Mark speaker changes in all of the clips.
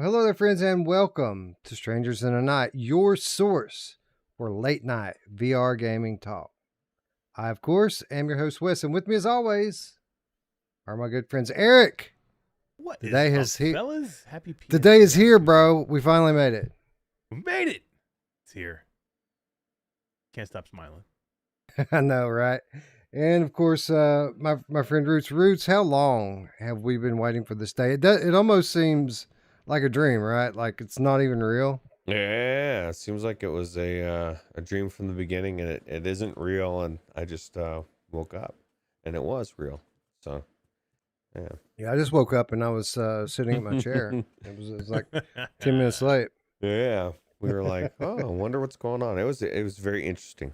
Speaker 1: Hello there, friends, and welcome to Strangers in the Night, your source for late night VR gaming talk. I, of course, am your host, Wes, and with me, as always, are my good friends, Eric.
Speaker 2: What
Speaker 1: The
Speaker 2: is
Speaker 1: day
Speaker 2: up,
Speaker 1: has he-
Speaker 2: fellas? Happy PSVR.
Speaker 1: The day is here, bro. We finally made it.
Speaker 2: We made it. It's here. Can't stop smiling.
Speaker 1: I know, right? And of course, my friend Ruuts. Ruuts, how long have we been waiting for this day? It almost seems like a dream, right? Like it's not even real.
Speaker 3: Yeah, it seems like it was a dream from the beginning, and it isn't real. And I just woke up, and it was real. So, yeah.
Speaker 1: Yeah, I just woke up and I was sitting in my chair. It was like 10 minutes late.
Speaker 3: Yeah, we were like, oh, I wonder what's going on. It was very interesting.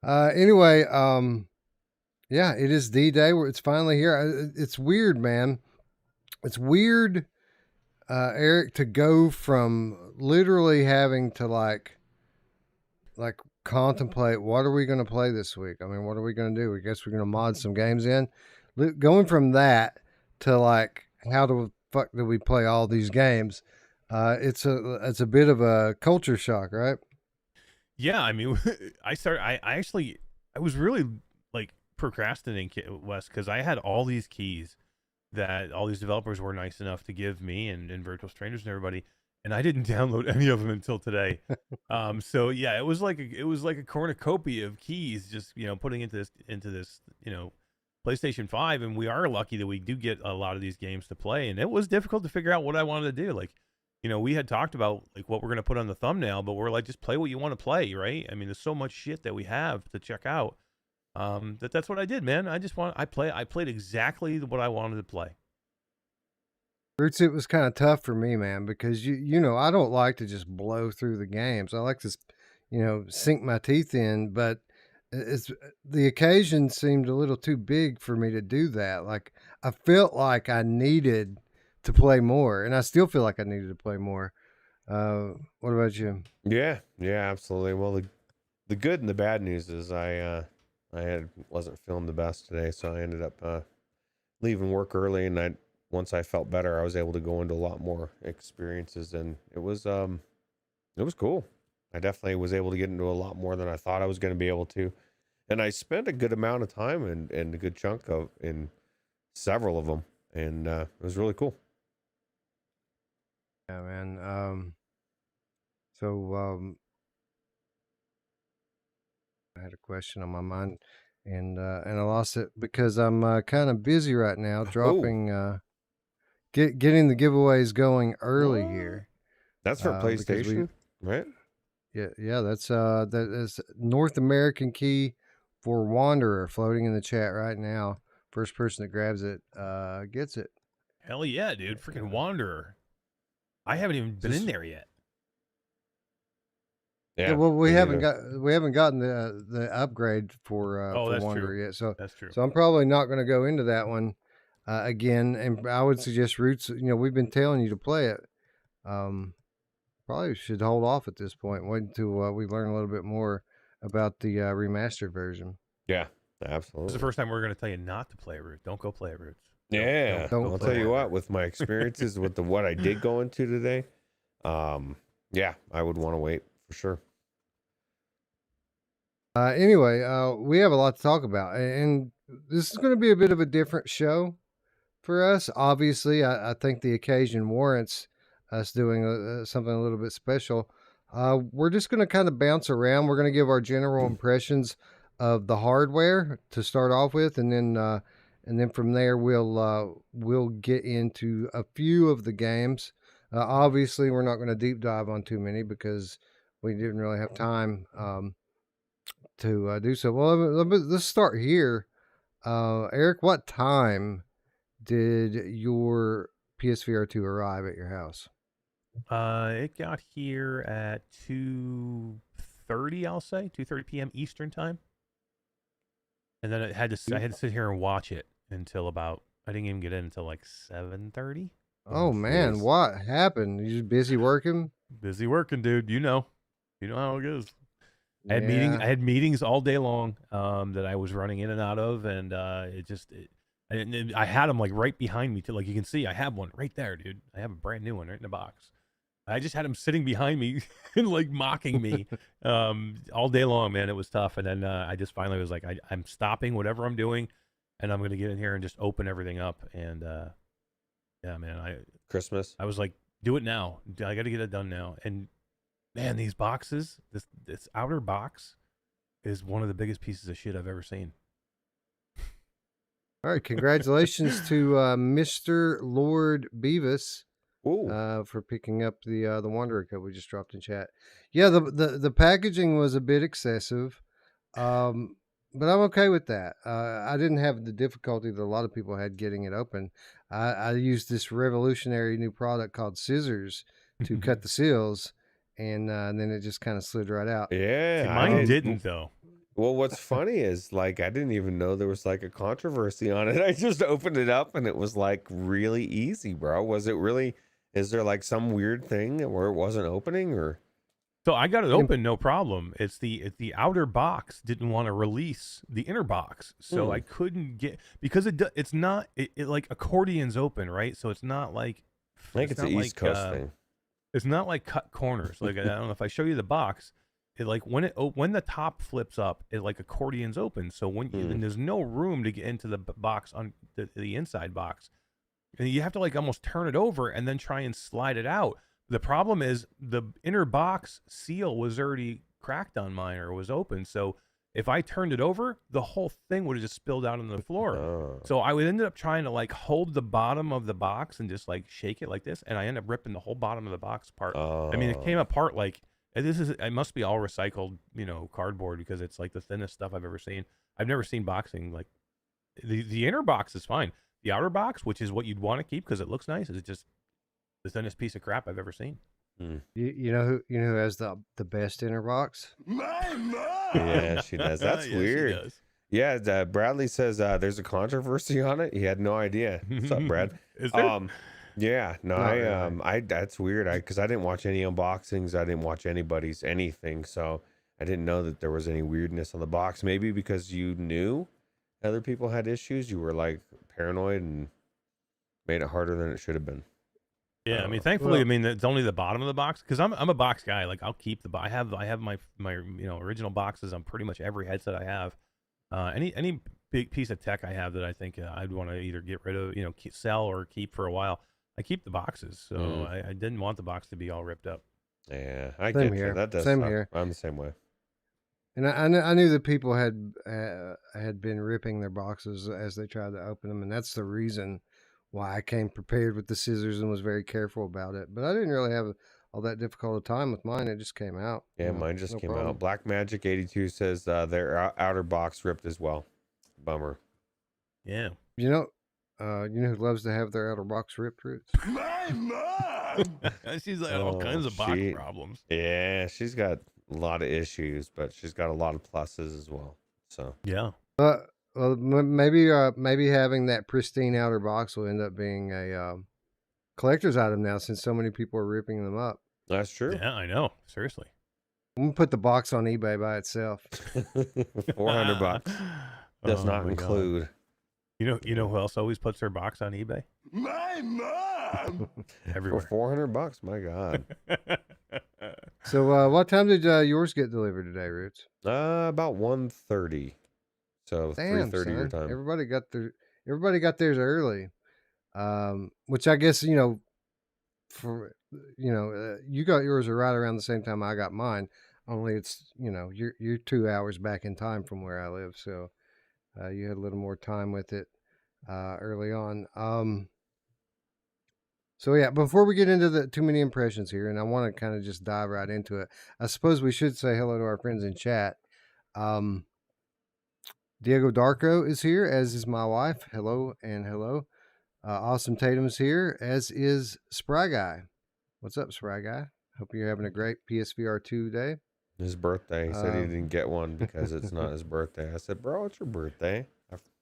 Speaker 1: Anyway, yeah, it is D-Day where it's finally here. It's weird, man. It's weird, Eric, to go from literally having to like contemplate what are we going to play this week. I mean, what are we going to do? I guess we're going to mod some games in. Going from that to like how the fuck do we play all these games? It's a bit of a culture shock, right?
Speaker 2: Yeah, I mean, I was really like procrastinating, Wes, because I had all these keys that all these developers were nice enough to give me and Virtual Strangers and everybody, and I didn't download any of them until today. So yeah, it was like a cornucopia of keys, just putting into this PlayStation 5, and we are lucky that we do get a lot of these games to play, and it was difficult to figure out what I wanted to do. Like, we had talked about like what we're going to put on the thumbnail, but we're like, just play what you want to play, right? I mean, there's so much shit that we have to check out. That's what I did, man. I played exactly what I wanted to play.
Speaker 1: Roots, it was kind of tough for me, man, because you know I don't like to just blow through the games. I like to, sink my teeth in, but it's the occasion seemed a little too big for me to do that. Like I felt like I needed to play more, and I still feel like I needed to play more. What about you?
Speaker 3: Yeah, absolutely. Well, the good and the bad news is wasn't feeling the best today, so I ended up leaving work early, and once I felt better, I was able to go into a lot more experiences, and it was cool. I definitely was able to get into a lot more than I thought I was going to be able to, and I spent a good amount of time and a good chunk in several of them, and it was really cool.
Speaker 1: Yeah, man. So I had a question on my mind, and I lost it because I'm kind of busy right now, dropping. Getting the giveaways going early
Speaker 3: What?
Speaker 1: here.
Speaker 3: That's for PlayStation, right?
Speaker 1: Yeah, that is North American key for Wanderer floating in the chat right now. First person that grabs it gets it.
Speaker 2: Hell yeah, dude! Freaking Wanderer. I haven't even been in there yet.
Speaker 1: Yeah, well, we haven't gotten the upgrade for Wanderer yet, so
Speaker 2: that's true.
Speaker 1: So I'm probably not going to go into that one again. And I would suggest Roots. We've been telling you to play it. Probably should hold off at this point. Wait until we learn a little bit more about the remastered version.
Speaker 3: Yeah, absolutely.
Speaker 2: This is the first time we're going to tell you not to play Roots. Don't go play Roots.
Speaker 3: Yeah, I'll tell you what. With my experiences with what I did go into today, yeah, I would want to wait for sure.
Speaker 1: Anyway, we have a lot to talk about, and this is going to be a bit of a different show for us. Obviously, I think the occasion warrants us doing something a little bit special. We're just going to kind of bounce around. We're going to give our general impressions of the hardware to start off with, and then from there we'll get into a few of the games. Obviously, we're not going to deep dive on too many because we didn't really have time to do so. Well, let's start here. Eric, what time did your PSVR 2 arrive at your house?
Speaker 2: It got here at 2:30, I'll say 2:30 p.m. Eastern time, and then I had to sit here and watch it until about, I didn't even get in until like 7:30.
Speaker 1: Oh man, what happened? You just busy working?
Speaker 2: Busy working, dude. You know how it goes. I had meetings all day long that I was running in and out of, and And I had them like right behind me too. Like you can see, I have one right there, dude. I have a brand new one right in the box. I just had him sitting behind me and like mocking me all day long, man. It was tough. And then I just finally was like, I'm stopping whatever I'm doing, and I'm gonna get in here and just open everything up. And yeah, man,
Speaker 3: Christmas.
Speaker 2: I was like, do it now. I got to get it done now. And man, these boxes, this outer box is one of the biggest pieces of shit I've ever seen.
Speaker 1: All right, congratulations to Mr. Lord Beavis
Speaker 3: Ooh.
Speaker 1: for picking up the Wanderer code we just dropped in chat. Yeah, the packaging was a bit excessive, but I'm okay with that. I didn't have the difficulty that a lot of people had getting it open. I used this revolutionary new product called scissors to cut the seals, and then it just kind of slid right out.
Speaker 3: Yeah.
Speaker 2: See, mine didn't though.
Speaker 3: Well, what's funny is like I didn't even know there was like a controversy on it. I just opened it up and it was like really easy, bro. Was it really? Is there like some weird thing where it wasn't opening or?
Speaker 2: So I got it open, no problem. It's the outer box didn't want to release the inner box, so I couldn't get because it's not it like accordions open, right? So it's not like
Speaker 3: I think it's an East Coast thing.
Speaker 2: It's not like cut corners. Like I don't know if I show you the box, it like when the top flips up, it like accordions open. So when and there's no room to get into the box on the inside box, and you have to like almost turn it over and then try and slide it out. The problem is the inner box seal was already cracked on mine or was open. So if I turned it over, the whole thing would have just spilled out on the floor.
Speaker 3: Oh.
Speaker 2: So I would ended up trying to like hold the bottom of the box and just like shake it like this. And I ended up ripping the whole bottom of the box apart. I mean, it came apart like, it must be all recycled, cardboard because it's like the thinnest stuff I've ever seen. I've never seen boxing. Like the inner box is fine. The outer box, which is what you'd want to keep because it looks nice, is just the thinnest piece of crap I've ever seen.
Speaker 1: You know who has the best inner box?
Speaker 3: My mom. Yeah, she does. That's weird.
Speaker 2: She does.
Speaker 3: Yeah, Bradley says there's a controversy on it. He had no idea. What's up, Brad?
Speaker 2: Is there?
Speaker 3: Yeah, no,
Speaker 1: Really.
Speaker 3: that's weird. Because I didn't watch any unboxings. I didn't watch anybody's anything, so I didn't know that there was any weirdness on the box. Maybe because you knew other people had issues, you were like paranoid and made it harder than it should have been.
Speaker 2: Yeah, I mean, thankfully, it's only the bottom of the box because I'm a box guy. Like, I'll keep I have my original boxes on pretty much every headset I have. Any big piece of tech I have that I think I'd want to either get rid of, sell or keep for a while, I keep the boxes. So I didn't want the box to be all ripped up.
Speaker 3: Yeah, I
Speaker 1: Same
Speaker 3: get
Speaker 1: here.
Speaker 3: you. That does
Speaker 1: Same
Speaker 3: suck.
Speaker 1: here.
Speaker 3: I'm the same way.
Speaker 1: And I knew that people had been ripping their boxes as they tried to open them, and that's the reason why I came prepared with the scissors and was very careful about it. But I didn't really have all that difficult a time with mine. It just came out.
Speaker 3: Yeah, mine just came
Speaker 1: problem.
Speaker 3: out. Black Magic 82 says their outer box ripped as well. Bummer.
Speaker 2: Yeah.
Speaker 1: You know who loves to have their outer box ripped, Ruuts?
Speaker 3: My mom.
Speaker 2: She's like all kinds of box problems.
Speaker 3: Yeah, she's got a lot of issues, but she's got a lot of pluses as well. So
Speaker 2: yeah.
Speaker 1: Well, maybe having that pristine outer box will end up being a collector's item now, since so many people are ripping them up.
Speaker 3: That's true.
Speaker 2: Yeah, I know. Seriously.
Speaker 1: I'm gonna put the box on eBay by itself.
Speaker 3: $400 does not include.
Speaker 2: God. You know who else always puts their box on eBay?
Speaker 3: My mom.
Speaker 2: Everywhere.
Speaker 3: For $400, my God.
Speaker 1: So, what time did yours get delivered today, Ruuts?
Speaker 3: About 1:30. So 3:30 your time.
Speaker 1: Everybody got theirs early, which I guess you got yours right around the same time I got mine. Only it's you're 2 hours back in time from where I live, so you had a little more time with it early on. So yeah, before we get into the too many impressions here, and I want to kind of just dive right into it. I suppose we should say hello to our friends in chat. Diego Darko is here, as is my wife. Hello and hello. Awesome Tatum's here, as is Spry Guy. What's up, Spry Guy? Hope you're having a great PSVR 2 day.
Speaker 3: His birthday. He said he didn't get one because it's not his birthday. I said, bro, it's your birthday.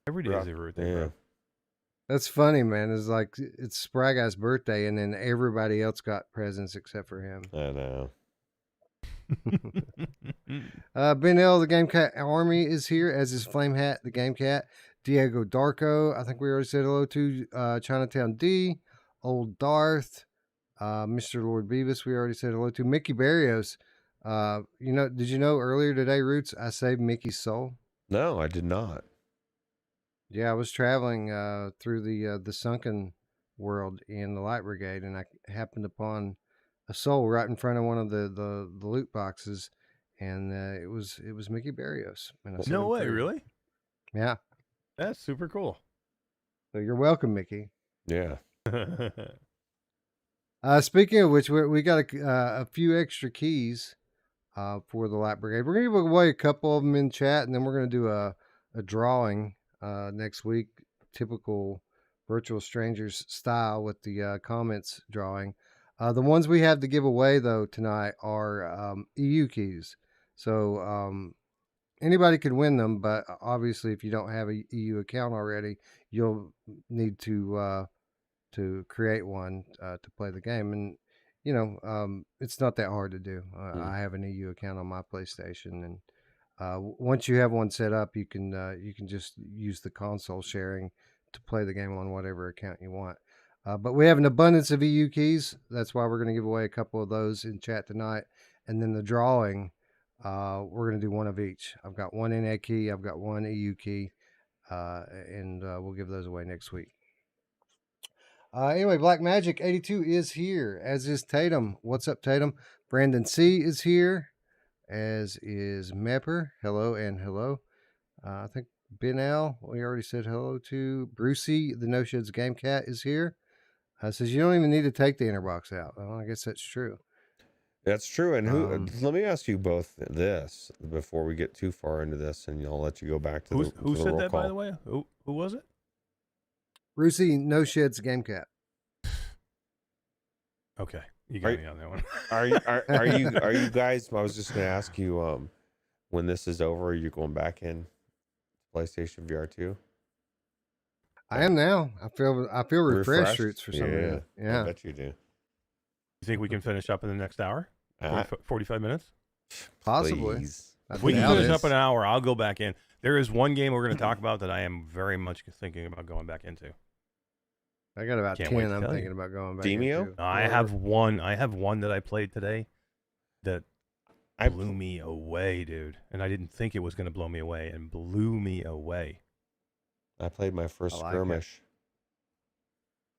Speaker 2: Every day is your birthday, bro.
Speaker 1: That's funny, man. It's like it's Spry Guy's birthday, and then everybody else got presents except for him.
Speaker 3: I know.
Speaker 1: Ben L, the Game Cat Army, is here, as is Flame Hat, the Game Cat. Diego Darko, I think we already said hello to. Chinatown D, Old Darth, Mr. Lord Beavis, we already said hello to. Mickey Barrios. Did you know earlier today, Roots, I saved Mickey's soul?
Speaker 3: No, I did not.
Speaker 1: Yeah, I was traveling through the sunken world in the Light Brigade, and I happened upon a soul right in front of one of the loot boxes, and it was Mickey Barrios, and I set
Speaker 2: No
Speaker 1: him
Speaker 2: way,
Speaker 1: free.
Speaker 2: really?
Speaker 1: Yeah.
Speaker 2: That's super cool.
Speaker 1: So you're welcome, Mickey.
Speaker 3: Yeah.
Speaker 1: Speaking of which, we got a few extra keys for the Light Brigade. We're going to give away a couple of them in chat, and then we're going to do a drawing next week, typical Virtual Strangers style with the comments drawing. The ones we have to give away, though, tonight are EU keys. So anybody could win them, but obviously if you don't have a EU account already, you'll need to create one to play the game. And it's not that hard to do. I have an EU account on my PlayStation, and once you have one set up, you can just use the console sharing to play the game on whatever account you want. But we have an abundance of EU keys. That's why we're going to give away a couple of those in chat tonight. And then the drawing, we're going to do one of each. I've got one NA key. I've got one EU key. And we'll give those away next week. Anyway, Black Magic 82 is here, as is Tatum. What's up, Tatum? Brandon C is here, as is Mepper. Hello and hello. I think Ben L, we already said hello to. Brucey, the No Sheds Game Cat, is here. Says you don't even need to take the inner box out. Well, I guess that's true.
Speaker 3: That's true. And let me ask you both this before we get too far into this, and I'll let you go back to
Speaker 2: who said
Speaker 3: roll
Speaker 2: that,
Speaker 3: call.
Speaker 2: by the way? Who was it?
Speaker 1: Brucey, No Sheds Game Cat.
Speaker 2: Okay, you got me on that one.
Speaker 3: Are you guys? I was just going to ask you, when this is over, are you going back in PlayStation VR 2?
Speaker 1: I am now. I feel refreshed, Roots, for some reason. Yeah,
Speaker 3: I bet you do.
Speaker 2: You think we can finish up in the next hour? 45 minutes?
Speaker 1: Possibly.
Speaker 2: If we can finish up in an hour, I'll go back in. There is one game we're going to talk about that I am very much thinking about going back into.
Speaker 1: I got about 10 I'm thinking about going back
Speaker 3: Demio?
Speaker 1: into.
Speaker 2: I have one that I played today that blew me away, dude. And I didn't think it was going to blow me away, and blew me away.
Speaker 3: I played my first skirmish.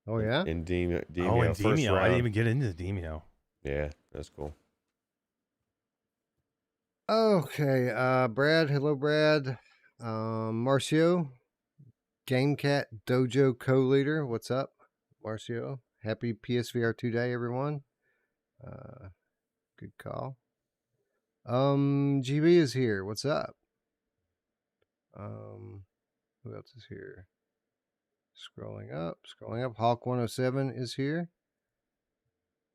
Speaker 1: Oh, yeah?
Speaker 3: In Demio.
Speaker 2: Oh, in
Speaker 3: first
Speaker 2: Demio.
Speaker 3: round.
Speaker 2: I didn't even get into the Demio.
Speaker 3: Yeah, that's cool.
Speaker 1: Okay, Brad. Hello, Brad. Marcio, GameCat Dojo co-leader. What's up, Marcio? Happy PSVR 2 day, everyone. Good call. GB is here. What's up? Who else is here? Scrolling up. Hawk 107 is here.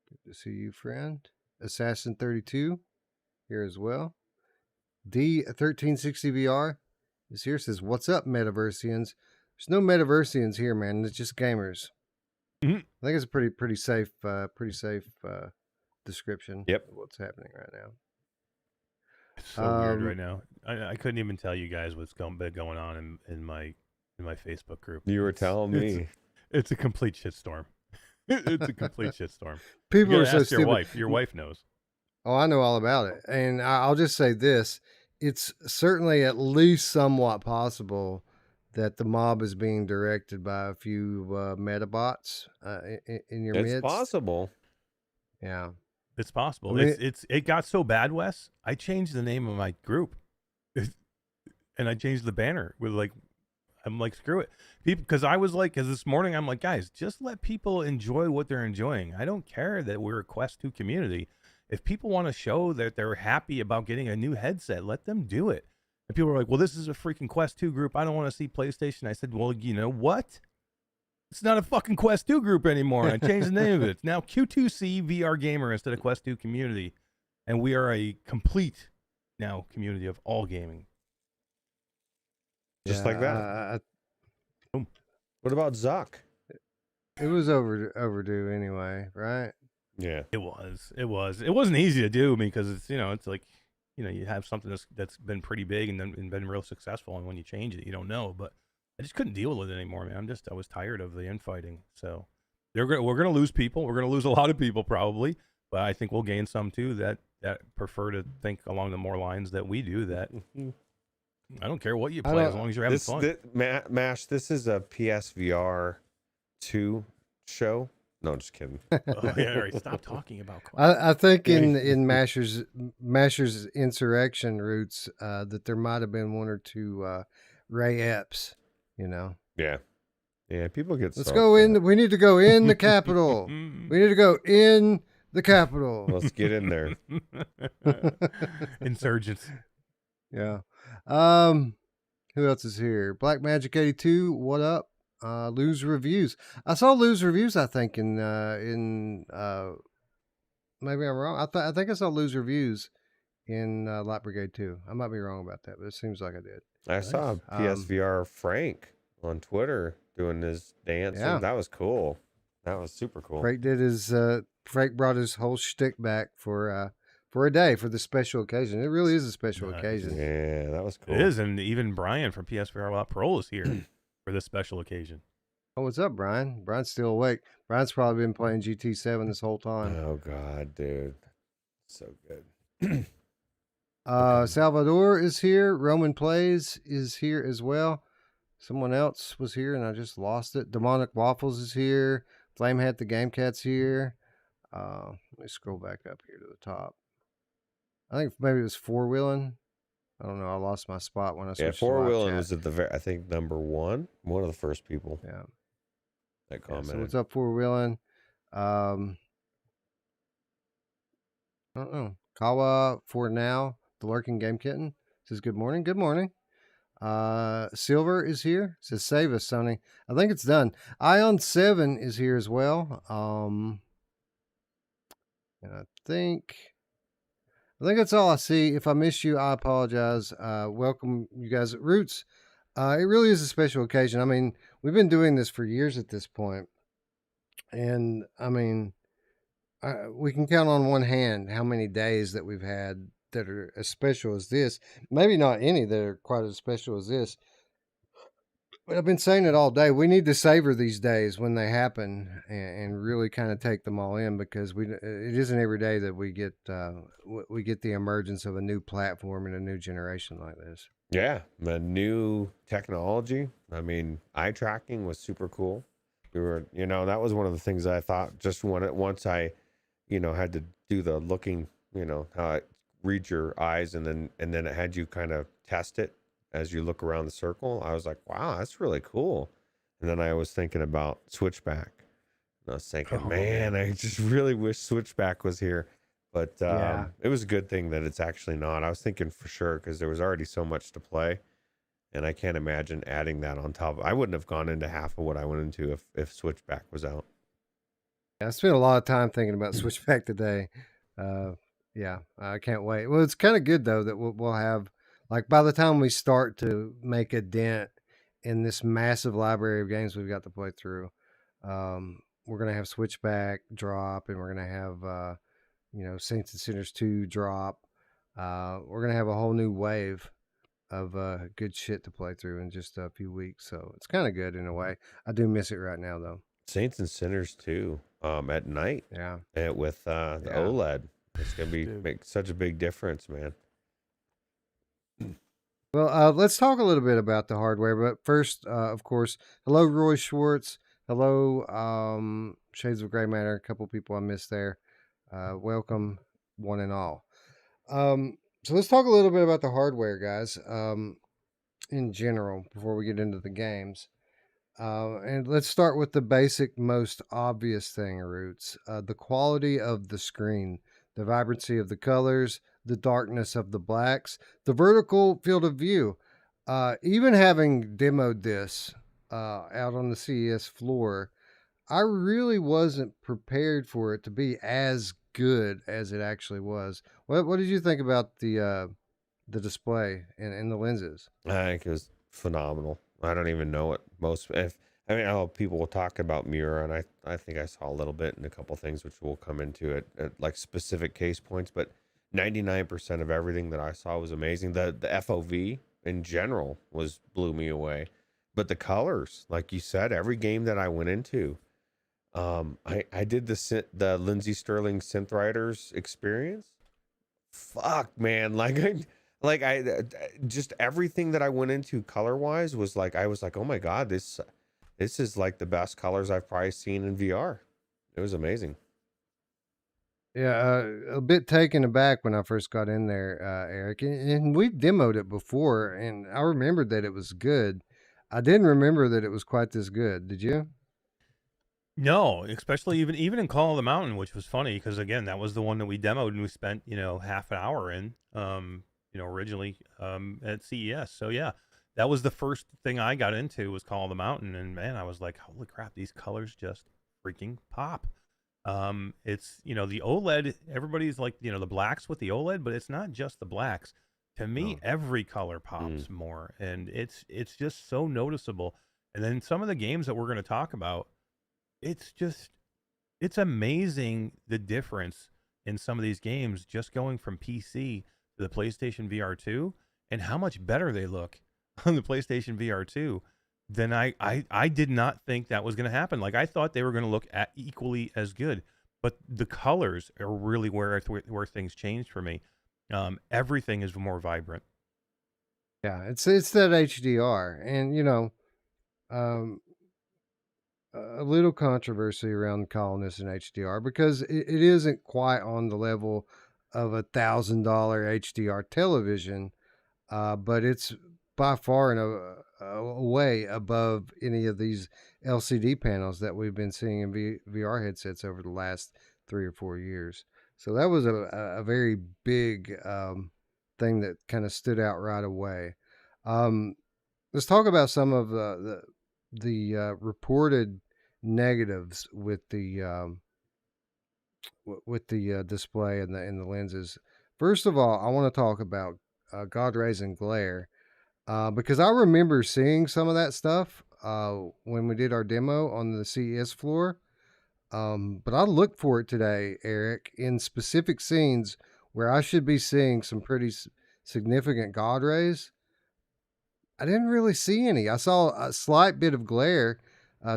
Speaker 1: Good to see you, friend. Assassin 32 here as well. D1360VR is here. Says, "What's up, Metaversians?" There's no Metaversians here, man. It's just gamers.
Speaker 2: Mm-hmm.
Speaker 1: I think it's a pretty safe description.
Speaker 3: Yep.
Speaker 1: Of what's happening right now.
Speaker 2: It's so weird right now. I couldn't even tell you guys what's going on in my Facebook group.
Speaker 3: You were telling me.
Speaker 2: It's a complete shitstorm. It's a complete shitstorm.
Speaker 1: People are so
Speaker 2: ask
Speaker 1: stupid.
Speaker 2: Your wife knows.
Speaker 1: Oh, I know all about it. And I'll just say this. It's certainly at least somewhat possible that the mob is being directed by a few metabots in your midst.
Speaker 3: It's possible.
Speaker 1: Yeah.
Speaker 2: It's possible.
Speaker 1: I mean,
Speaker 2: it got so bad, Wes. I changed the name of my group. And I changed the banner with I'm like, screw it. Because this morning, I'm like, guys, just let people enjoy what they're enjoying. I don't care that we're a Quest 2 community. If people want to show that they're happy about getting a new headset, let them do it. And people are like, well, this is a freaking Quest 2 group. I don't want to see PlayStation. I said, well, you know what? It's not a fucking Quest 2 group anymore. I changed the name of it. It's now Q2C VR Gamer instead of Quest 2 community. And we are a complete now community of all gaming.
Speaker 3: Just like that. What about Zuck?
Speaker 1: It was overdue anyway, right?
Speaker 3: Yeah.
Speaker 2: It was. It wasn't easy to do because it's, it's like, you have something that's been pretty big and been real successful. And when you change it, you don't know. But I just couldn't deal with it anymore, man. I was tired of the infighting. So we're gonna lose people. We're gonna lose a lot of people probably, but I think we'll gain some too that prefer to think along the more lines that we do. That I don't care what you play as long as you're having fun.
Speaker 3: Mash, this is a PSVR 2 show. No, just kidding.
Speaker 2: Oh, yeah, all right, stop talking about.
Speaker 1: I think in Masher's Insurrection Roots that there might have been one or two Ray Epps, you know.
Speaker 3: Yeah, people get.
Speaker 1: Let's go in. We need to go in the Capitol. We need to go in the Capitol.
Speaker 3: Let's get in there.
Speaker 2: Insurgents.
Speaker 1: Yeah. Who else is here? Black Magic 82. What up? Lose Reviews. I saw Lose Reviews. I think in maybe I'm wrong. I think I saw Lose Reviews in Light Brigade 2. I might be wrong about that, but it seems like I did.
Speaker 3: I saw PSVR Frank on Twitter doing his dance.
Speaker 1: Yeah.
Speaker 3: That was cool. That was super cool.
Speaker 1: Frank did his. Frank brought his whole shtick back for a day for the special occasion. It really is a special occasion.
Speaker 3: Yeah, that was cool.
Speaker 2: It is, and even Brian from PSVR Lot Pro is here for this special occasion.
Speaker 1: Oh, what's up, Brian? Brian's still awake. Brian's probably been playing GT7 this whole time.
Speaker 3: Oh God, dude, so good.
Speaker 1: Salvador is here. Roman Plays is here as well. Someone else was here and I just lost it. Demonic Waffles is here. Flamehead the Game Cat's here. Let me scroll back up here to the top. I think maybe it was Four Wheeling. I don't know. I lost my spot when I switched.
Speaker 3: Yeah, Four Wheeling was at the I think number one of the first people.
Speaker 1: Yeah.
Speaker 3: That commented.
Speaker 1: So what's up, Four Wheeling? I don't know. Kawa for now. The Lurking Game Kitten says good morning. Good morning. Silver is here. Says save us, Sony. I think it's done. Ion 7 is here as well. And I think that's all I see. If I miss you, I apologize. Welcome you guys at Ruuts. It really is a special occasion. I mean, we've been doing this for years at this point. And I mean, we can count on one hand how many days that we've had that are as special as this. Maybe not any that are quite as special as this. But I've been saying it all day. We need to savor these days when they happen and really kind of take them all in, because it isn't every day that we get the emergence of a new platform and a new generation like this.
Speaker 3: Yeah, the new technology. I mean, eye tracking was super cool. We were, that was one of the things I thought just once I, had to do the looking, how it reads your eyes and then it had you kind of test it as you look around the circle. I was like, wow, that's really cool. And then I was thinking about Switchback. And I was thinking, man, I just really wish Switchback was here. But it was a good thing that it's actually not. I was thinking for sure, because there was already so much to play. And I can't imagine adding that on top. I wouldn't have gone into half of what I went into if Switchback was out.
Speaker 1: I spent a lot of time thinking about Switchback today. Yeah, I can't wait. Well, it's kind of good, though, that we'll have, like, by the time we start to make a dent in this massive library of games we've got to play through, we're going to have Switchback drop, and we're going to have, Saints and Sinners 2 drop. We're going to have a whole new wave of good shit to play through in just a few weeks. So it's kind of good in a way. I do miss it right now, though.
Speaker 3: Saints and Sinners 2 at night.
Speaker 1: Yeah.
Speaker 3: With the OLED. It's going to make such a big difference, man.
Speaker 1: Well, let's talk a little bit about the hardware. But first, of course, hello, Roy Schwartz. Hello, Shades of Gray Matter. A couple people I missed there. Welcome, one and all. So let's talk a little bit about the hardware, guys, in general, before we get into the games. And let's start with the basic, most obvious thing, Roots. The quality of the screen, the vibrancy of the colors, the darkness of the blacks, the vertical field of view. Even having demoed this out on the CES floor, I really wasn't prepared for it to be as good as it actually was. What did you think about the display and the lenses?
Speaker 3: I think it was phenomenal. I don't even know what I know people will talk about mirror, and I think I saw a little bit in a couple things which we'll come into at like specific case points, but 99% of everything that I saw was amazing. The FOV in general blew me away. but the colors, like you said, every game that I went into, I did the Lindsey Sterling Synth Riders experience. Fuck, man, like I just everything that I went into color wise was like, I was like, oh my god, this is like the best colors I've probably seen in VR. It was amazing.
Speaker 1: Yeah, a bit taken aback when I first got in there, Eric, and we demoed it before, and I remembered that it was good. I didn't remember that it was quite this good. Did you?
Speaker 2: No, especially even in Call of the Mountain, which was funny because again, that was the one that we demoed and we spent half an hour in, originally at CES. So yeah, that was the first thing I got into was Call of the Mountain, and man, I was like, holy crap, these colors just freaking pop. It's the OLED. Everybody's like the blacks with the OLED, but it's not just the blacks. To me,
Speaker 1: Oh.
Speaker 2: every color pops more, and it's just so noticeable. And then some of the games that we're going to talk about, it's amazing the difference in some of these games just going from PC to the PlayStation VR 2 and how much better they look on the PlayStation VR 2 than I did not think that was going to happen. Like I thought they were going to look at equally as good, but the colors are really where things changed for me. Everything is more vibrant.
Speaker 1: Yeah, it's that HDR, and um, a little controversy around calling this an HDR because it isn't quite on the level of $1,000 HDR television, but it's by far and away above any of these LCD panels that we've been seeing in VR headsets over the last 3 or 4 years. So that was a very big thing that kind of stood out right away. Um, let's talk about some of the reported negatives with the display and the lenses. First of all, I want to talk about God rays and glare because I remember seeing some of that stuff when we did our demo on the CES floor. But I looked for it today, Eric, in specific scenes where I should be seeing some pretty significant God rays. I didn't really see any. I saw a slight bit of glare,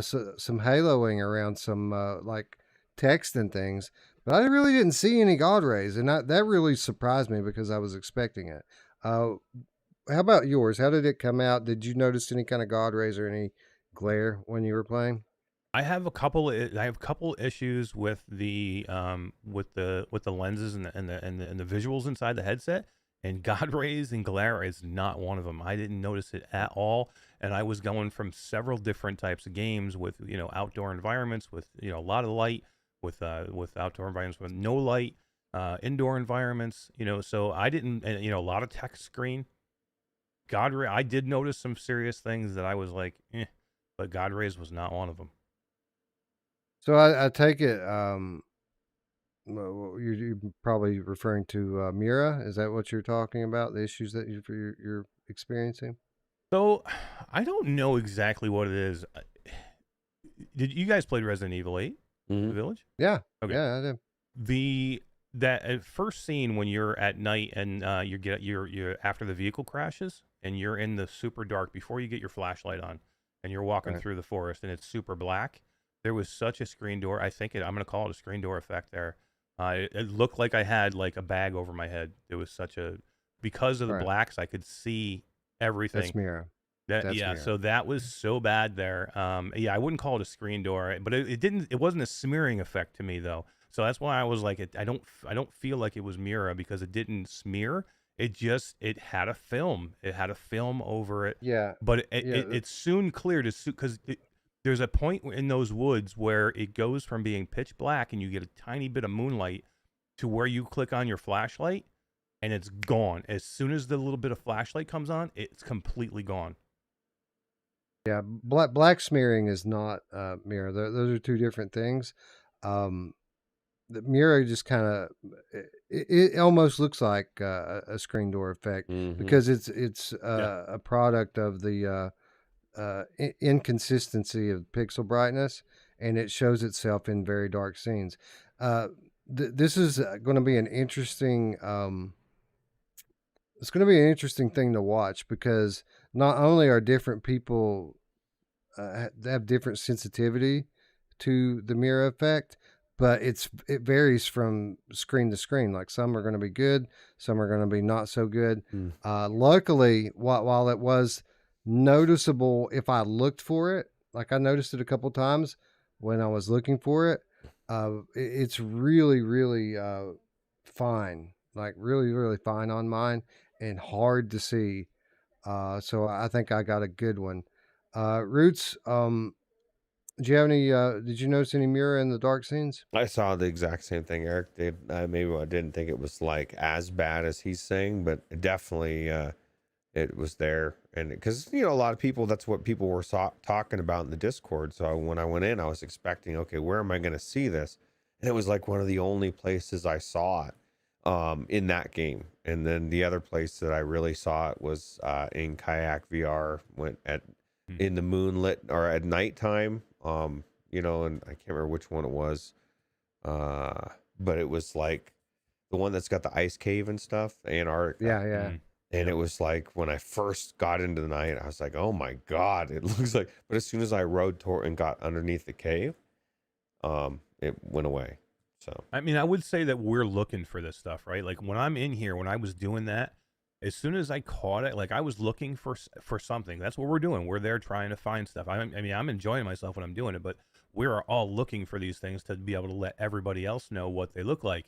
Speaker 1: some haloing around some like text and things, but I really didn't see any God rays, and that really surprised me because I was expecting it. Uh, how about yours? How did it come out? Did you notice any kind of God rays or any glare when you were playing?
Speaker 2: I have a couple issues with the with the lenses and the visuals inside the headset. And God rays and glare is not one of them. I didn't notice it at all, and I was going from several different types of games with outdoor environments with a lot of light, with outdoor environments with no light, indoor environments. So I didn't, and, a lot of text screen. God ray, I did notice some serious things that I was like, but God rays was not one of them.
Speaker 1: So I take it you're probably referring to Mira. Is that what you're talking about? The issues that you're experiencing?
Speaker 2: So I don't know exactly what it is. Did you guys play Resident Evil 8, The
Speaker 3: Mm-hmm.
Speaker 2: Village?
Speaker 1: Yeah,
Speaker 2: Okay.
Speaker 1: yeah, I did.
Speaker 2: The that first scene when you're at night and you're after the vehicle crashes and you're in the super dark before you get your flashlight on and you're walking
Speaker 1: Right.
Speaker 2: through the forest and it's super black. There was such a screen door. I'm going to call it a screen door effect there. It looked like I had like a bag over my head. It was such a because of the
Speaker 1: Right.
Speaker 2: blacks I could see everything.
Speaker 1: That's Mira.
Speaker 2: That
Speaker 1: That's
Speaker 2: yeah,
Speaker 1: Mira.
Speaker 2: so that was so bad there. Yeah, I wouldn't call it a screen door, but it wasn't a smearing effect to me though. So that's why I was like, I don't feel like it was Mira because it didn't smear. It had a film. It had a film over it,
Speaker 1: Yeah,
Speaker 2: but
Speaker 1: yeah,
Speaker 2: it soon cleared as because there's a point in those woods where it goes from being pitch black and you get a tiny bit of moonlight to where you click on your flashlight and it's gone. As soon as the little bit of flashlight comes on, it's completely gone.
Speaker 1: yeah. Black smearing is not Mira. Those are two different things. Um, the Mira just kind of it almost looks like a screen door effect
Speaker 3: Mm-hmm.
Speaker 1: because it's
Speaker 2: Yeah.
Speaker 1: a product of the inconsistency of pixel brightness, and it shows itself in very dark scenes. Uh, this is going to be an interesting. It's going to be an interesting thing to watch because not only are different people have different sensitivity to the mirror effect, but it varies from screen to screen. Like some are going to be good, some are going to be not so good.
Speaker 3: Mm.
Speaker 1: Luckily, while it was noticeable if I looked for it, like I noticed it a couple times when I was looking for it, it's really, really fine, like really, really fine on mine and hard to see. So I think I got a good one. Roots, do you have any? Did you notice any mirror in the dark scenes?
Speaker 3: I saw the exact same thing Eric did. Maybe I didn't think it was like as bad as he's saying, but it definitely it was there. And because a lot of people, that's what people were talking about in the Discord. So when I went in, I was expecting, okay, where am I going to see this? And it was like one of the only places I saw it in that game. And then the other place that I really saw it was in Kayak VR, went in the moonlit or at nighttime. And I can't remember which one it was. But it was like the one that's got the ice cave and stuff, Antarctica.
Speaker 1: Yeah.
Speaker 3: And it was like when I first got into the night, I was like, oh my God, it looks like, but as soon as I rode toward and got underneath the cave, it went away. So,
Speaker 2: I mean, I would say that we're looking for this stuff, right? Like when I'm in here, when I was doing that, as soon as I caught it, like I was looking for something. That's what we're doing. We're there trying to find stuff. I mean, I'm enjoying myself when I'm doing it, but we're all looking for these things to be able to let everybody else know what they look like.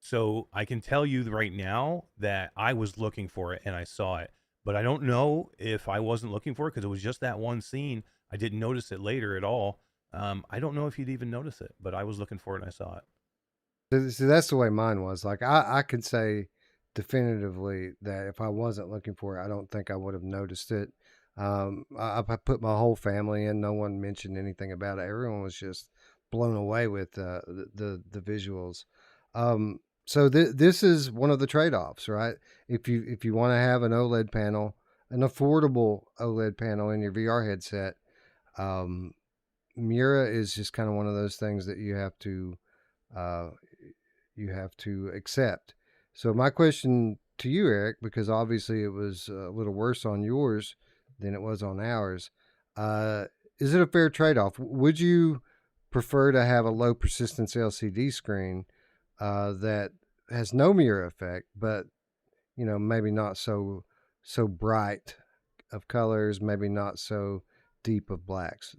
Speaker 2: So I can tell you right now that I was looking for it and I saw it, but I don't know if I wasn't looking for it because it was just that one scene. I didn't notice it later at all. I don't know if you'd even notice it, but I was looking for it and I saw it.
Speaker 1: See, that's the way mine was. Like I could say definitively that if I wasn't looking for it, I don't think I would have noticed it. I put my whole family in. No one mentioned anything about it. Everyone was just blown away with the visuals. So this is one of the trade-offs, right? If you want to have an OLED panel, an affordable OLED panel in your VR headset, Mira is just kind of one of those things that uh, you have to accept. So my question to you, Eric, because obviously it was a little worse on yours than it was on ours, is it a fair trade-off? Would you prefer to have a low persistence LCD screen that has no mirror effect, but maybe not so bright of colors, maybe not so deep of blacks?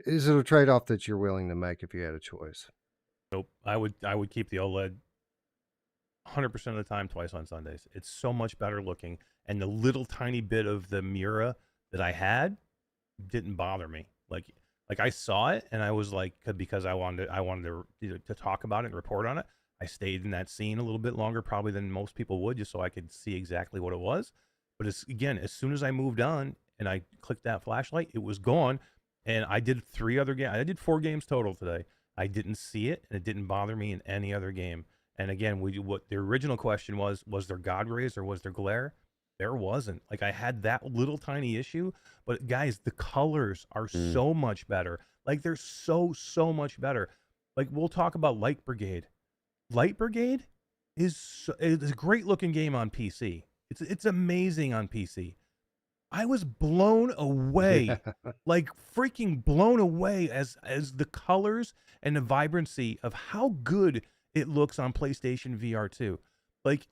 Speaker 1: Is it a trade-off that you're willing to make if you had a choice?
Speaker 2: Nope. I would keep the OLED 100% of the time, twice on Sundays. It's so much better looking, and the little tiny bit of the Mira that I had didn't bother me. Like I saw it, and I was like, because I wanted to talk about it and report on it. I stayed in that scene a little bit longer, probably than most people would, just so I could see exactly what it was. But as soon as I moved on and I clicked that flashlight, it was gone. And I did 4 games total today. I didn't see it, and it didn't bother me in any other game. And again, what the original question was there God rays or was there glare? There wasn't. Like I had that little tiny issue, but guys, the colors are so much better. Like they're so much better. Like we'll talk about Light Brigade. Light Brigade is a great looking game on PC. It's amazing on PC. I was blown away, like freaking blown away as the colors and the vibrancy of how good it looks on PlayStation VR 2. Like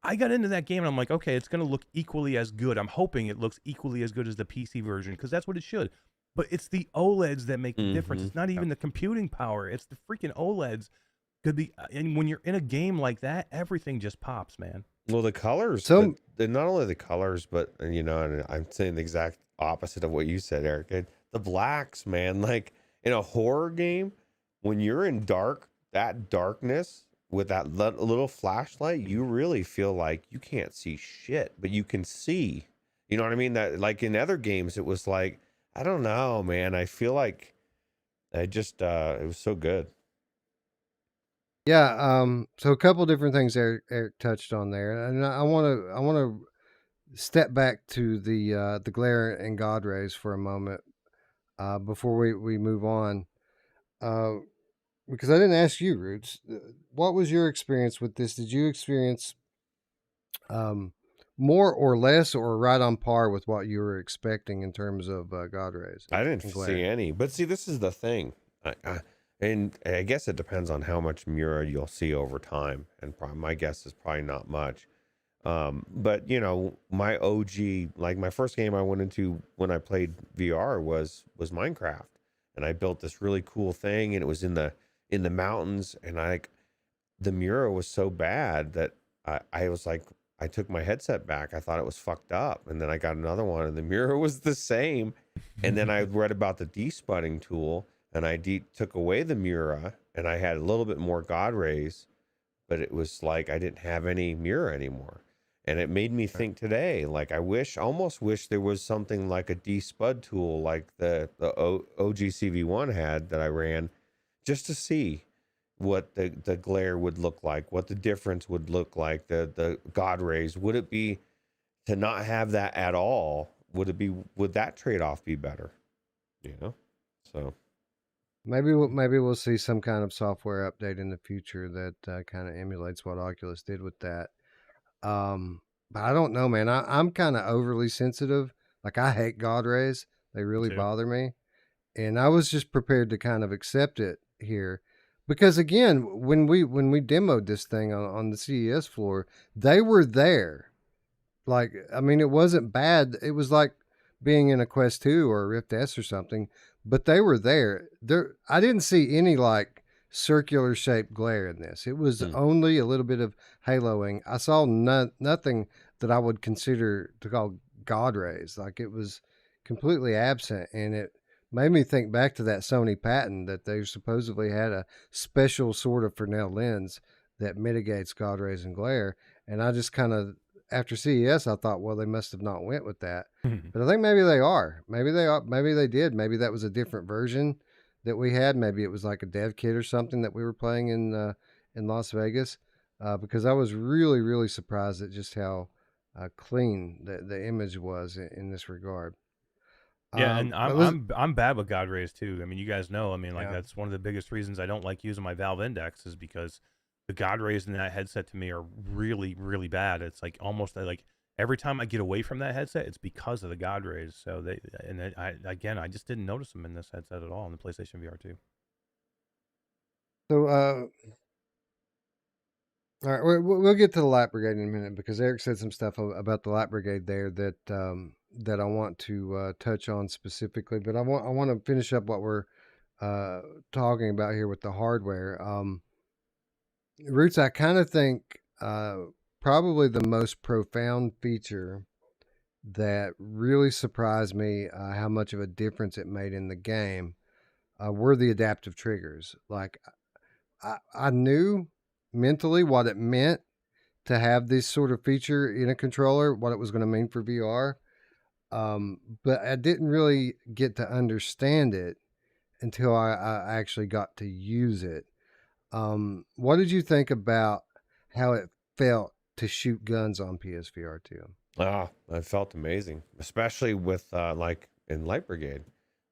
Speaker 2: I got into that game and I'm like, okay, it's going to look equally as good. I'm hoping it looks equally as good as the PC version because that's what it should. But it's the OLEDs that make the difference. It's not even the computing power. It's the freaking OLEDs. And when you're in a game like that, everything just pops, man.
Speaker 3: Well, the colors, not only the colors, but and I'm saying the exact opposite of what you said, Eric. The blacks, man, like in a horror game, when you're in that darkness with that little flashlight, you really feel like you can't see shit, but you can see. You know what I mean? That like in other games, it was like, I don't know, man. I feel like it was so good.
Speaker 1: Yeah, so a couple different things Eric touched on there, and I want to step back to the glare and God rays for a moment before we move on, because I didn't ask you, Roots. What was your experience with this? Did you experience more or less or right on par with what you were expecting in terms of God rays
Speaker 3: I didn't
Speaker 1: and
Speaker 3: see
Speaker 1: glare?
Speaker 3: any, but see, this is the thing. And I guess it depends on how much Mura you'll see over time. And my guess is probably not much. But you know, my OG, like my first game I went into when I played VR was Minecraft, and I built this really cool thing, and it was in the mountains, and the Mura was so bad that I was like, I took my headset back. I thought it was fucked up, and then I got another one, and the Mura was the same. And then I read about the despudding tool, and I took away the Mura, and I had a little bit more God rays, but it was like I didn't have any Mura anymore. And it made me think today, like almost wish there was something like a despud tool like the OGCV1 had that I ran, just to see what the glare would look like, what the difference would look like, the God rays. Would it be to not have that at all? Would that trade-off be better? You know? So
Speaker 1: Maybe we'll see some kind of software update in the future that kind of emulates what Oculus did with that. But I don't know, man. I'm kind of overly sensitive. Like I hate God rays; they
Speaker 2: Me
Speaker 1: really
Speaker 2: too.
Speaker 1: bother me. And I was just prepared to kind of accept it here, because again, when we demoed this thing on the CES floor, they were there. Like, I mean, it wasn't bad. It was like being in a Quest 2 or a Rift S or something, but they were there. I didn't see any like circular shaped glare in this. It was
Speaker 3: hmm.
Speaker 1: only a little bit of haloing. I saw nothing that I would consider to call God rays. Like it was completely absent, and it made me think back to that Sony patent that they supposedly had a special sort of Fresnel lens that mitigates God rays and glare. And I just kind of, after CES, I thought, well, they must have not went with that. But I think maybe they are. Maybe they are. Maybe they did. Maybe that was a different version that we had. Maybe it was like a dev kit or something that we were playing in Las Vegas. Because I was really, really surprised at just how clean the image was in this regard.
Speaker 2: Yeah, and
Speaker 1: But listen,
Speaker 2: I'm bad with God rays too. I mean, you guys know. I mean, like
Speaker 1: yeah.
Speaker 2: that's one of the biggest reasons I don't like using my Valve Index is because the God rays in that headset to me are really really bad. It's like almost like every time I get away from that headset, it's because of the God rays. So I just didn't notice them in this headset at all in the PlayStation VR 2.
Speaker 1: So, all right, we'll get to the Light Brigade in a minute because Eric said some stuff about the Light Brigade there that I want to touch on specifically. But I want to finish up what we're uh, talking about here with the hardware. Roots, I kind of think probably the most profound feature that really surprised me how much of a difference it made in the game were the adaptive triggers. Like I knew mentally what it meant to have this sort of feature in a controller, what it was going to mean for VR. But I didn't really get to understand it until I actually got to use it. What did you think about how it felt to shoot guns on PSVR 2?
Speaker 3: It felt amazing, especially with like in Light Brigade.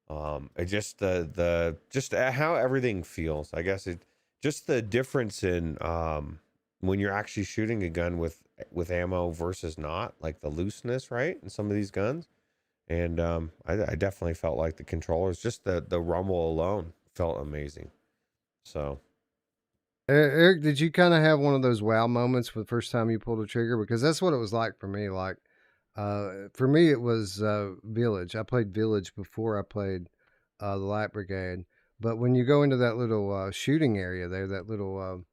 Speaker 3: It just the just how everything feels. I guess it just the difference in when you're actually shooting a gun with ammo versus not, like the looseness, right? In some of these guns, and I definitely felt like the controllers, just the rumble alone, felt amazing. So
Speaker 1: Eric, did you kind of have one of those wow moments for the first time you pulled a trigger? Because that's what it was like for me. Like, for me, it was Village. I played Village before I played the Light Brigade. But when you go into that little shooting area there, that little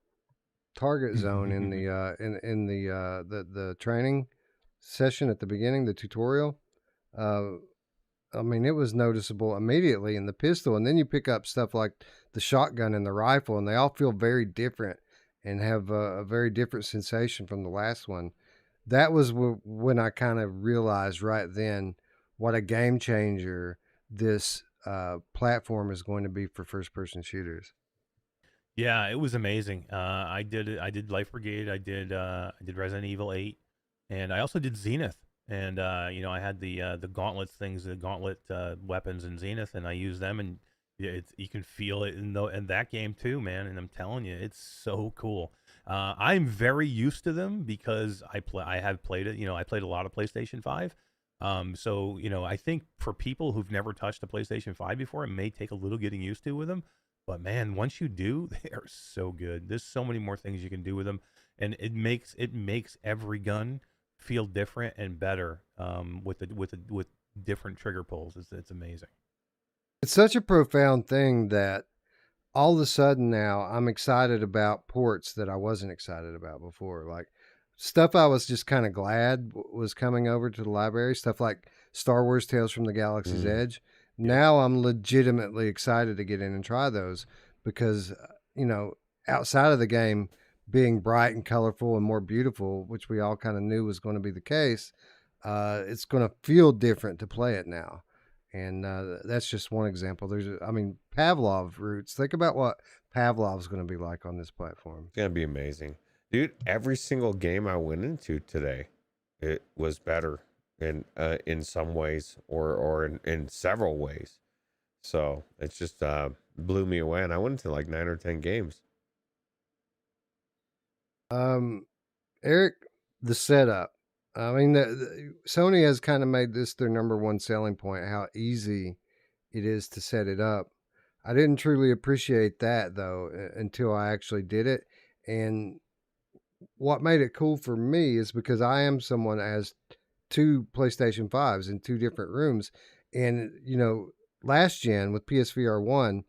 Speaker 1: target zone in the the training session at the beginning, the tutorial, uh, I mean, it was noticeable immediately in the pistol, and then you pick up stuff like the shotgun and the rifle, and they all feel very different and have a very different sensation from the last one. That was when I kind of realized right then what a game changer this platform is going to be for first-person shooters.
Speaker 2: Yeah, it was amazing. I did it. I did Life Brigade. I did Resident Evil 8, and I also did Zenith. And I had the gauntlet things, the gauntlet weapons in Zenith, and I used them. And yeah, you can feel it in that game too, man. And I'm telling you, it's so cool. I'm very used to them because I have played it. I played a lot of PlayStation 5. So I think for people who've never touched a PlayStation 5 before, it may take a little getting used to with them. But man, once you do, they are so good. There's so many more things you can do with them, and it makes every gun feel different and better with different trigger pulls. It's amazing.
Speaker 1: It's such a profound thing that all of a sudden now I'm excited about ports that I wasn't excited about before. Like stuff I was just kind of glad was coming over to the library, stuff like Star Wars Tales from the Galaxy's
Speaker 3: Mm.
Speaker 1: Edge.
Speaker 2: Yep.
Speaker 1: Now I'm legitimately excited to get in and try those because, outside of the game being bright and colorful and more beautiful, which we all kind of knew was going to be the case, it's going to feel different to play it now. And that's just one example. Pavlov Roots. Think about what Pavlov's going to be like on this platform.
Speaker 3: It's gonna be amazing, dude. Every single game I went into today, it was better in some ways or in several ways. So it's just blew me away, and I went into like 9 or 10 games.
Speaker 1: Eric, the setup. Sony has kind of made this their number one selling point, how easy it is to set it up. I didn't truly appreciate that though until I actually did it. And what made it cool for me is because I am someone that has two PlayStation 5s in two different rooms. And, last gen with PSVR 1,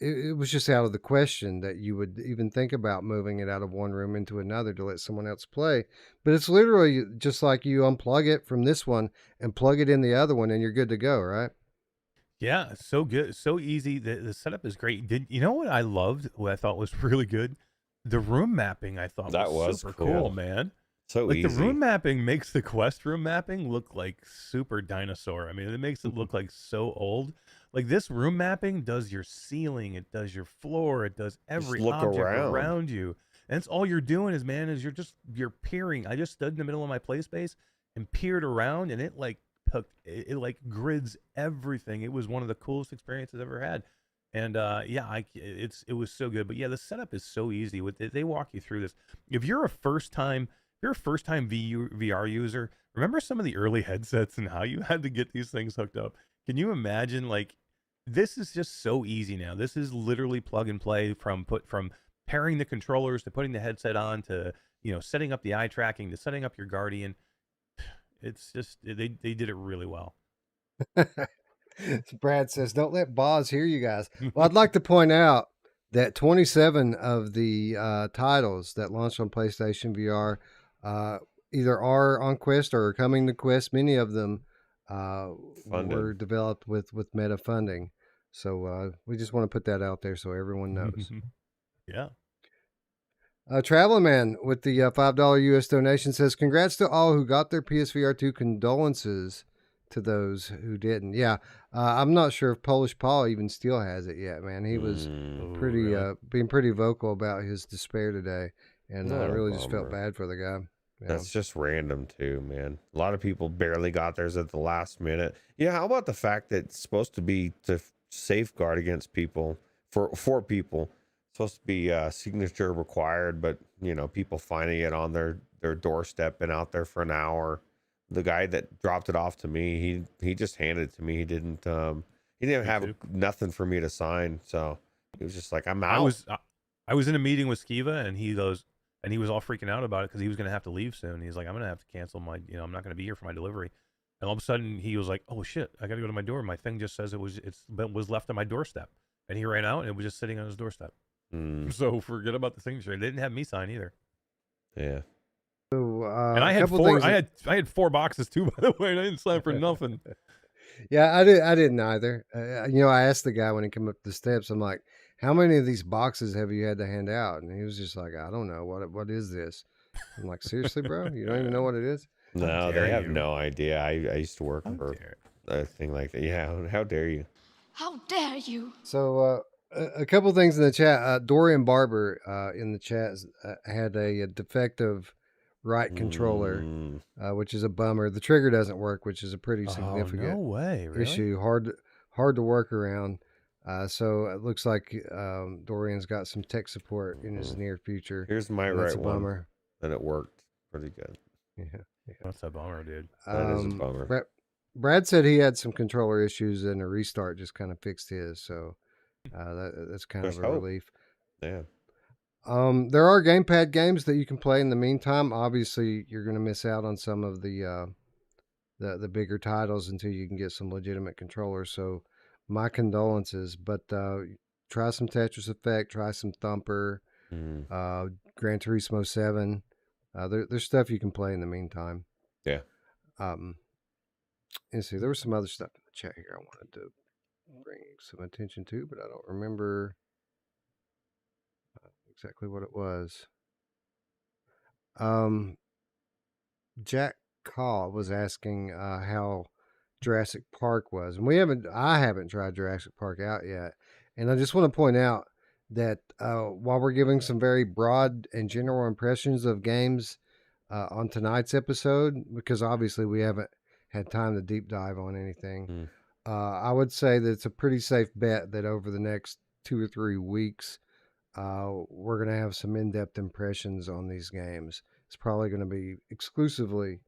Speaker 1: it was just out of the question that you would even think about moving it out of one room into another to let someone else play. But it's literally just like you unplug it from this one and plug it in the other one and you're good to go, right?
Speaker 2: Yeah, so good, so easy. The setup is great. Did you know what I loved? What I thought was really good? The room mapping I thought
Speaker 3: That
Speaker 2: was
Speaker 3: was
Speaker 2: super
Speaker 3: cool.
Speaker 2: cool, man.
Speaker 3: So
Speaker 2: Like the
Speaker 3: easy.
Speaker 2: room mapping makes the quest room mapping look like super dinosaur. I mean, it makes it look like so old. Like this room mapping does your ceiling, it does your floor, it does
Speaker 3: Just
Speaker 2: every
Speaker 3: look
Speaker 2: object
Speaker 3: around.
Speaker 2: around you. And it's all you're doing is, man, is you're peering. I just stood in the middle of my play space and peered around, and it like it like grids everything. It was one of the coolest experiences I've ever had. And it was so good. But yeah, the setup is so easy. They walk you through this. If you're a first time VR user, remember some of the early headsets and how you had to get these things hooked up. Can you imagine? Like, this is just so easy now. This is literally plug and play from pairing the controllers to putting the headset on to setting up the eye tracking to setting up your Guardian. It's just they did it really well.
Speaker 1: Brad says, "Don't let Boz hear you guys." Well, I'd like to point out that 27 of the titles that launched on PlayStation VR either are on Quest or are coming to Quest. Many of them were
Speaker 3: Funded.
Speaker 1: developed with Meta funding. So we just want to put that out there so everyone knows.
Speaker 2: Yeah.
Speaker 1: Traveling Man with the $5 US donation says, "Congrats to all who got their PSVR 2. Condolences to those who didn't." Yeah, I'm not sure if Polish Paul even still has it yet, man. He was
Speaker 2: Oh,
Speaker 1: pretty
Speaker 2: really?
Speaker 1: being pretty vocal about his despair today, and I
Speaker 3: Not a
Speaker 1: really just felt
Speaker 3: bummer.
Speaker 1: bad for the guy. Yeah.
Speaker 3: That's just random too, man. A lot of people barely got theirs at the last minute. Yeah, how about the fact that it's supposed to be to safeguard against people for people. It's supposed to be signature required, but people finding it on their doorstep, been out there for an hour. The guy that dropped it off to me, he just handed it to me. He didn't
Speaker 2: Me
Speaker 3: have
Speaker 2: too.
Speaker 3: nothing for me to sign, so he was just like, I'm
Speaker 2: I
Speaker 3: out.
Speaker 2: was in a meeting with Skiva, and he goes, and he was all freaking out about it because he was going to have to leave soon. He's like, I'm going to have to cancel my, I'm not going to be here for my delivery. And all of a sudden, he was like, oh shit, I got to go to my door. My thing just says it was left on my doorstep, and he ran out, and it was just sitting on his doorstep. So forget about the signature. They didn't have me sign either.
Speaker 3: Yeah.
Speaker 1: So
Speaker 2: And I
Speaker 1: a
Speaker 2: had
Speaker 1: couple
Speaker 2: four.
Speaker 1: things.
Speaker 2: I had 4 boxes too, by the way. And I didn't sign for nothing.
Speaker 1: Yeah, I didn't either. I asked the guy when he came up the steps. I'm like, "How many of these boxes have you had to hand out?" And he was just like, "I don't know. What is this?" I'm like, "Seriously, bro? You don't even know what it is?"
Speaker 2: How
Speaker 3: No,
Speaker 2: dare
Speaker 3: they have
Speaker 2: you.
Speaker 3: no idea. I used to work
Speaker 2: How
Speaker 3: for
Speaker 2: dare.
Speaker 3: a thing like that. Yeah, how dare you?
Speaker 4: How dare you?
Speaker 1: So a couple things in the chat. Dorian Barber in the chat had a defective right controller,
Speaker 3: Mm,
Speaker 1: which is a bummer. The trigger doesn't work, which is a pretty
Speaker 2: Oh, no
Speaker 1: significant
Speaker 2: way. Really?
Speaker 1: issue. Hard to work around. So it looks like Dorian's got some tech support in his
Speaker 3: Mhm.
Speaker 1: near future.
Speaker 3: Here's my
Speaker 1: And that's
Speaker 3: right
Speaker 1: a
Speaker 3: one,
Speaker 1: bummer.
Speaker 3: and it worked pretty good.
Speaker 1: Yeah, yeah.
Speaker 2: That's a bummer, dude.
Speaker 3: That is a bummer.
Speaker 1: Brad said he had some controller issues, and a restart just kind of fixed his. So that's kind
Speaker 3: There's
Speaker 1: of a
Speaker 3: hope.
Speaker 1: relief.
Speaker 3: Yeah.
Speaker 1: There are gamepad games that you can play in the meantime. Obviously, you're going to miss out on some of the bigger titles until you can get some legitimate controllers. So, my condolences. But try some Tetris Effect, try some Thumper,
Speaker 3: Mm.
Speaker 1: Gran Turismo 7. There's stuff you can play in the meantime.
Speaker 3: Yeah.
Speaker 1: And see, there was some other stuff in the chat here I wanted to bring some attention to, but I don't remember exactly what it was. Jack Call was asking how Jurassic Park was, and I haven't tried Jurassic Park out yet. And I just want to point out that while we're giving some very broad and general impressions of games on tonight's episode, because obviously we haven't had time to deep dive on anything,
Speaker 3: Mm.
Speaker 1: I would say that it's a pretty safe bet that over the next 2 or 3 weeks, we're going to have some in-depth impressions on these games. It's probably going to be exclusively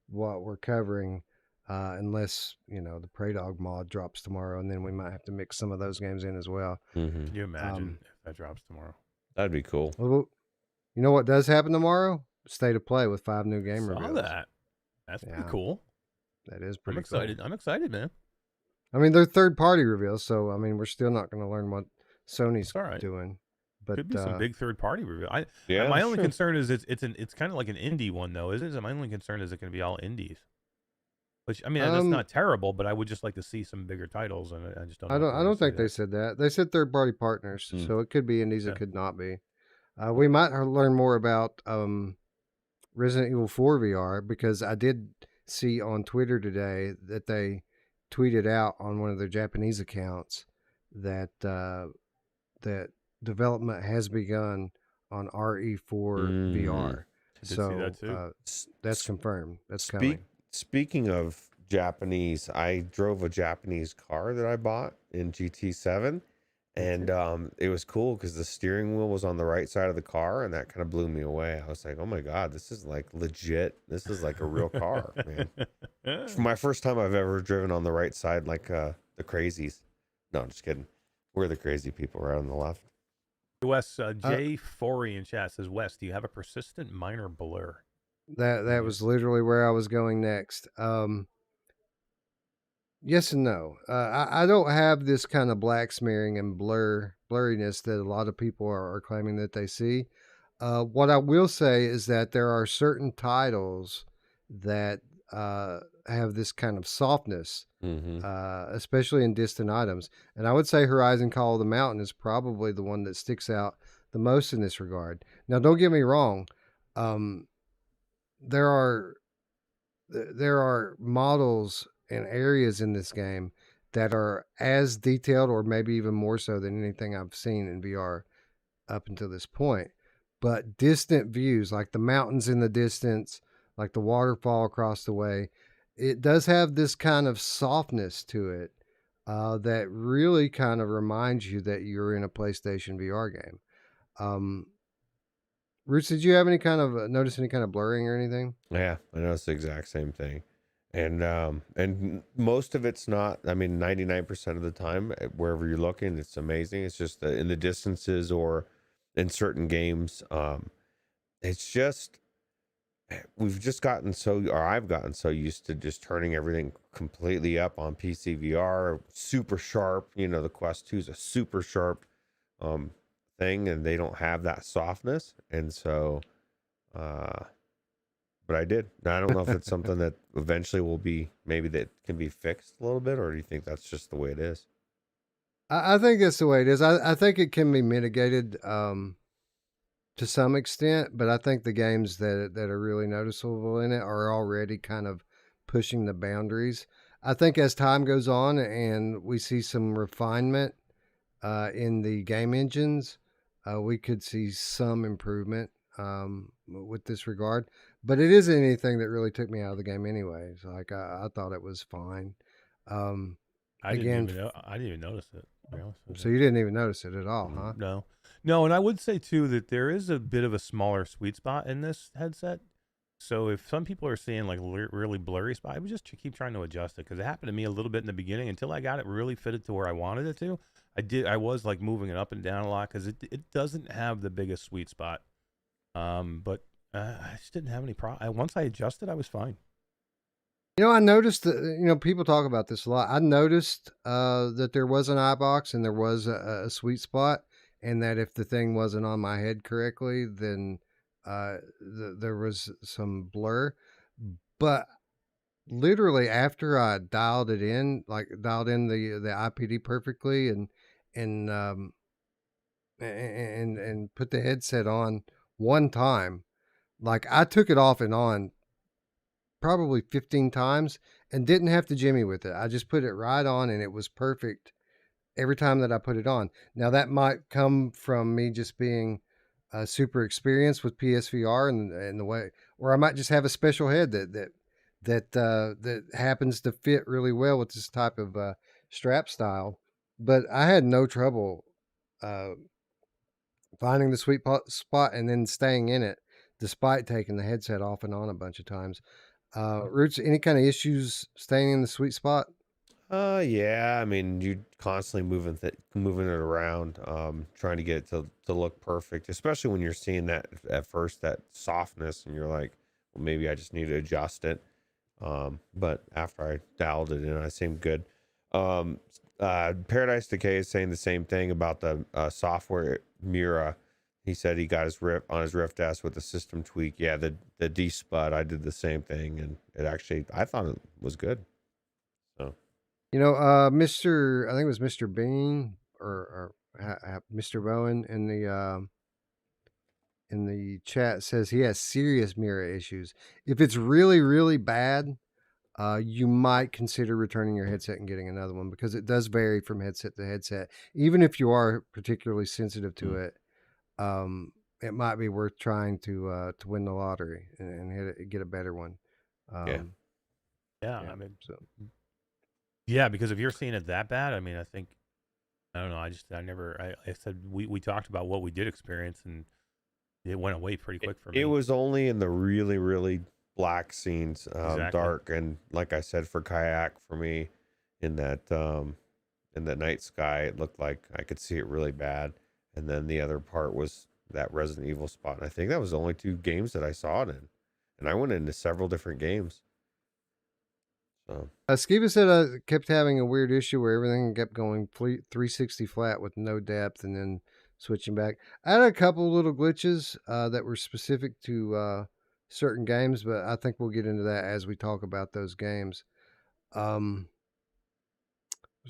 Speaker 1: what we're covering, unless the Prey Dog mod drops tomorrow, and then we might have to mix some of those games in as well.
Speaker 3: Mm-hmm.
Speaker 2: Can you imagine if that drops tomorrow?
Speaker 3: That'd be cool.
Speaker 1: Well, you know what does happen tomorrow? State of Play with 5 new game
Speaker 2: Saw
Speaker 1: reveals.
Speaker 2: that. That's pretty cool.
Speaker 1: That is pretty
Speaker 2: I'm excited.
Speaker 1: cool.
Speaker 2: I'm excited, man.
Speaker 1: I mean, they're third-party reveals, so I mean, we're still not going to learn what Sony's doing. But
Speaker 2: could be some big third party reveal.
Speaker 3: Yeah,
Speaker 2: my only concern is it's kind of like an indie one though, isn't it? My only concern is it going to be all indies. Which I mean, that's not terrible, but I would just like to see some bigger titles, and I just don't.
Speaker 1: I don't think they said that. They said third party partners, so it could be indies. Yeah. It could not be. We might learn more about Resident Evil 4 VR, because I did see on Twitter today that they tweeted out on one of their Japanese accounts that that development has begun on RE4 VR. So that's confirmed. That's coming.
Speaker 3: Speaking of Japanese, I drove a Japanese car that I bought in GT7, and it was cool because the steering wheel was on the right side of the car, and that kind of blew me away. I was like, oh my God, this is like legit. This is like a real car, man. It's my first time I've ever driven on the right side, like the crazies. No, I'm just kidding. We're the crazy people right on the left.
Speaker 2: Wes, Jay Forey in chat says, Wes, do you have a persistent minor blur?
Speaker 1: That was literally where I was going next. Yes and no. I don't have this kind of black smearing and blurriness that a lot of people are claiming that they see. What I will say is that there are certain titles that have this kind of softness, especially in distant items. And I would say Horizon Call of the Mountain is probably the one that sticks out the most in this regard. Now, don't get me wrong. There are models and areas in this game that are as detailed, or maybe even more so, than anything I've seen in VR up until this point. But distant views, like the mountains in the distance, like the waterfall across the way, it does have this kind of softness to it that really kind of reminds you that you're in a PlayStation VR game. Ruuts, did you have any kind of notice any kind of blurring or anything?
Speaker 3: Yeah, I noticed the exact same thing. And most of it's not, I mean, 99% of the time, wherever you're looking, it's amazing. It's just that in the distances or in certain games, it's just, we've just gotten I've gotten so used to just turning everything completely up on PCVR, super sharp. The Quest 2 is a super sharp thing, and they don't have that softness. And so, but I did. Now, I don't know if it's something that eventually will be, maybe that can be fixed a little bit, or do you think that's just the way it is?
Speaker 1: I think that's the way it is. I think it can be mitigated to some extent, but I think the games that are really noticeable in it are already kind of pushing the boundaries. I think as time goes on and we see some refinement in the game engines, we could see some improvement with this regard. But it isn't anything that really took me out of the game anyways. Like I thought it was fine.
Speaker 2: I didn't
Speaker 1: Again,
Speaker 2: even know. I didn't even notice it. To be honest with
Speaker 1: so
Speaker 2: you.
Speaker 1: you didn't even notice it at all, huh?
Speaker 2: No, no, and I would say too that there is a bit of a smaller sweet spot in this headset. So if some people are seeing like really blurry spot, I would just keep trying to adjust it because it happened to me a little bit in the beginning until I got it really fitted to where I wanted it to. I was like moving it up and down a lot because it doesn't have the biggest sweet spot. But I just didn't have any problem. Once I adjusted, I was fine.
Speaker 1: I noticed that, people talk about this a lot. I noticed that there was an eye box and there was a sweet spot, and that if the thing wasn't on my head correctly, then there was some blur. But literally after I dialed it in, like dialed in the IPD perfectly and and put the headset on one time, like I took it off and on probably 15 times and didn't have to jimmy with it. I just put it right on and it was perfect every time that I put it on. Now that might come from me just being super experienced with PSVR and the way, or I might just have a special head that happens to fit really well with this type of strap style. But I had no trouble uh, finding the sweet spot and then staying in it, despite taking the headset off and on a bunch of times. Roots, any kind of issues staying in the sweet spot?
Speaker 3: Yeah. I mean, you constantly moving it around, trying to get it to look perfect, especially when you're seeing that at first, that softness, and you're like, well, maybe I just need to adjust it. But after I dialed it in, I seemed good. Um, Paradise Decay is saying the same thing about the software Mira. He said he got his Rift S with the system tweak. Yeah, the D Spud. I did the same thing, and I thought it was good. So
Speaker 1: Mr. I think it was Mr. Bean or Mr. Bowen in the chat says he has serious mirror issues. If it's really, really bad, you might consider returning your headset and getting another one because it does vary from headset to headset. Even if you are particularly sensitive to it, it might be worth trying to win the lottery and get a better one.
Speaker 3: yeah,
Speaker 2: Yeah,
Speaker 1: Yeah.
Speaker 2: I mean,
Speaker 1: So
Speaker 2: yeah, because if you're seeing it that bad, I mean, I think I don't know. I said we talked about what we did experience, and it went away pretty quick for me.
Speaker 3: it was only in the really, really black scenes,
Speaker 2: Exactly.
Speaker 3: dark, and like I said, for kayak for me, in the night sky, it looked like I could see it really bad. And then the other part was that Resident Evil spot. And I think that was the only two games that I saw it in. And I went into several different games. So
Speaker 1: Skiba said I kept having a weird issue where everything kept going 360 flat with no depth and then switching back. I had a couple little glitches that were specific to certain games, but I think we'll get into that as we talk about those games. There's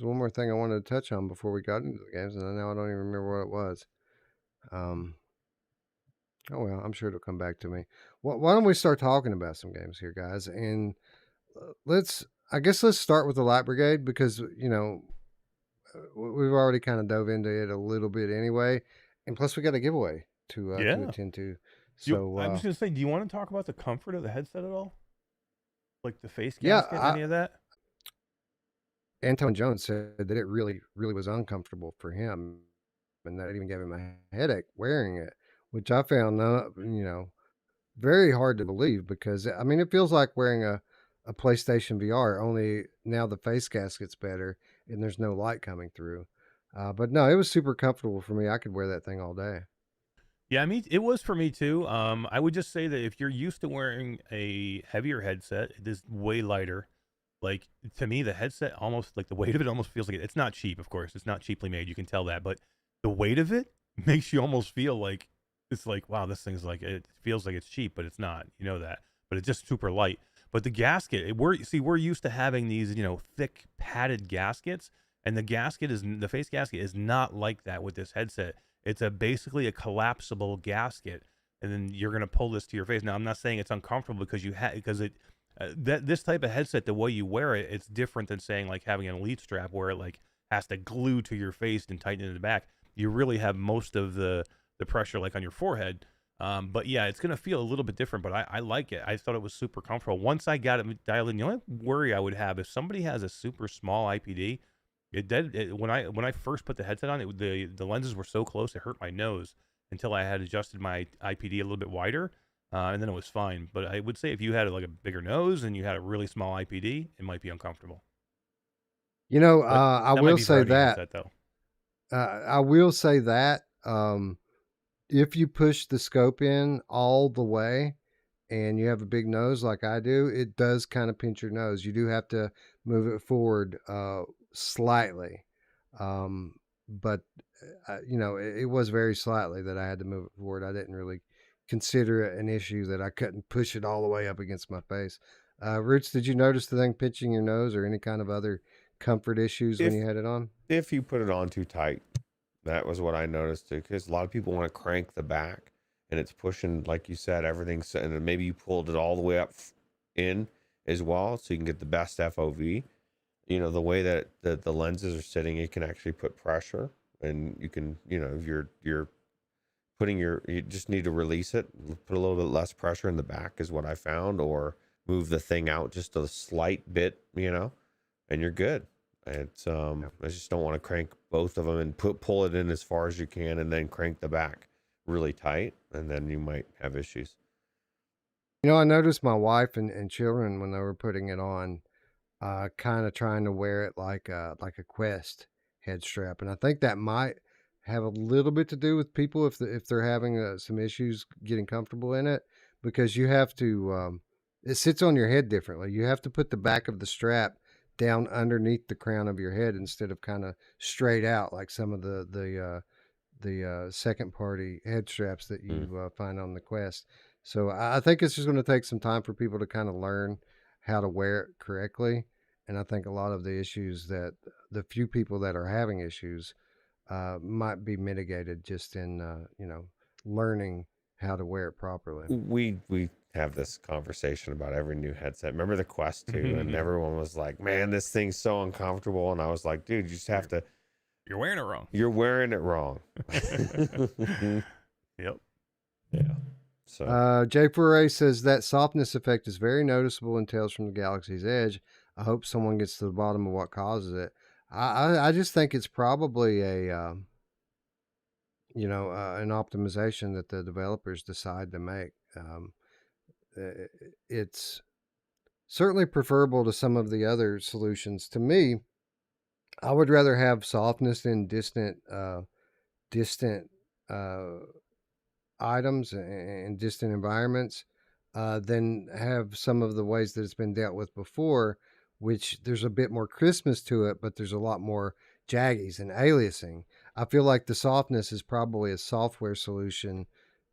Speaker 1: one more thing I wanted to touch on before we got into the games, and now I don't even remember what it was. Oh well, I'm sure it'll come back to me. Why don't we start talking about some games here, guys? And I guess let's start with the Light Brigade because we've already kind of dove into it a little bit anyway, and plus we got a giveaway to
Speaker 2: Yeah.
Speaker 1: attend to.
Speaker 2: I
Speaker 1: So
Speaker 2: was gonna say, do you want to talk about the comfort of the headset at all? Like the face
Speaker 1: Yeah,
Speaker 2: gasket, any of that?
Speaker 1: Anton Jones said that it really, really was uncomfortable for him, and that it even gave him a headache wearing it, which I found, very hard to believe because I mean it feels like wearing a PlayStation VR. Only now the face gasket's better and there's no light coming through. But no, it was super comfortable for me. I could wear that thing all day.
Speaker 2: Yeah, I mean, it was for me too. I would just say that if you're used to wearing a heavier headset, it is way lighter. Like to me, the headset almost like the weight of it almost feels like it's not cheap. Of course, it's not cheaply made. You can tell that, but the weight of it makes you almost feel like it's like, wow, this thing's like it feels like it's cheap, but it's not. You know that, but it's just super light. But the gasket, we're used to having these thick padded gaskets, and the face gasket is not like that with this headset. It's basically a collapsible gasket, and then you're gonna pull this to your face. Now, I'm not saying it's uncomfortable because this type of headset, the way you wear it, it's different than saying like having an Elite strap where it like has to glue to your face and tighten it in the back. You really have most of the pressure like on your forehead. But yeah, it's gonna feel a little bit different. But I like it. I thought it was super comfortable. Once I got it dialed in, the only worry I would have if somebody has a super small IPD, When I first put the headset on, the lenses were so close it hurt my nose until I had adjusted my IPD a little bit wider, and then it was fine. But I would say if you had like a bigger nose and you had a really small IPD, it might be uncomfortable.
Speaker 1: You know,
Speaker 2: But
Speaker 1: I
Speaker 2: that might
Speaker 1: will
Speaker 2: be for
Speaker 1: say
Speaker 2: any
Speaker 1: that.
Speaker 2: headset though.
Speaker 1: I will say that if you push the scope in all the way and you have a big nose like I do, it does kind of pinch your nose. You do have to move it forward slightly. Um, but, you know, it was very slightly that I had to move it forward. I didn't really consider it an issue that I couldn't push it all the way up against my face. Roots, did you notice the thing pinching your nose or any kind of other comfort issues when
Speaker 3: If
Speaker 1: you had it on?
Speaker 3: if you put it on too tight, that was what I noticed too. Because a lot of people want to crank the back, and it's pushing, like you said, everything. And then maybe you pulled it all the way up in as well, so you can get the best FOV. You know, the way that the lenses are sitting, it can actually put pressure, and you can, you know, if you're putting you just need to release it, put a little bit less pressure in the back is what I found, or move the thing out just a slight bit, you know, and you're good. It's I just don't want to crank both of them and pull it in as far as you can, and then crank the back really tight, and then you might have issues.
Speaker 1: You know, I noticed my wife and children when they were putting it on, kind of trying to wear it like a Quest head strap, and I think that might have a little bit to do with people if they're having some issues getting comfortable in it, because you have to it sits on your head differently. You have to put the back of the strap down underneath the crown of your head instead of kind of straight out like some of the second party head straps that you find on the Quest. So I think it's just going to take some time for people to kind of learn how to wear it correctly. And I think a lot of the issues that the few people that are having issues might be mitigated just in, you know, learning how to wear it properly.
Speaker 3: We have this conversation about every new headset. Remember the Quest 2, and everyone was like, "Man, this thing's so uncomfortable," and I was like, "Dude, you just have to."
Speaker 2: You're wearing it wrong.
Speaker 3: You're wearing it wrong.
Speaker 2: Yep.
Speaker 3: Yeah. So
Speaker 1: J4A says that softness effect is very noticeable in Tales from the Galaxy's Edge. I hope someone gets to the bottom of what causes it. I just think it's probably a you know an optimization that the developers decide to make. It's certainly preferable to some of the other solutions. To me, I would rather have softness in distant items and distant environments than have some of the ways that it's been dealt with before, which there's a bit more crispness to it, but there's a lot more jaggies and aliasing. I feel like the softness is probably a software solution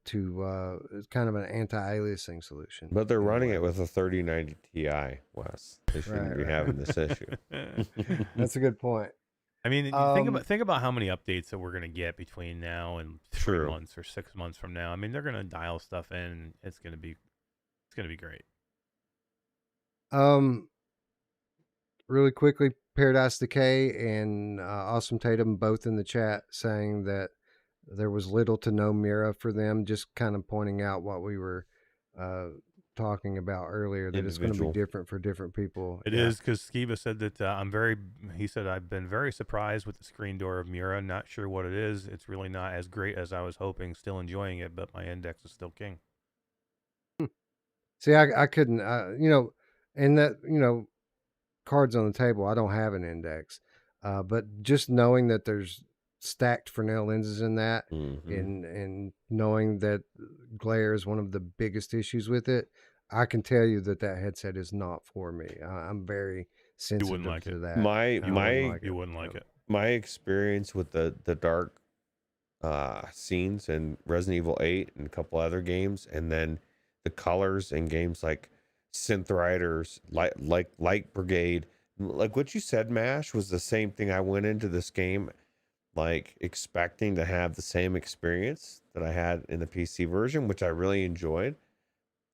Speaker 1: to kind of an anti-aliasing solution.
Speaker 3: but they're running it with a 3090 Ti, Wes. They shouldn't be having this issue.
Speaker 1: That's a good point.
Speaker 2: I mean, think about how many updates that we're gonna get between now and 3 months or 6 months from now. I mean, they're gonna dial stuff in. And it's gonna be great.
Speaker 1: Really quickly, Paradise Decay and Awesome Tatum both in the chat saying that there was little to no Mira for them, just kind of pointing out what we were talking about earlier, that it's going to be different for different people.
Speaker 2: It is, because Skiba said that he said, I've been very surprised with the screen door of Mira. Not sure what it is. It's really not as great as I was hoping. Still enjoying it, but my index is still king.
Speaker 1: See, I couldn't, you know, and that, you know, cards on the table, I don't have an index. But just knowing that there's stacked Fresnel lenses in that, and knowing that glare is one of the biggest issues with it, I can tell you that headset is not for me. I'm very sensitive to that.
Speaker 2: You wouldn't like it.
Speaker 3: My experience with the dark scenes in Resident Evil 8 and a couple other games, and then the colors in games like Synth Riders, like Light Brigade, like what you said, Mash, was the same thing. I went into this game like expecting to have the same experience that I had in the PC version, which I really enjoyed,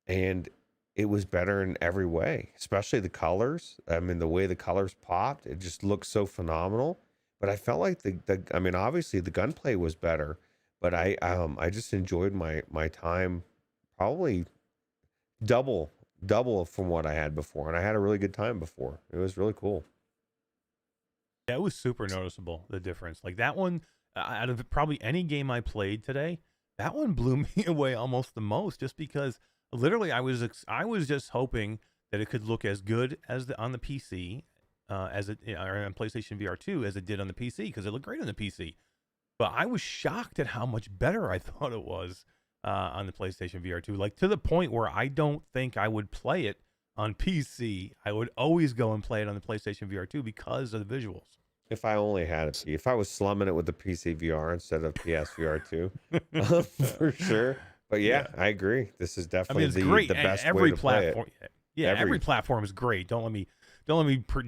Speaker 3: and it was better in every way, especially the colors. I mean, the way the colors popped, it just looked so phenomenal. But I felt like I mean, obviously the gunplay was better, but I just enjoyed my time probably double from what I had before, and I had a really good time before. It was really cool.
Speaker 2: Yeah, it was super noticeable, the difference. Like that one, out of probably any game I played today, that one blew me away almost the most, just because literally I was just hoping that it could look as good as on the PC, as it or on PlayStation VR 2 as it did on the PC, because it looked great on the PC. But I was shocked at how much better I thought it was on the PlayStation VR 2. Like to the point where I don't think I would play it on PC. I would always go and play it on the PlayStation VR 2 because of the visuals.
Speaker 3: If I only had it, if I was slumming it with the PC VR instead of PSVR 2, for sure. But yeah, I agree. This is
Speaker 2: I
Speaker 3: definitely
Speaker 2: mean, it's great.
Speaker 3: the best
Speaker 2: Every
Speaker 3: way to
Speaker 2: platform,
Speaker 3: play it.
Speaker 2: yeah, every platform is great. Don't let me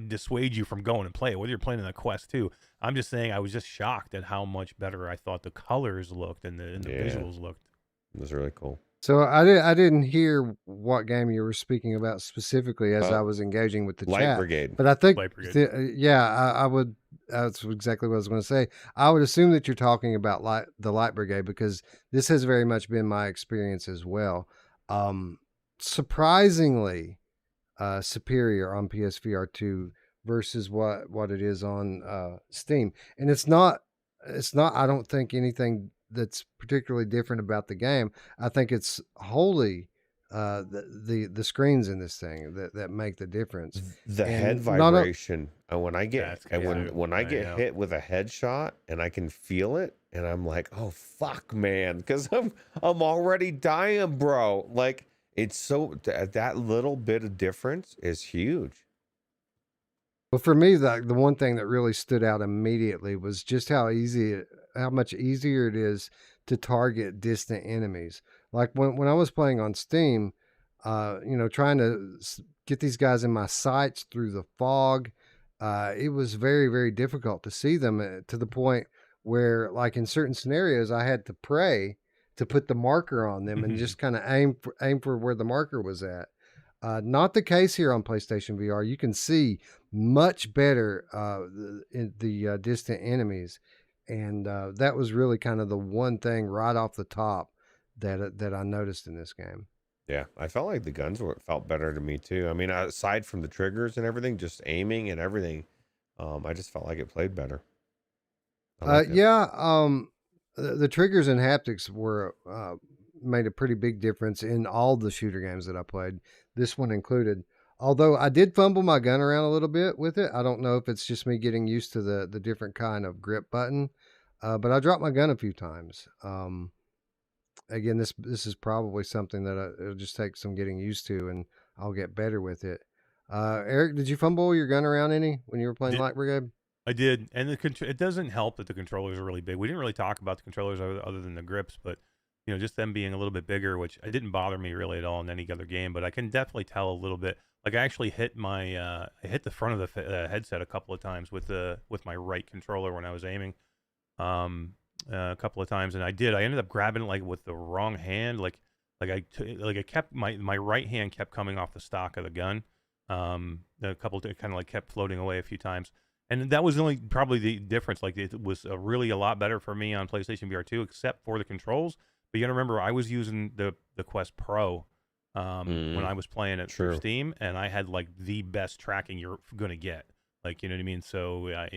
Speaker 2: dissuade you from going and play it. Whether you're playing on the Quest 2, I'm just saying I was just shocked at how much better I thought the colors looked and the visuals looked.
Speaker 3: It was really cool.
Speaker 1: So I didn't hear what game you were speaking about specifically as I was engaging with the
Speaker 3: Light
Speaker 1: chat.
Speaker 3: Brigade.
Speaker 1: But I think,
Speaker 2: Light Brigade.
Speaker 1: I would. That's exactly what I was going to say. I would assume that you're talking about the Light Brigade, because this has very much been my experience as well. Surprisingly superior on PSVR 2 versus what it is on Steam, and it's not. I don't think anything that's particularly different about the game. I think it's wholly the screens in this thing that make the difference.
Speaker 3: The
Speaker 1: And
Speaker 3: head
Speaker 1: not a-
Speaker 3: vibration. When I get when I get
Speaker 2: know.
Speaker 3: hit with a headshot and I can feel it, and I'm like, oh fuck, man, because I'm already dying, bro. Like it's so that little bit of difference is huge.
Speaker 1: Well, for me, the one thing that really stood out immediately was just how much easier it is to target distant enemies. Like when I was playing on Steam, trying to get these guys in my sights through the fog, it was very, very difficult to see them, to the point where, like in certain scenarios, I had to pray to put the marker on them and just kind of aim for where the marker was at. Not the case here on PlayStation VR. You can see much better the distant enemies, and that was really kind of the one thing right off the top that I noticed in this game.
Speaker 3: Yeah, I felt like the guns felt better to me too. I mean, aside from the triggers and everything, just aiming and everything, I just felt like it played better.
Speaker 1: The triggers and haptics were made a pretty big difference in all the shooter games that I played, this one included. Although I did fumble my gun around a little bit with it. I don't know if it's just me getting used to the different kind of grip button, but I dropped my gun a few times. Again, this is probably something that it'll just take some getting used to, and I'll get better with it. Eric, did you fumble your gun around any when you were playing Light Brigade?
Speaker 2: I did, and it doesn't help that the controllers are really big. We didn't really talk about the controllers other than the grips, but just them being a little bit bigger, which it didn't bother me really at all in any other game. But I can definitely tell a little bit. Like I actually hit I hit the front of the headset a couple of times with my right controller when I was aiming, a couple of times, and I ended up grabbing it like with the wrong hand, I kept my right hand kept coming off the stock of the gun. A couple kind of like kept floating away a few times. And that was only probably the difference. Like it was really a lot better for me on PlayStation VR 2, except for the controls. But you got to remember, I was using the Quest Pro when I was playing it through Steam, and I had like the best tracking you're gonna get. Like, you know what I mean? So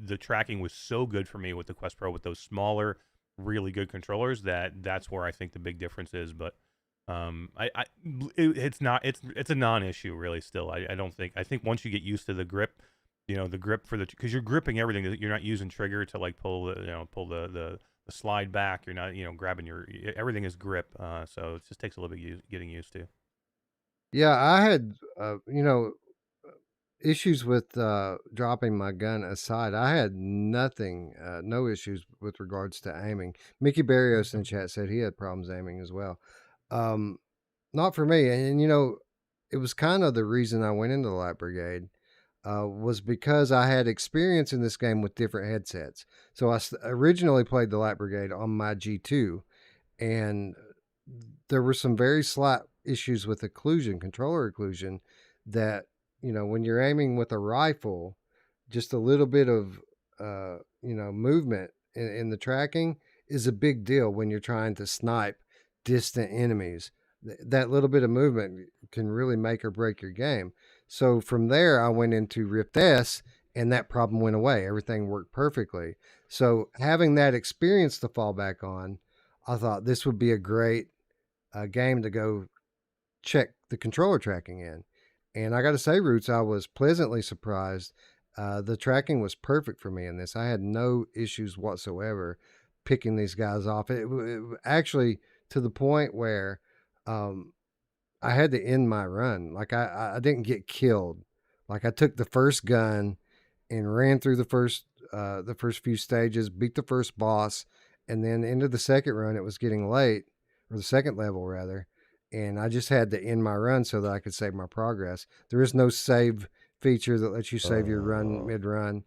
Speaker 2: the tracking was so good for me with the Quest Pro with those smaller, really good controllers. That's where I think the big difference is. But it's a non-issue really. Still, I don't think. I think once you get used to the grip. The grip because you're gripping everything. You're not using trigger to like pull the slide back. You're not grabbing everything is grip. So it just takes a little bit getting used to.
Speaker 1: Yeah, I had issues with dropping my gun aside. I had nothing, no issues with regards to aiming. Mickey Barrios in chat said he had problems aiming as well. Not for me, and it was kind of the reason I went into the Light Brigade. Was because I had experience in this game with different headsets. So I originally played the Light Brigade on my G2, and there were some very slight issues with controller occlusion, that, when you're aiming with a rifle, just a little bit of, movement in the tracking is a big deal when you're trying to snipe distant enemies. That little bit of movement can really make or break your game. So from there, I went into Rift S and that problem went away. Everything worked perfectly. So having that experience to fall back on, I thought this would be a great game to go check the controller tracking in. And I got to say, Roots, I was pleasantly surprised. The tracking was perfect for me in this. I had no issues whatsoever picking these guys off. It actually to the point where um, I had to end my run. Like I didn't get killed. Like I took the first gun and ran through the first few stages, beat the first boss, and then into the second run. It was getting late, or the second level rather, and I just had to end my run so that I could save my progress. There is no save feature that lets you save your run
Speaker 3: Oh,
Speaker 1: mid run,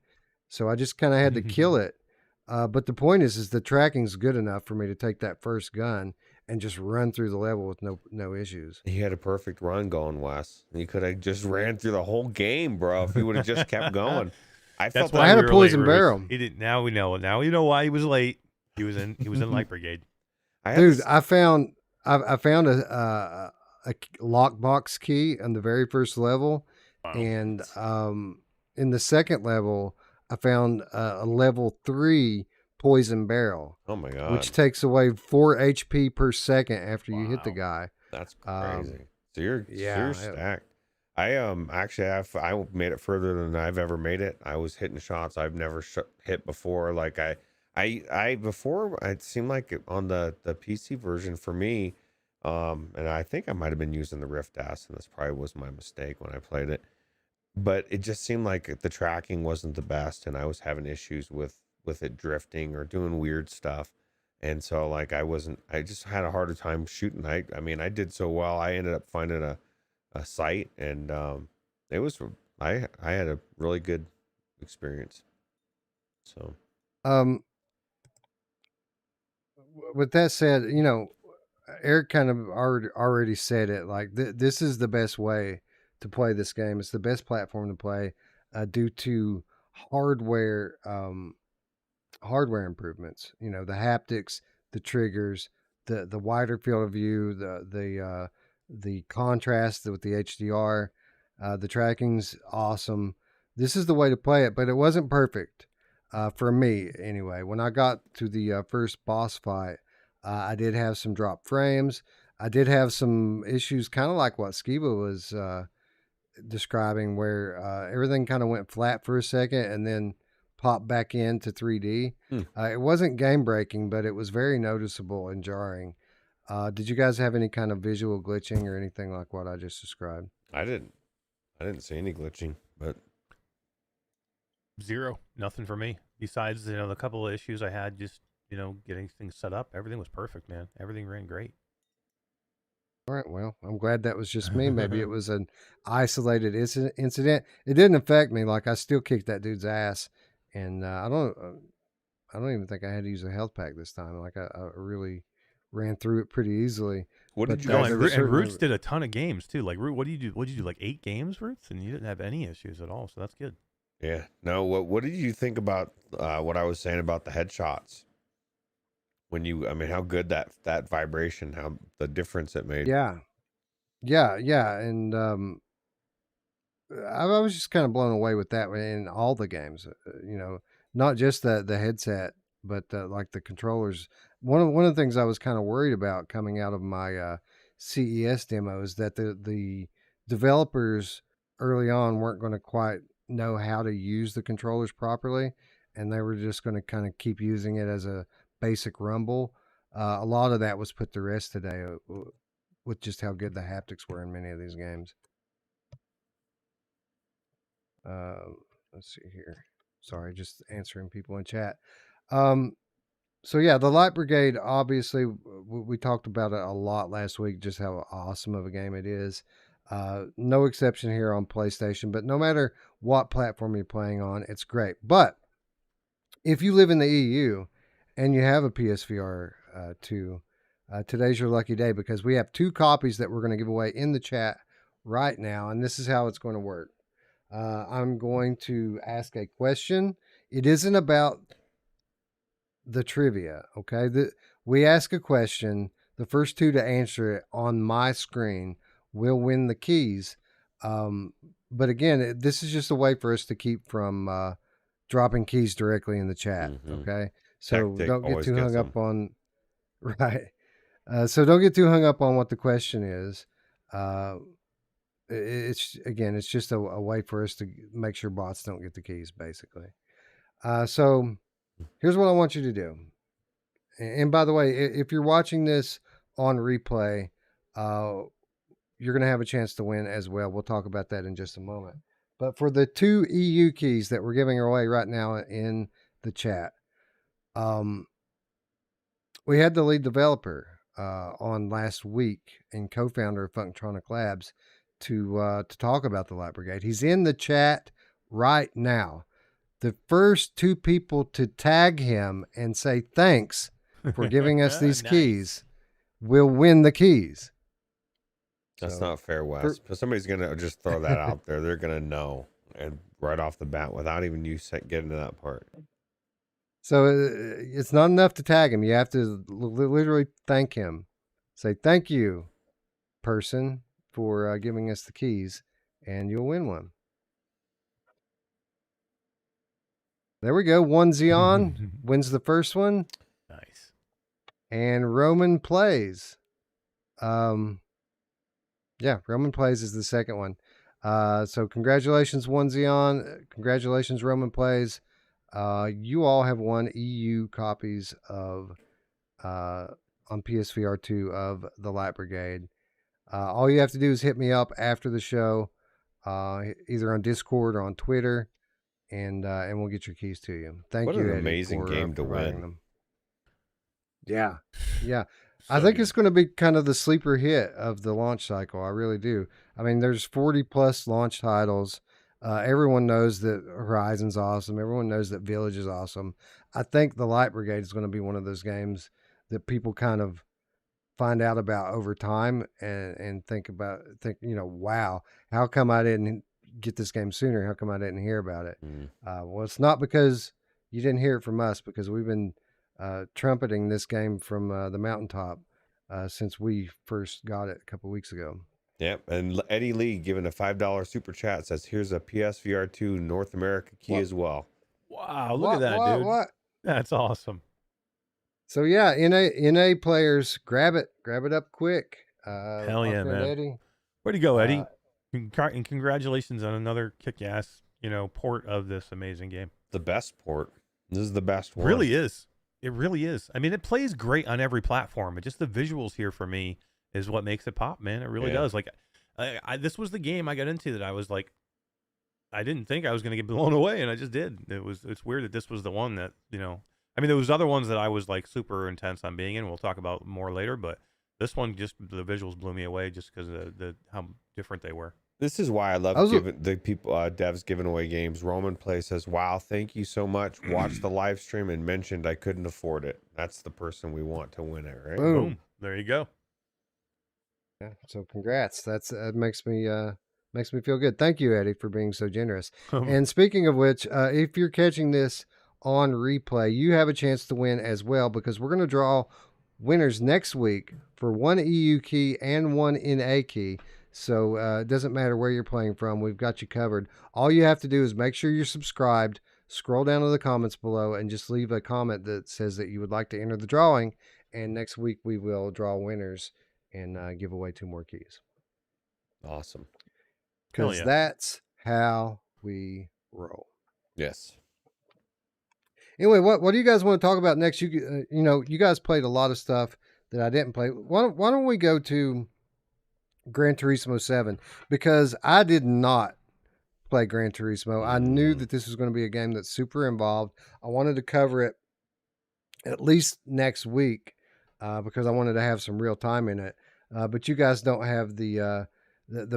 Speaker 1: so I just kind of had to kill it. But the point is the tracking's good enough for me to take that first gun and just run through the level with no issues.
Speaker 3: he had a perfect run going, Wes. He could have just ran through the whole game, bro. If he would have just kept going. I
Speaker 2: That's
Speaker 3: felt
Speaker 1: I
Speaker 2: why
Speaker 3: that.
Speaker 1: had
Speaker 2: we
Speaker 1: a
Speaker 2: were late,
Speaker 1: poison
Speaker 2: Ruth.
Speaker 1: barrel.
Speaker 2: He didn't. Now we know. Now you know why he was late. He was in Light Brigade.
Speaker 3: I had
Speaker 1: Dude,
Speaker 3: this.
Speaker 1: I found a lockbox key on the very first level,
Speaker 2: Wow.
Speaker 1: and in the second level, I found a level 3 poison barrel,
Speaker 3: Oh my
Speaker 1: which
Speaker 3: god,
Speaker 1: takes away 4 HP per second after you hit the
Speaker 2: Wow.
Speaker 1: guy.
Speaker 3: that's
Speaker 1: Um,
Speaker 3: crazy. So you're
Speaker 1: yeah,
Speaker 3: stacked. I actually I made it further than I've ever made it. I was hitting shots I've never hit before. Like I before it seemed like on the PC version for me, and I think I might have been using the Rift S, and this probably was my mistake when I played it. But it just seemed like the tracking wasn't the best, and I was having issues with it drifting or doing weird stuff. And so like I just had a harder time shooting. I mean I did so well. I ended up finding a site, and it was I had a really good experience. So
Speaker 1: um, with that said, Eric kind of already said it. Like this is the best way to play this game. It's the best platform to play due to hardware hardware improvements. The haptics, the triggers, the wider field of view, the contrast with the HDR, the tracking's awesome. This is the way to play it, but it wasn't perfect for me anyway. When I got to the first boss fight, I did have some drop frames. I did have some issues, kind of like what Skiba was describing, where everything kind of went flat for a second and then popped back into 3D.
Speaker 3: hmm,
Speaker 1: It wasn't game breaking, but it was very noticeable and jarring. Did you guys have any kind of visual glitching or anything like what I just described?
Speaker 3: I didn't I didn't see any glitching, but
Speaker 2: Zero. Nothing for me. Besides, the couple of issues I had just, getting things set up. Everything was perfect, man. Everything ran great.
Speaker 1: All right, well, I'm glad that was just me. Maybe it was an isolated incident. It didn't affect me. Like I still kicked that dude's ass, and I don't even think I had to use a health pack this time. Like I really ran through it pretty easily.
Speaker 3: what did
Speaker 1: But
Speaker 3: you
Speaker 2: No,
Speaker 3: guys
Speaker 1: there were
Speaker 2: and
Speaker 1: certain
Speaker 2: Roots did a ton of games too. Like Root, what do you do? What did you do? Like 8 games, Roots, and you didn't have any issues at all. So that's good.
Speaker 3: Yeah. No, what did you think about what I was saying about the headshots? When I mean how good that vibration, how the difference it made.
Speaker 1: Yeah, yeah, and I was just kind of blown away with that in all the games. Not just the headset, but like the controllers. One of the things I was kind of worried about coming out of my CES demo is that the developers early on weren't going to quite know how to use the controllers properly, and they were just going to kind of keep using it as a basic rumble. A lot of that was put to rest today with just how good the haptics were in many of these games. Um, let's see here. Sorry, just answering people in chat. Um, so yeah, the Light Brigade. Obviously, we talked about it a lot last week. Just how awesome of a game it is. No exception here on PlayStation, but no matter what platform you're playing on, it's great. But if you live in the EU and you have a PSVR 2, today's your lucky day because we have 2 copies that we're going to give away in the chat right now, and this is how it's going to work. I'm going to ask a question. It isn't about the trivia, okay? We ask a question. The first 2 to answer it on my screen will win the keys. but again, this is just a way for us to keep from dropping keys directly in the chat.
Speaker 3: Mm-hmm.
Speaker 1: Okay, so
Speaker 3: Tactic
Speaker 1: don't get
Speaker 3: always
Speaker 1: too
Speaker 3: gets
Speaker 1: hung up
Speaker 3: them.
Speaker 1: on right. So don't get too hung up on what the question is. It's again, it's just a way for us to make sure bots don't get the keys, basically. So here's what I want you to do. And by the way, if you're watching this on replay, you're going to have a chance to win as well. We'll talk about that in just a moment. But for the 2 EU keys that we're giving away right now in the chat, we had the lead developer on last week and co-founder of Funktronic Labs to talk about the Light Brigade. He's in the chat right now. The first 2 people to tag him and say thanks for giving us these
Speaker 2: Nice.
Speaker 1: keys will win the keys.
Speaker 3: That's
Speaker 1: So,
Speaker 3: not fair, Wes. But somebody's gonna just throw that out there. They're gonna know, and right off the bat, without even you getting to that part.
Speaker 1: So it's not enough to tag him. You have to literally thank him. Say thank you, person, for giving us the keys, and you'll win one. There we go. One Xeon wins the first one.
Speaker 2: Nice.
Speaker 1: And Roman Plays. Yeah, Roman Plays is the second one. So congratulations, One Xeon. Congratulations, Roman Plays. You all have won EU copies of on PSVR 2 of the Light Brigade. All you have to do is hit me up after the show, either on Discord or on Twitter, and we'll get your keys to you. Thank
Speaker 3: What
Speaker 1: you,
Speaker 3: an
Speaker 1: Eddie,
Speaker 3: amazing
Speaker 1: for
Speaker 3: game to
Speaker 1: providing
Speaker 3: win.
Speaker 1: them. Yeah, yeah.
Speaker 2: So
Speaker 1: I think
Speaker 2: good.
Speaker 1: it's going to be kind of the sleeper hit of the launch cycle. I really do. I mean, there's 40 plus launch titles. Everyone knows that Horizon's awesome. Everyone knows that Village is awesome. I think the Light Brigade is going to be one of those games that people kind of find out about over time and think, wow, how come I didn't get this game sooner? How come I didn't hear about it? Well, it's not because you didn't hear it from us, because we've been trumpeting this game from the mountaintop since we first got it a couple weeks ago.
Speaker 3: Yep, and Eddie Lee giving a $5 super chat says, "Here's a PSVR 2 North America key as well."
Speaker 2: Wow, look at that, dude.
Speaker 1: What?
Speaker 2: That's awesome.
Speaker 1: So yeah, NA players, grab it up quick.
Speaker 2: Hell yeah, man.
Speaker 1: Eddie.
Speaker 2: Where'd you go, Eddie? And congratulations on another kick-ass, port of this amazing game.
Speaker 3: The best port. This is the best one.
Speaker 2: Really is. It really is. I mean, it plays great on every platform. But just the visuals here for me is what makes it pop, man. It really does. Like, this was the game I got into that I was like, I didn't think I was going to get blown away, and I just did. It's weird that this was the one that, I mean, there was other ones that I was like super intense on being in. We'll talk about more later, but this one, just the visuals blew me away just because of how different they were.
Speaker 3: This is why I love giving the people devs giving away games. Roman Play says, "Wow, thank you so much. Watched the live stream and mentioned I couldn't afford it." That's the person we want to win it, right?
Speaker 1: Boom.
Speaker 2: There you go.
Speaker 1: Yeah, so congrats. That's makes me feel good. Thank you, Eddie, for being so generous. And speaking of which, if you're catching this on replay, you have a chance to win as well, because we're going to draw winners next week for 1 EU key and 1 NA key. So it doesn't matter where you're playing from. We've got you covered. All you have to do is make sure you're subscribed, scroll down to the comments below, and just leave a comment that says that you would like to enter the drawing. And next week we will draw winners and give away 2 more keys.
Speaker 3: Awesome.
Speaker 1: Because that's how we roll.
Speaker 3: Yes.
Speaker 1: Anyway, what do you guys want to talk about next? You guys played a lot of stuff that I didn't play. Why don't we go to Gran Turismo 7? Because I did not play Gran Turismo. I knew that this was going to be a game that's super involved. I wanted to cover it at least next week because I wanted to have some real time in it. But you guys don't have the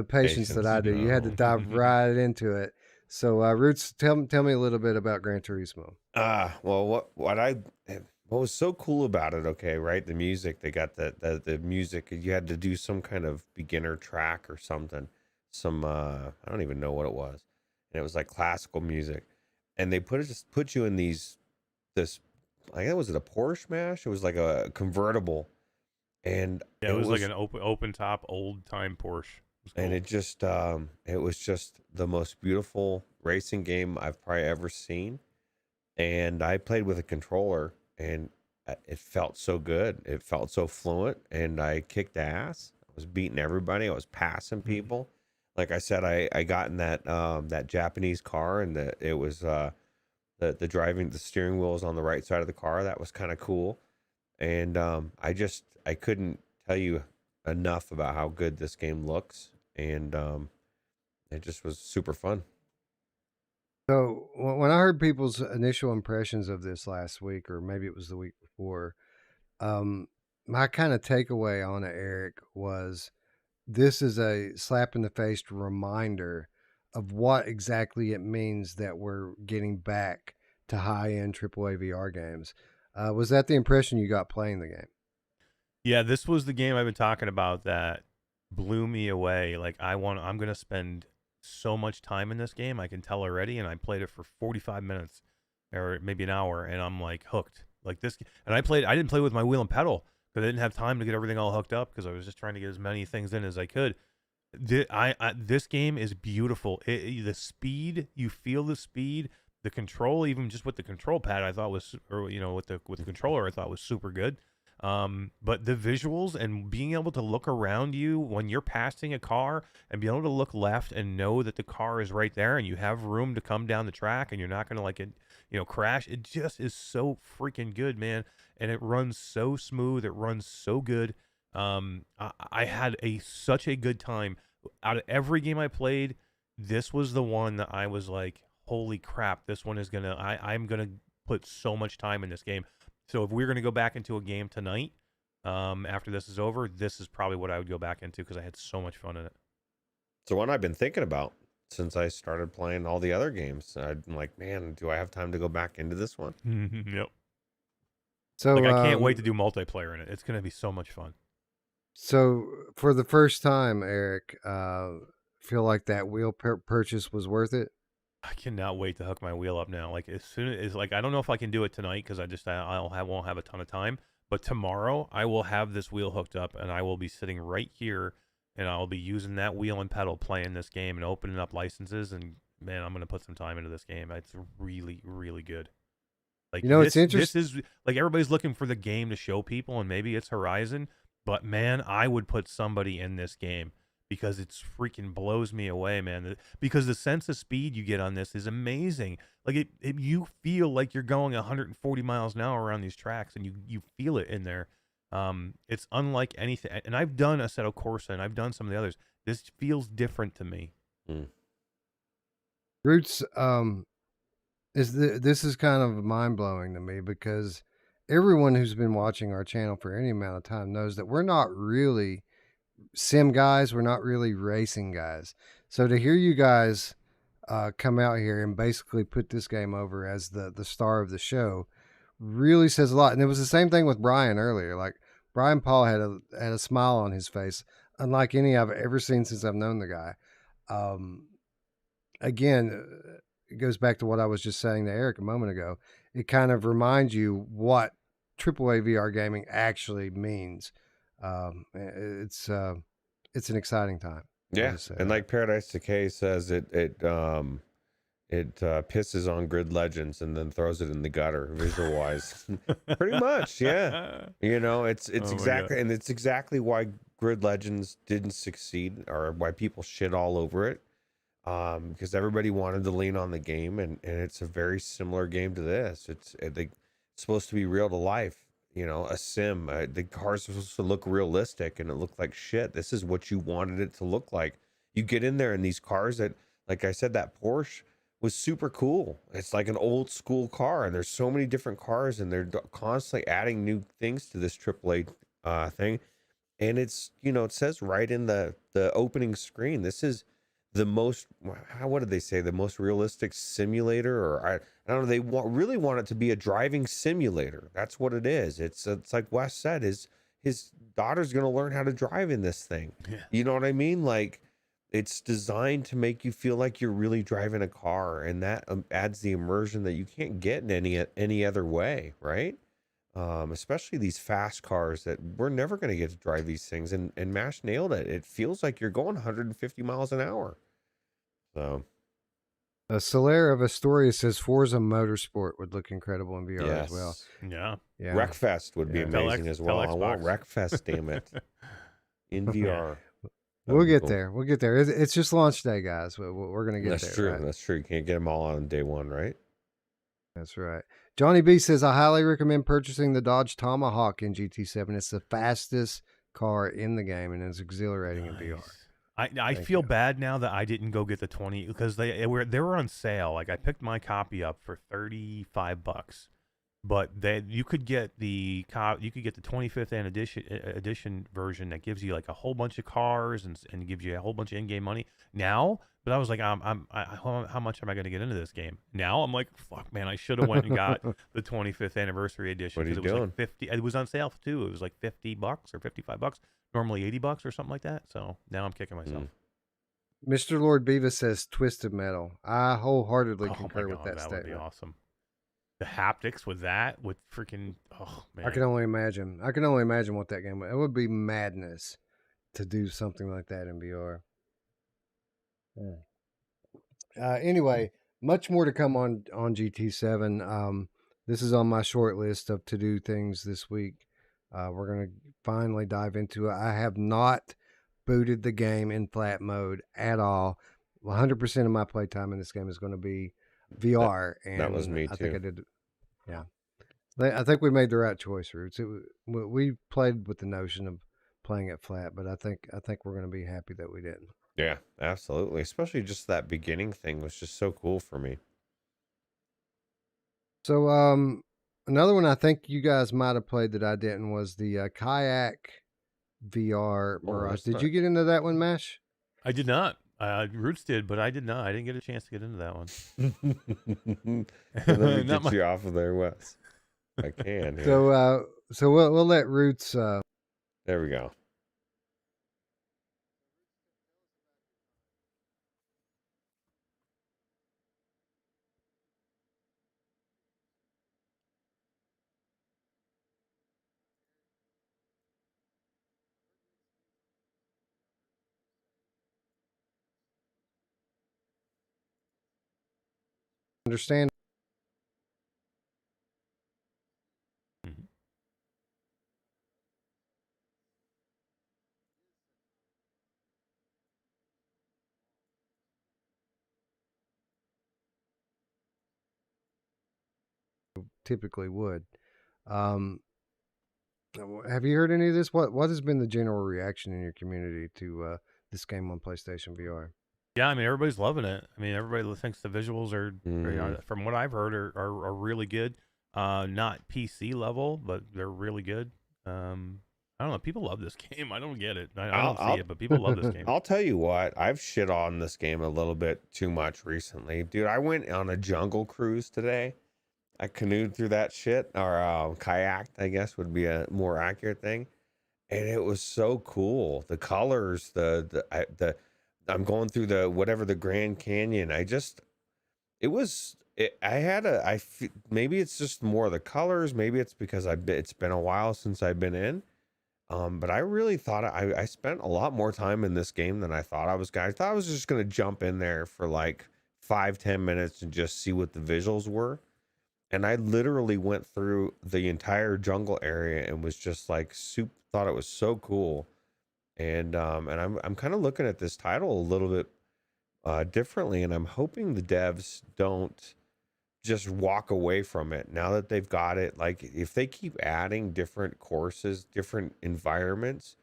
Speaker 1: patience that I do. No. You had to dive right into it. So, Ruuts, tell me a little bit about Gran Turismo.
Speaker 3: Well, what was so cool about it? Okay, right? The music. They got the music. You had to do some kind of beginner track or something. I don't even know what it was, and it was like classical music. And they put you in this. I guess, was it a Porsche Mash? It was like a convertible, and
Speaker 2: it was like an open top old time Porsche. was
Speaker 3: and
Speaker 2: cool.
Speaker 3: it was just the most beautiful racing game I've probably ever seen. And I played with a controller, and it felt so good. It felt so fluent, and I kicked ass. I was beating everybody. I was passing people. Like I said, I got in that Japanese car, and it was the driving, the steering wheel was on the right side of the car. That was kind of cool. And I couldn't tell you enough about how good this game looks, and it just was super fun.
Speaker 1: So when I heard people's initial impressions of this last week, or maybe it was the week before, my kind of takeaway on it, Eric, was this is a slap in the face reminder of what exactly it means that we're getting back to high end AAA VR games. Was that the impression you got playing the game?
Speaker 2: Yeah, this was the game I've been talking about that blew me away. Like I'm gonna spend so much time in this game. I can tell already, and I played it for 45 minutes or maybe an hour, and I'm like hooked. Like this, and I didn't play with my wheel and pedal because I didn't have time to get everything all hooked up because I was just trying to get as many things in as I could. This game is beautiful. The speed, you feel the speed, the control, even just with the control pad, I thought was, or with the controller, I thought was super good. But the visuals and being able to look around you when you're passing a car and being able to look left and know that the car is right there and you have room to come down the track and you're not gonna crash. It just is so freaking good, man. And it runs so smooth. It runs so good. I had such a good time. Out of every game I played, this was the one that I was like, holy crap, this one is I'm gonna put so much time in this game. So if we're gonna go back into a game tonight, after this is over, this is probably what I would go back into because I had so much fun in it.
Speaker 3: So one I've been thinking about since I started playing all the other games. I'm like, man, do I have time to go back into this one?
Speaker 2: Yep.
Speaker 1: So
Speaker 2: Like I can't wait to do multiplayer in it. It's gonna be so much fun.
Speaker 1: So for the first time, Eric, feel like that wheel purchase was worth it?
Speaker 2: I cannot wait to hook my wheel up now. Like as soon as like I don't know if I can do it tonight because won't have a ton of time. But tomorrow I will have this wheel hooked up and I will be sitting right here and I'll be using that wheel and pedal playing this game and opening up licenses and man, I'm gonna put some time into this game. It's really really good. Like
Speaker 1: It's
Speaker 2: this
Speaker 1: interesting.
Speaker 2: is like everybody's looking for the game to show people and maybe it's Horizon, but man, I would put somebody in this game because it's freaking blows me away, man. Because the sense of speed you get on this is amazing. Like you feel like you're going 140 miles an hour around these tracks, and you feel it in there. It's unlike anything. And I've done Assetto Corsa, and I've done some of the others. This feels different to me.
Speaker 1: Roots, this is kind of mind blowing to me because everyone who's been watching our channel for any amount of time knows that we're not really sim guys. We're not really racing guys. So to hear you guys come out here and basically put this game over as the star of the show really says a lot. And it was the same thing with Brian earlier. Like Brian Paul had a smile on his face, unlike any I've ever seen since I've known the guy. Again, it goes back to what I was just saying to Eric a moment ago. It kind of reminds you what AAA VR gaming actually means. It's an exciting time.
Speaker 3: Yeah, and like Paradise Decay says, it pisses on Grid Legends and then throws it in the gutter visual wise. Pretty much, yeah. It's exactly, and it's exactly why Grid Legends didn't succeed or why people shit all over it. Because everybody wanted to lean on the game, and it's a very similar game to this. It's supposed to be real to life, a sim. The cars are supposed to look realistic, and it looked like shit. This is what you wanted it to look like. You get in there, and these cars that, like I said, that Porsche was super cool. It's like an old school car, and there's so many different cars, and they're constantly adding new things to this AAA thing. And it's, it says right in the opening screen, this is the most, what did they say, the most realistic simulator, or I don't know, they really want it to be a driving simulator. That's what it is. It's like Wes said, his daughter's going to learn how to drive in this thing.
Speaker 2: Yeah.
Speaker 3: You know what I mean? Like, it's designed to make you feel like you're really driving a car, and that adds the immersion that you can't get in any other way, right? especially these fast cars that we're never going to get to drive these things. And Mash nailed it. It feels like you're going 150 miles an hour. So,
Speaker 1: Solera of Astoria says Forza Motorsport would look incredible in VR as well.
Speaker 3: yes.
Speaker 2: Yeah.
Speaker 1: Yeah.
Speaker 3: Wreckfest would be
Speaker 1: Yeah.
Speaker 3: amazing
Speaker 2: Tell
Speaker 3: as well. I want
Speaker 2: Xbox.
Speaker 3: Wreckfest, damn it. In VR.
Speaker 1: We'll get there. We'll get there. It's just launch day, guys. We're going to get
Speaker 3: That's
Speaker 1: there.
Speaker 3: true.
Speaker 1: Right?
Speaker 3: That's true. You can't get them all on day one, right?
Speaker 1: That's right. Johnny B says, I highly recommend purchasing the Dodge Tomahawk in GT7. It's the fastest car in the game and it's exhilarating in VR.
Speaker 2: I feel bad now that I didn't go get the 20 because they were on sale. Like I picked my copy up for $35, but you could get the 25th edition version that gives you like a whole bunch of cars and gives you a whole bunch of in-game money now. But I was like, how much am I going to get into this game? Now I'm like, fuck, man, I should have went and got the 25th anniversary edition because it was like 50. It was on sale too. It was like $50 or $55. Normally $80 or something like that. So now I'm kicking myself.
Speaker 1: Mr. Lord Beavis says Twisted Metal. I wholeheartedly concur with that statement.
Speaker 2: That would be awesome. The haptics with that, with freaking, oh man.
Speaker 1: I can only imagine. I can only imagine what that game would. It would be madness to do something like that in VR. Anyway, much more to come on GT7. This is on my short list of to-do things this week. We're going to finally dive into it. I have not booted the game in flat mode at all. 100% of my playtime in this game is going to be VR. And
Speaker 3: that was me too.
Speaker 1: I think I did. Yeah. I think we made the right choice, Ruuts. We played with the notion of playing it flat, but I think we're going to be happy that we didn't.
Speaker 3: Yeah, absolutely. Especially just that beginning thing was just so cool for me.
Speaker 1: So, another one I think you guys might have played that I didn't was the Kayak VR Mirage. Did you get into that one, Mash?
Speaker 2: I did not. Ruuts did, but I did not. I didn't get a chance to get into that one.
Speaker 3: Let me get you off of there, Wes. I can.
Speaker 1: Yeah. So we'll let Ruuts.
Speaker 3: There we go.
Speaker 1: Understand. Typically would. Have you heard any of this? What has been the general reaction in your community to this game on PlayStation VR?
Speaker 2: Yeah, I mean everybody's loving it. I mean everybody thinks the visuals are, from what I've heard, are really good. Not PC level, but they're really good. I don't know. People love this game. I don't get it. I don't see it, but people love this game.
Speaker 3: I'll tell you what. I've shit on this game a little bit too much recently, dude. I went on a jungle cruise today. I canoed through that shit, or kayaked, I guess would be a more accurate thing. And it was so cool. The colors, I'm going through the Grand Canyon. Maybe it's just more of the colors. Maybe it's because it's been a while since I've been in. But I really thought I spent a lot more time in this game than I thought I was going to. I thought I was just going to jump in there for like 5-10 minutes and just see what the visuals were. And I literally went through the entire jungle area and was just like thought it was so cool. And I'm kind of looking at this title a little bit differently, and I'm hoping the devs don't just walk away from it now that they've got it. Like if they keep adding different courses, different environments,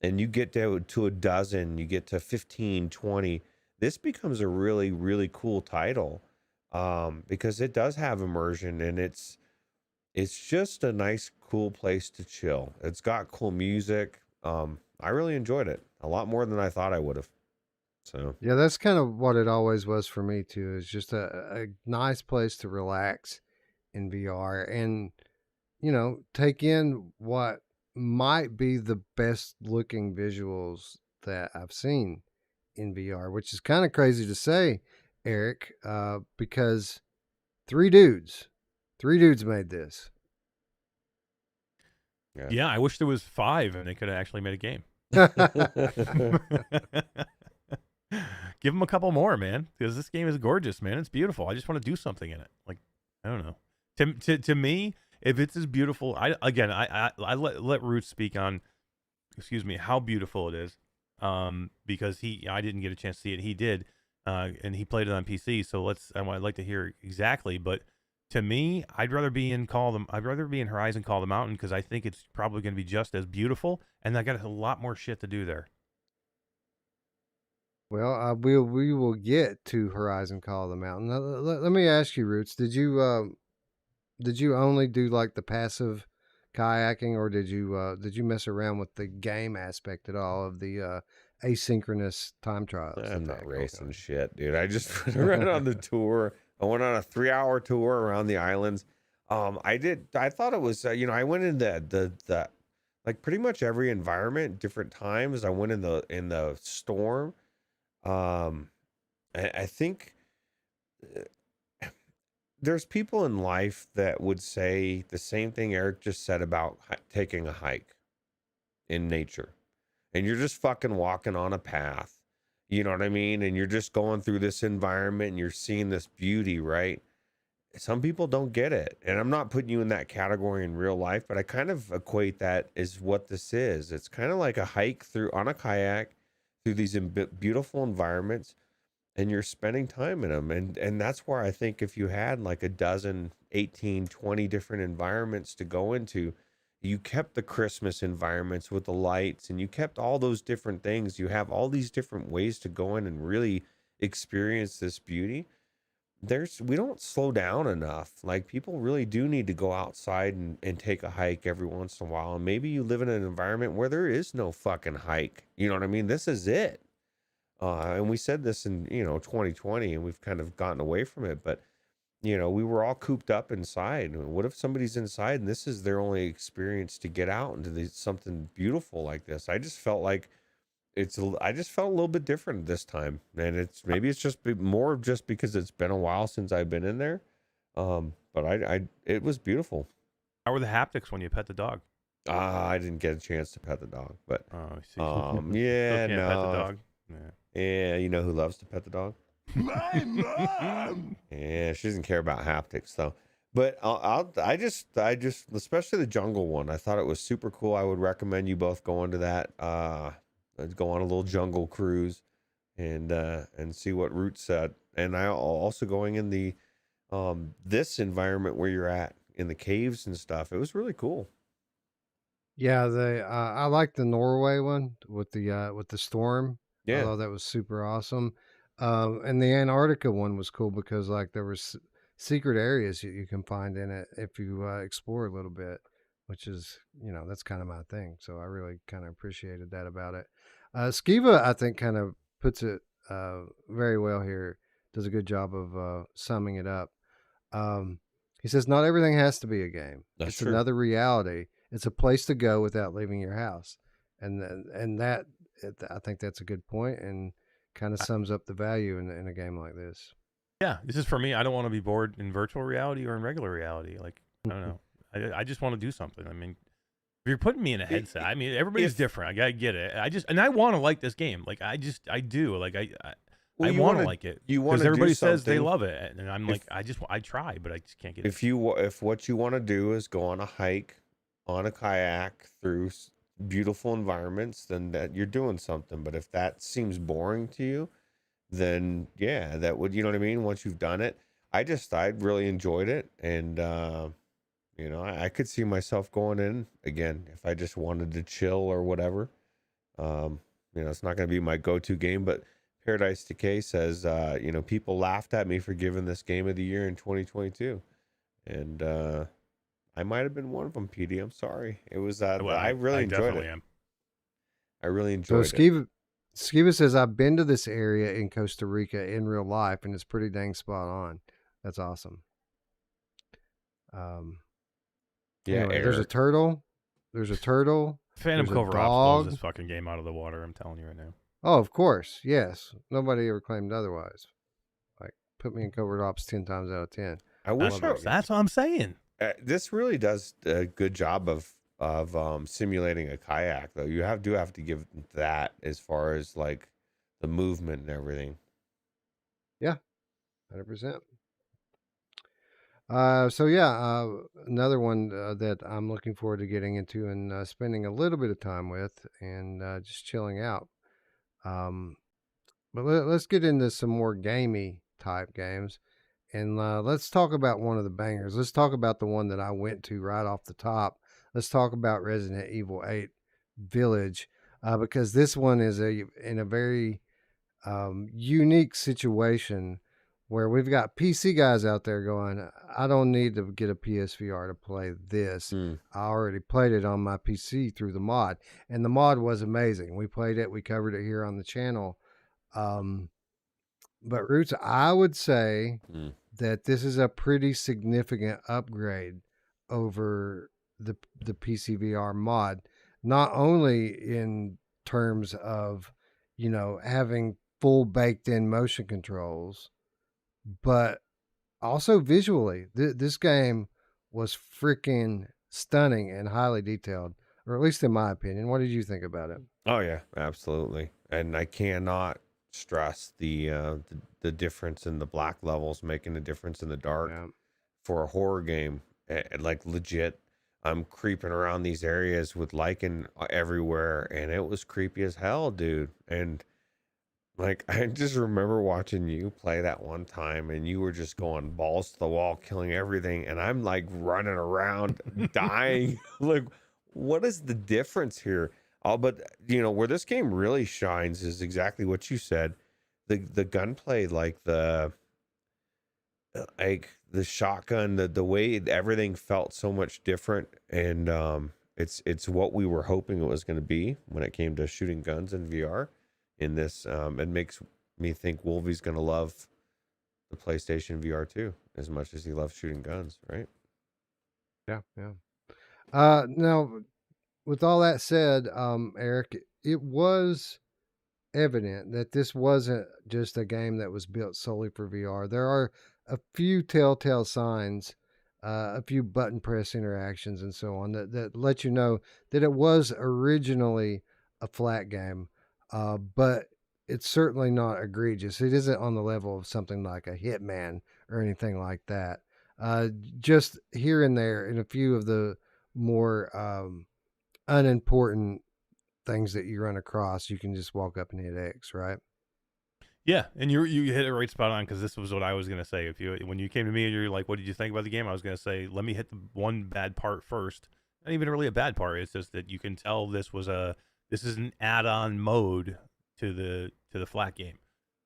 Speaker 3: and you get to a dozen, you get to 15, 20, this becomes a really, really cool title. Because it does have immersion, and it's just a nice, cool place to chill. It's got cool music. I really enjoyed it a lot more than I thought I would have. So
Speaker 1: yeah, that's kind of what it always was for me too. It's just a nice place to relax in VR and take in what might be the best looking visuals that I've seen in VR, which is kind of crazy to say, Eric, because three dudes made this.
Speaker 2: Yeah, I wish there was 5 and they could have actually made a game. Give them a couple more, man, because this game is gorgeous, man. It's beautiful. I just want to do something in it. Like, I don't know. To me, if it's as beautiful, I let Ruuts speak on, excuse me, how beautiful it is. Because I didn't get a chance to see it. He did, and he played it on PC. So I'd like to hear exactly. But to me, I'd rather be in Horizon Call the Mountain, because I think it's probably going to be just as beautiful, and I got a lot more shit to do there.
Speaker 1: Well, we will get to Horizon Call of the Mountain. Now, let me ask you, Roots. Did you only do like the passive kayaking, or did you mess around with the game aspect at all of the asynchronous time trials?
Speaker 3: I'm not racing shit, dude. I just went around on the tour. I went on a 3-hour tour around the islands. I thought it was, I went in the like pretty much every environment, different times. I went in the storm. I think there's people in life that would say the same thing Eric just said about taking a hike in nature, and you're just fucking walking on a path, you know what I mean? And you're just going through this environment and you're seeing this beauty, right? Some people don't get it. And I'm not putting you in that category in real life, but I kind of equate that as what this is. It's kind of like a hike on a kayak through these beautiful environments, and you're spending time in them. And that's where I think if you had like a dozen, 18, 20 different environments to go into, you kept the Christmas environments with the lights, and you kept all those different things. You have all these different ways to go in and really experience this beauty. We don't slow down enough. Like, people really do need to go outside and take a hike every once in a while. And maybe you live in an environment where there is no fucking hike. You know what I mean? This is it. And we said this in, 2020, and we've kind of gotten away from it. But, we were all cooped up inside. What if somebody's inside and this is their only experience to get out into something beautiful like this? I just felt like I just felt a little bit different this time, and maybe it's just more just because it's been a while since I've been in there. But it was beautiful.
Speaker 2: How were the haptics when you pet the dog?
Speaker 3: I didn't get a chance to pet the dog, but
Speaker 2: yeah,
Speaker 3: no,
Speaker 2: pet the dog.
Speaker 3: Yeah, you know who loves to pet the dog?
Speaker 4: My mom.
Speaker 3: Yeah, she doesn't care about haptics though. But I just, especially the jungle one, I thought it was super cool. I would recommend you both go into that. Go on a little jungle cruise and see what Ruuts said. And I also going in the this environment where you're at in the caves and stuff. It was really cool.
Speaker 1: Yeah, I like the Norway one with the storm. I
Speaker 3: Yeah.
Speaker 1: thought that was super awesome. And the Antarctica one was cool because like there was secret areas you can find in it if you explore a little bit, which is that's kind of my thing. So I really kind of appreciated that about it. Skiva, I think, kind of puts it very well here. Does a good job of summing it up. He says, not everything has to be a game.
Speaker 3: That's
Speaker 1: It's
Speaker 3: true.
Speaker 1: another reality. It's a place to go without leaving your house. I think that's a good point and kind of sums up the value in a game like this.
Speaker 2: Yeah, this is for me. I don't want to be bored in virtual reality or in regular reality. Like, I don't know. I just want to do something. I mean, if you're putting me in a headset, I mean, everybody's different. I get it. I want to like this game. Like, I do. Like, I want to like it.
Speaker 3: You want
Speaker 2: because
Speaker 3: to
Speaker 2: everybody
Speaker 3: do
Speaker 2: says they
Speaker 3: something-
Speaker 2: love it, and I'm like, I try, but I just can't get it.
Speaker 3: If what you want to do is go on a hike on a kayak through beautiful environments, then that you're doing something. But if that seems boring to you, then yeah, that would, you know what I mean? Once you've done it, I really enjoyed it. And, I could see myself going in again if I just wanted to chill or whatever. It's not going to be my go-to game, but Paradise Decay says, people laughed at me for giving this game of the year in 2022. And, I might have been one of them, PD. I'm sorry. It was, I really enjoyed it.
Speaker 2: Am.
Speaker 3: I really enjoyed
Speaker 1: So
Speaker 3: it.
Speaker 1: Skiva says, I've been to this area in Costa Rica in real life, and it's pretty dang spot on. That's awesome.
Speaker 3: Yeah,
Speaker 1: anyway, there's a turtle.
Speaker 2: Phantom
Speaker 1: There's a
Speaker 2: Covert Ops blows
Speaker 1: dog.
Speaker 2: this fucking game out of the water. I'm telling you right now.
Speaker 1: Oh, of course. Yes. Nobody ever claimed otherwise. Like, put me in Covert Ops 10 times out of 10.
Speaker 3: I wish
Speaker 2: That's what I'm saying.
Speaker 3: this really does a good job of simulating a kayak, though. You do have to give that as far as like the movement and everything.
Speaker 1: Yeah, 100%. So yeah, another one that I'm looking forward to getting into and spending a little bit of time with and just chilling out. Um, but let's get into some more gamey type games. And let's talk about one of the bangers. Let's talk about the one that I went to right off the top. Let's talk about Resident Evil 8 Village, because this one is in a very unique situation where we've got PC guys out there going, I don't need to get a PSVR to play this.
Speaker 3: Hmm.
Speaker 1: I already played it on my PC through the mod, and the mod was amazing. We played it, we covered it here on the channel. Um, but Roots, I would say
Speaker 3: Hmm.
Speaker 1: that this is a pretty significant upgrade over the PCVR mod, not only in terms of, having full baked in motion controls, but also visually. This game was freaking stunning and highly detailed, or at least in my opinion. What did you think about it?
Speaker 3: Oh yeah, absolutely. And I cannot stress the difference in the black levels making a difference in the dark
Speaker 1: Yeah.
Speaker 3: for a horror game. Like legit, I'm creeping around these areas with lichen everywhere, and it was creepy as hell, dude. And like I just remember watching you play that one time, and you were just going balls to the wall, killing everything, and I'm like running around, dying. Like, what is the difference here? Oh, but where this game really shines is exactly what you said. The gunplay, like the shotgun, the way everything felt so much different, and it's what we were hoping it was going to be when it came to shooting guns in VR. In this, it makes me think Wolvie's going to love the PlayStation VR too, as much as he loves shooting guns, right?
Speaker 1: Yeah, yeah. Now, with all that said, Eric, it was evident that this wasn't just a game that was built solely for VR. There are a few telltale signs, a few button press interactions, and so on that let you know that it was originally a flat game, but it's certainly not egregious. It isn't on the level of something like a Hitman or anything like that. Uh, just here and there in a few of the more unimportant things that you run across, you can just walk up and hit X, right?
Speaker 2: Yeah, and you hit it right spot on, because this was what I was gonna say. When you came to me and you're like, "What did you think about the game?" I was gonna say, "Let me hit the one bad part first." Not even really a bad part. It's just that you can tell this is an add-on mode to the flat game,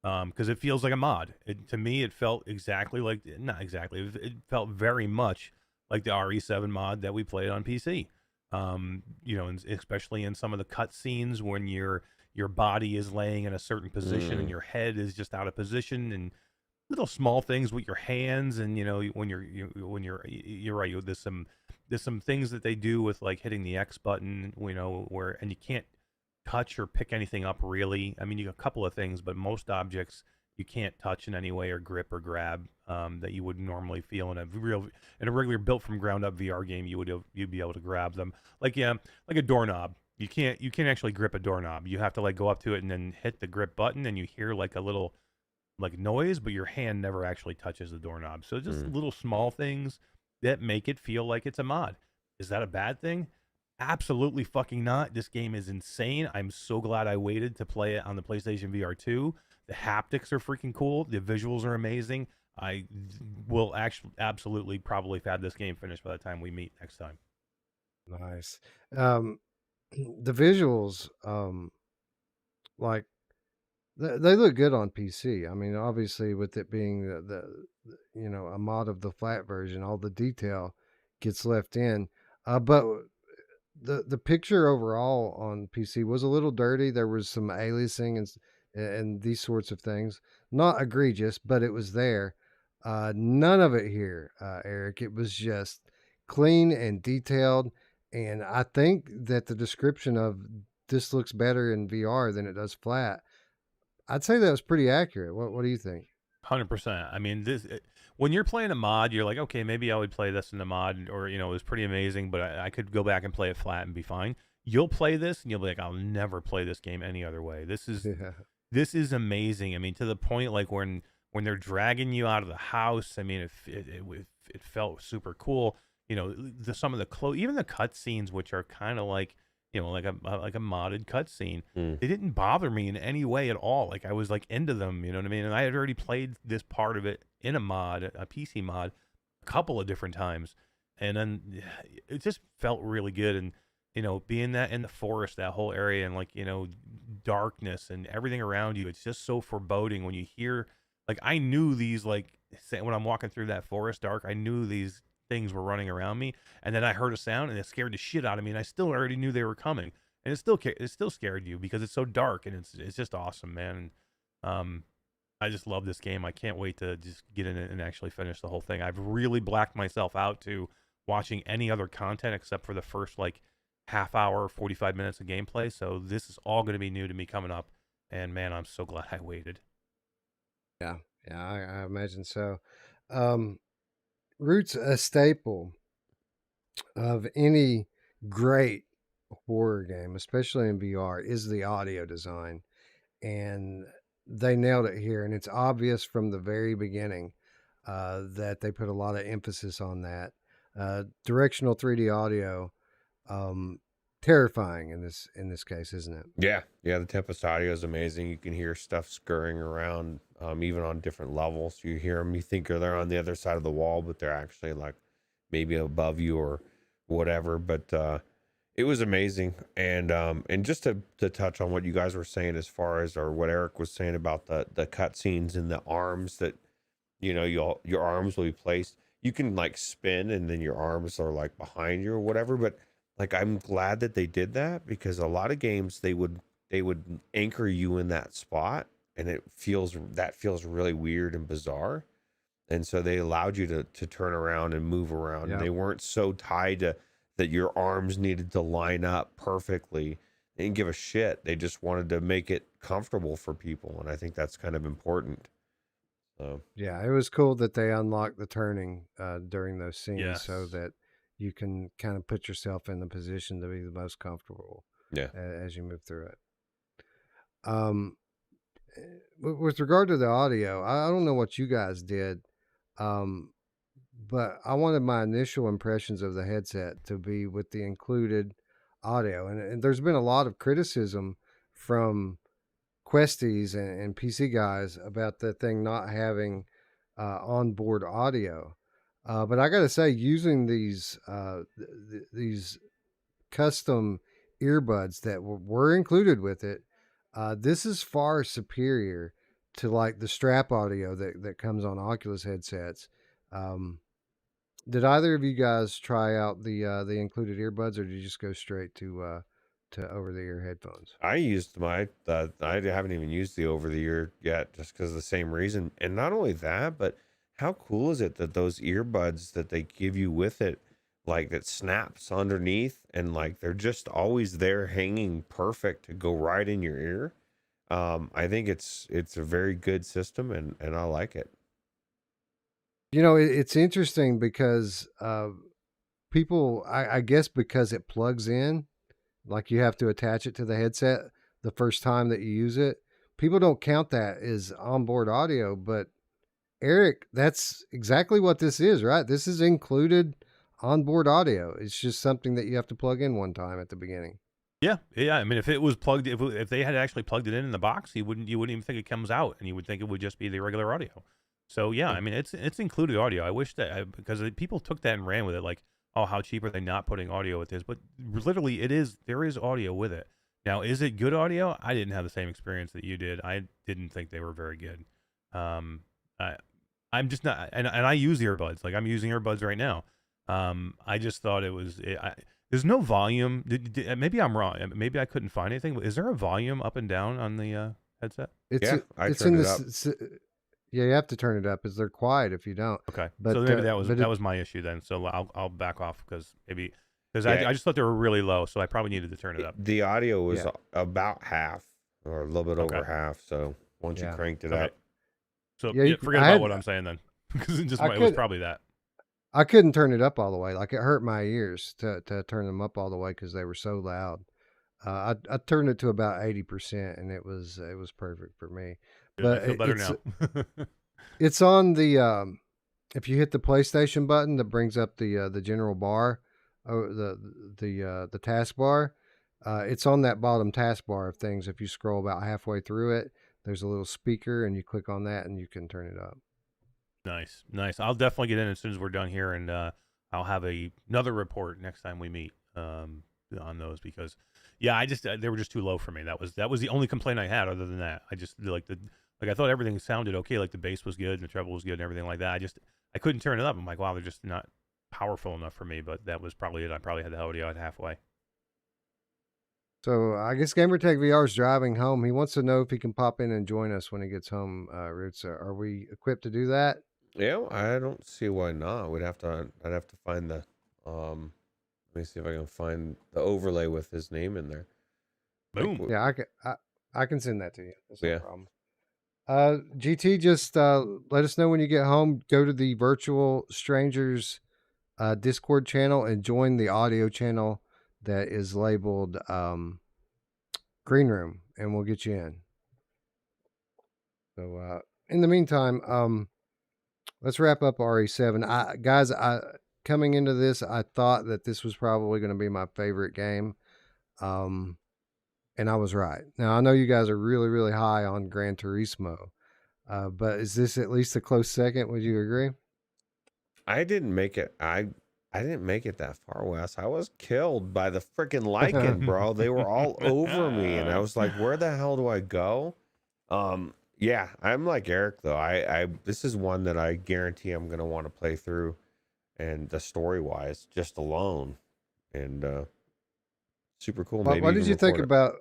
Speaker 2: because it feels like a mod. To me, it felt exactly like, not exactly. It felt very much like the RE7 mod that we played on PC. And especially in some of the cut scenes when your body is laying in a certain position and your head is just out of position, and little small things with your hands, and you're right, there's some things that they do with like hitting the X button, where, and you can't touch or pick anything up really. I mean, you got a couple of things, but most objects you can't touch in any way or grip or grab, that you would normally feel in a regular built from ground up VR game. You'd be able to grab them like a doorknob. You can't actually grip a doorknob. You have to like go up to it and then hit the grip button, and you hear like a little like noise, but your hand never actually touches the doorknob. So just little small things that make it feel like it's a mod. Is that a bad thing? Absolutely fucking not. This game is insane. I'm so glad I waited to play it on the PlayStation VR 2. The haptics are freaking cool. The visuals are amazing. I will actually absolutely probably have this game finished by the time we meet next time.
Speaker 1: Nice. The visuals, like they look good on PC. I mean, obviously, with it being a mod of the flat version, all the detail gets left in. But the picture overall on PC was a little dirty. There was some aliasing and these sorts of things. Not egregious, but it was there. None of it here, Eric. It was just clean and detailed. And I think that the description of this looks better in VR than it does flat, I'd say that was pretty accurate. What do you think?
Speaker 2: 100%. I mean, when you're playing a mod, you're like, okay, maybe I would play this in the mod, or it was pretty amazing, but I could go back and play it flat and be fine. You'll play this and you'll be like, I'll never play this game any other way. This is amazing. I mean, to the point like when they're dragging you out of the house, I mean, it felt super cool. Some of the even the cutscenes, which are kind of like like a modded cutscene, they didn't bother me in any way at all. Like I was like into them, you know what I mean? And I had already played this part of it in a mod, a PC mod, a couple of different times, and then it just felt really good. And being that in the forest, that whole area, and like darkness and everything around you, it's just so foreboding when you hear. Like I knew these, like when I'm walking through that forest dark, I knew these things were running around me, and then I heard a sound and it scared the shit out of me, and I still already knew they were coming, and it still scared you because it's so dark, and it's just awesome, man. I just love this game. I can't wait to just get in it and actually finish the whole thing. I've really blacked myself out to watching any other content except for the first like half hour, 45 minutes of gameplay. So this is all going to be new to me coming up, and man, I'm so glad I waited.
Speaker 1: Yeah, I imagine so. Ruuts, a staple of any great horror game, especially in VR, is the audio design. And they nailed it here. And it's obvious from the very beginning that they put a lot of emphasis on that. Directional 3D audio, terrifying in this case, isn't it?
Speaker 3: Yeah, the Tempest audio is amazing. You can hear stuff scurrying around, even on different levels. You hear them, you think they're on the other side of the wall, but they're actually like maybe above you or whatever. But it was amazing. And just to touch on what you guys were saying as far as, or what Eric was saying about the cutscenes and the arms that your arms will be placed. You can like spin and then your arms are like behind you or whatever, but like, I'm glad that they did that, because a lot of games they would anchor you in that spot, and that feels really weird and bizarre. And so they allowed you to turn around and move around.
Speaker 1: Yeah.
Speaker 3: And they weren't so tied to that your arms needed to line up perfectly. They didn't give a shit. They just wanted to make it comfortable for people, and I think that's kind of important. So
Speaker 1: yeah, it was cool that they unlocked the turning during those scenes, so
Speaker 2: Yes.
Speaker 1: that you can kind of put yourself in the position to be the most comfortable as you move through it. With regard to the audio, I don't know what you guys did, but I wanted my initial impressions of the headset to be with the included audio. And there's been a lot of criticism from Questies and PC guys about the thing not having onboard audio. But I got to say, using these custom earbuds that were included with it, this is far superior to like the strap audio that comes on Oculus headsets. Did either of you guys try out the included earbuds, or did you just go straight to over the ear headphones?
Speaker 3: I used I haven't even used the over the ear yet, just because of the same reason. And not only that, but how cool is it that those earbuds that they give you with it, like that snaps underneath, and like they're just always there hanging perfect to go right in your ear. I think it's a very good system, and I like it.
Speaker 1: It's interesting because people, I guess because it plugs in, like you have to attach it to the headset the first time that you use it. People don't count that as onboard audio, but Eric, that's exactly what this is, right? This is included onboard audio. It's just something that you have to plug in one time at the beginning.
Speaker 2: Yeah. I mean, if it was plugged, if they had actually plugged it in the box, you wouldn't even think it comes out, and you would think it would just be the regular audio. So yeah, I mean, it's included audio. I wish that because people took that and ran with it, like, oh, how cheap are they not putting audio with this? But literally, there is audio with it. Now, is it good audio? I didn't have the same experience that you did. I didn't think they were very good. I'm just not, and I use earbuds. Like I'm using earbuds right now. I just thought it was. There's no volume. Maybe I'm wrong. Maybe I couldn't find anything. But is there a volume up and down on the headset?
Speaker 3: I turned it up.
Speaker 1: Yeah, you have to turn it up, as they're quiet if you don't.
Speaker 2: Okay,
Speaker 1: but
Speaker 2: so maybe that was my issue then. So I'll back off because I just thought they were really low, so I probably needed to turn it up.
Speaker 3: The audio was about half, or a little bit over half. So once you cranked it up,
Speaker 2: so forget about what I'm saying then. because it
Speaker 1: I
Speaker 2: was
Speaker 1: could
Speaker 2: probably that.
Speaker 1: I couldn't turn it up all the way. Like it hurt my ears to turn them up all the way because they were so loud. I turned it to about 80%, and it was perfect for me.
Speaker 2: Good. I
Speaker 1: But
Speaker 2: feel better now.
Speaker 1: it's on the if you hit the PlayStation button that brings up the general bar, or the taskbar, it's on that bottom taskbar of things. If you scroll about halfway through it, there's a little speaker, and you click on that, and you can turn it up.
Speaker 2: Nice, nice. I'll definitely get in as soon as we're done here, and I'll have another report next time we meet on those because, yeah, I just they were just too low for me. That was the only complaint I had. Other than that, I just like I thought everything sounded okay. Like the bass was good and the treble was good and everything like that. I couldn't turn it up. I'm like, wow, they're just not powerful enough for me. But that was probably it. I probably had the audio at halfway.
Speaker 1: So I guess Gamertag VR is driving home. He wants to know if he can pop in and join us when he gets home. Roots, are we equipped to do that?
Speaker 3: Yeah, I don't see why not. I'd have to find the let me see if I can find the overlay with his name in there.
Speaker 2: Boom.
Speaker 1: Yeah, I can send that to you. That's no
Speaker 3: Yeah.
Speaker 1: problem. GT, just let us know when you get home. Go to the Virtual Strangers Discord channel and join the audio channel that is labeled Green Room, and we'll get you in. So in the meantime, let's wrap up RE7. Guys, coming into this, I thought that this was probably going to be my favorite game. And I was right. Now, I know you guys are really, really high on Gran Turismo, but is this at least a close second? Would you agree?
Speaker 3: I didn't make it. I didn't make it that far, Wes. I was killed by the freaking Lycan, bro. They were all over me, and I was like, "Where the hell do I go?" Yeah, I'm like Eric though. I this is one that I guarantee I'm gonna want to play through, and the story wise, just alone, and super cool. Maybe
Speaker 1: What did
Speaker 3: even
Speaker 1: you think
Speaker 3: record it.
Speaker 1: about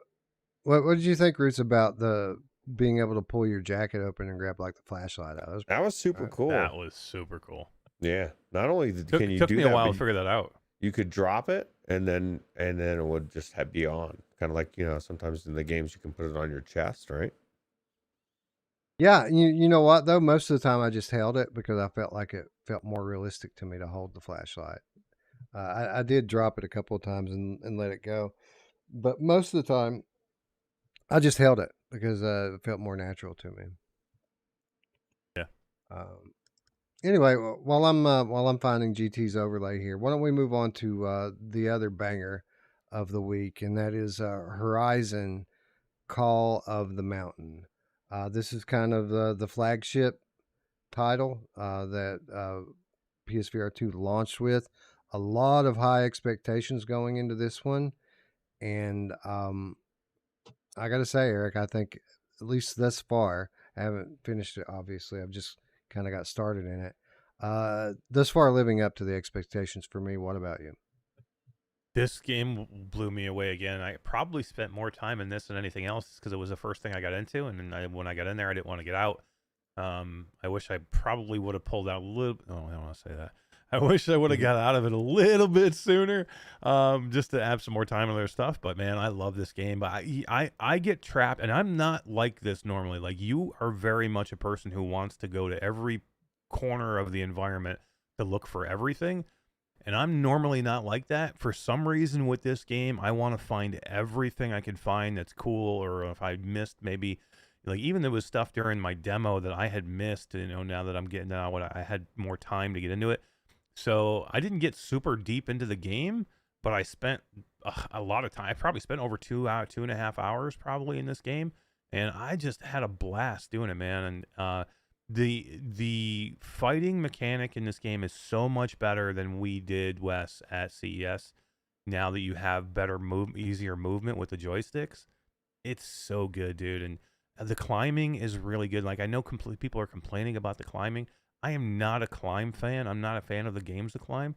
Speaker 1: what did you think, Roots, about the being able to pull your jacket open and grab like the flashlight out?
Speaker 3: That was super cool.
Speaker 2: That was super cool.
Speaker 3: Yeah. Not only can you
Speaker 2: Took
Speaker 3: do
Speaker 2: me
Speaker 3: that,
Speaker 2: a while
Speaker 3: but
Speaker 2: to figure that out.
Speaker 3: you could drop it and then it would just be on. Kind of like, sometimes in the games you can put it on your chest, right?
Speaker 1: Yeah, you know what though? Most of the time I just held it because I felt like it felt more realistic to me to hold the flashlight. I did drop it a couple of times and let it go, but most of the time I just held it because it felt more natural to me.
Speaker 2: Yeah.
Speaker 1: Anyway, while I'm finding GT's overlay here, why don't we move on to the other banger of the week, and that is Horizon Call of the Mountain. This is kind of the flagship title that PSVR 2 launched with. A lot of high expectations going into this one, and I got to say, Eric, I think at least thus far, I haven't finished it. Obviously, I've just kind of got started in it. Thus far, living up to the expectations for me. What about you?
Speaker 2: This game blew me away again. I probably spent more time in this than anything else because it was the first thing I got into, and when I got in there, I didn't want to get out. I wish I probably would have pulled out a little. Oh, I don't want to say that. I wish I would have got out of it a little bit sooner, just to have some more time on their stuff. But man, I love this game. But I get trapped, and I'm not like this normally. Like you are very much a person who wants to go to every corner of the environment to look for everything. And I'm normally not like that. For some reason with this game, I want to find everything I can find that's cool, or if I missed maybe, like even there was stuff during my demo that I had missed, now that I'm getting out, I had more time to get into it. So I didn't get super deep into the game, but I spent a lot of time. I probably spent over 2.5 hours probably in this game. And I just had a blast doing it, man. And, the fighting mechanic in this game is so much better than we did, Wes, at CES. Now that you have better easier movement with the joysticks, it's so good, dude. And the climbing is really good. Like I know people are complaining about the climbing. I am not a climb fan. I'm not a fan of the games to climb.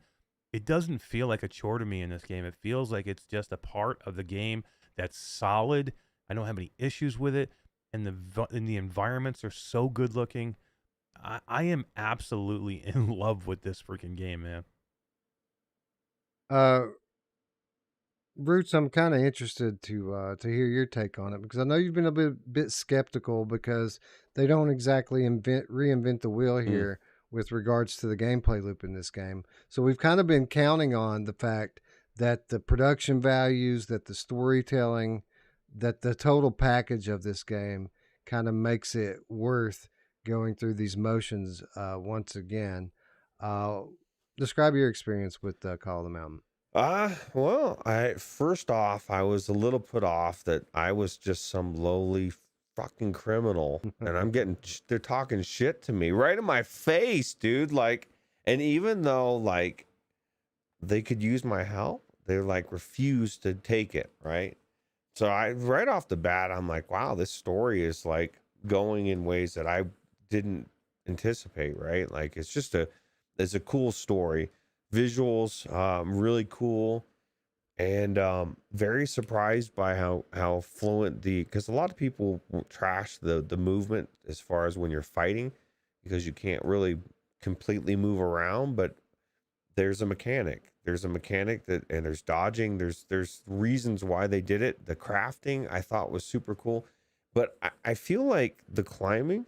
Speaker 2: It doesn't feel like a chore to me in this game. It feels like it's just a part of the game that's solid. I don't have any issues with it. And the environments are so good looking. I am absolutely in love with this freaking game, man.
Speaker 1: Roots, I'm kind of interested to hear your take on it because I know you've been a bit skeptical because they don't exactly reinvent the wheel here with regards to the gameplay loop in this game. So we've kind of been counting on the fact that the production values, that the storytelling, that the total package of this game kind of makes it worth going through these motions once again. Describe your experience with Call of the Mountain.
Speaker 3: Well, first off, I was a little put off that I was just some lowly fucking criminal, and I'm getting they're talking shit to me right in my face, dude. Like, and even though like they could use my help, they like refused to take it, right? So I right off the bat, I'm like, wow, this story is like going in ways that I didn't anticipate, right? Like it's a cool story. Visuals, really cool, and very surprised by how fluent because a lot of people trash the movement as far as when you're fighting, because you can't really completely move around, but there's a mechanic that, and there's dodging, there's reasons why they did it. The crafting I thought was super cool, but I feel like the climbing,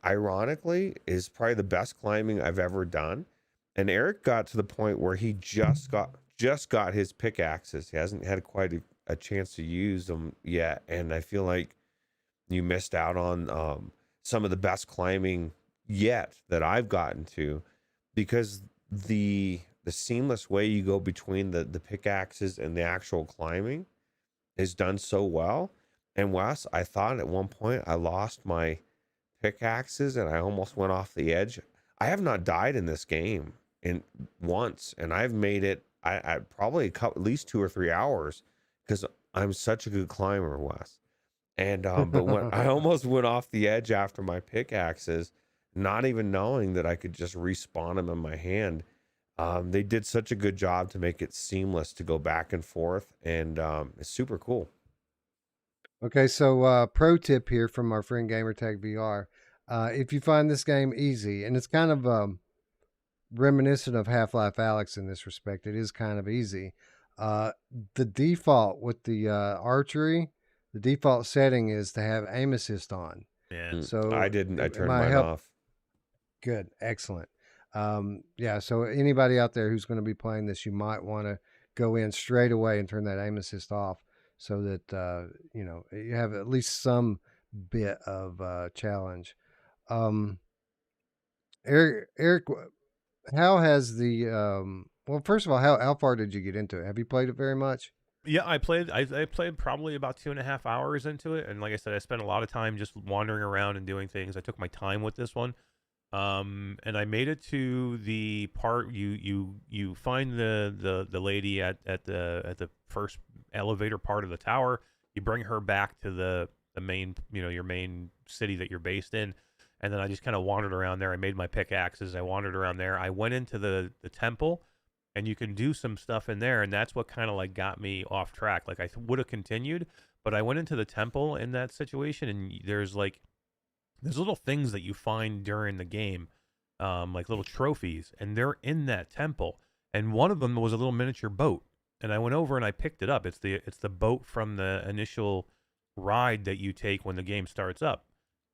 Speaker 3: ironically, is probably the best climbing I've ever done. And Eric got to the point where he just got his pickaxes. He hasn't had quite a chance to use them yet, and I feel like you missed out on some of the best climbing yet that I've gotten to, because the seamless way you go between the pickaxes and the actual climbing is done so well. And Wes, I thought at one point I lost my pickaxes and I almost went off the edge. I have not died in this game once, and I've made it I probably at least 2 or 3 hours, because I'm such a good climber, Wes. And but when I almost went off the edge after my pickaxes, not even knowing that I could just respawn them in my hand. They did such a good job to make it seamless to go back and forth, and it's super cool.
Speaker 1: Okay, so pro tip here from our friend Gamertag VR. If you find this game easy, and it's kind of reminiscent of Half-Life Alyx in this respect, it is kind of easy. The default with the archery, the default setting is to have aim assist on.
Speaker 2: Yeah.
Speaker 1: So
Speaker 3: I didn't. I turned mine off.
Speaker 1: Good, excellent. Yeah, so anybody out there who's going to be playing this, you might want to go in straight away and turn that aim assist off, so that you have at least some bit of challenge. Eric, how has the well, first of all, how far did you get into it? Have you played it very much?
Speaker 2: Yeah, I played probably about 2.5 hours into it, and like I said, I spent a lot of time just wandering around and doing things. I took my time with this one, and I made it to the part you find the lady at the first elevator part of the tower. You bring her back to the main, your main city that you're based in. And then I just kind of wandered around there. I made my pickaxes. I wandered around there. I went into the temple, and you can do some stuff in there. And that's what kind of like got me off track. Like I would have continued, but I went into the temple in that situation, and there's little things that you find during the game, like little trophies, and they're in that temple. And one of them was a little miniature boat, and I went over and I picked it up. It's the boat from the initial ride that you take when the game starts up.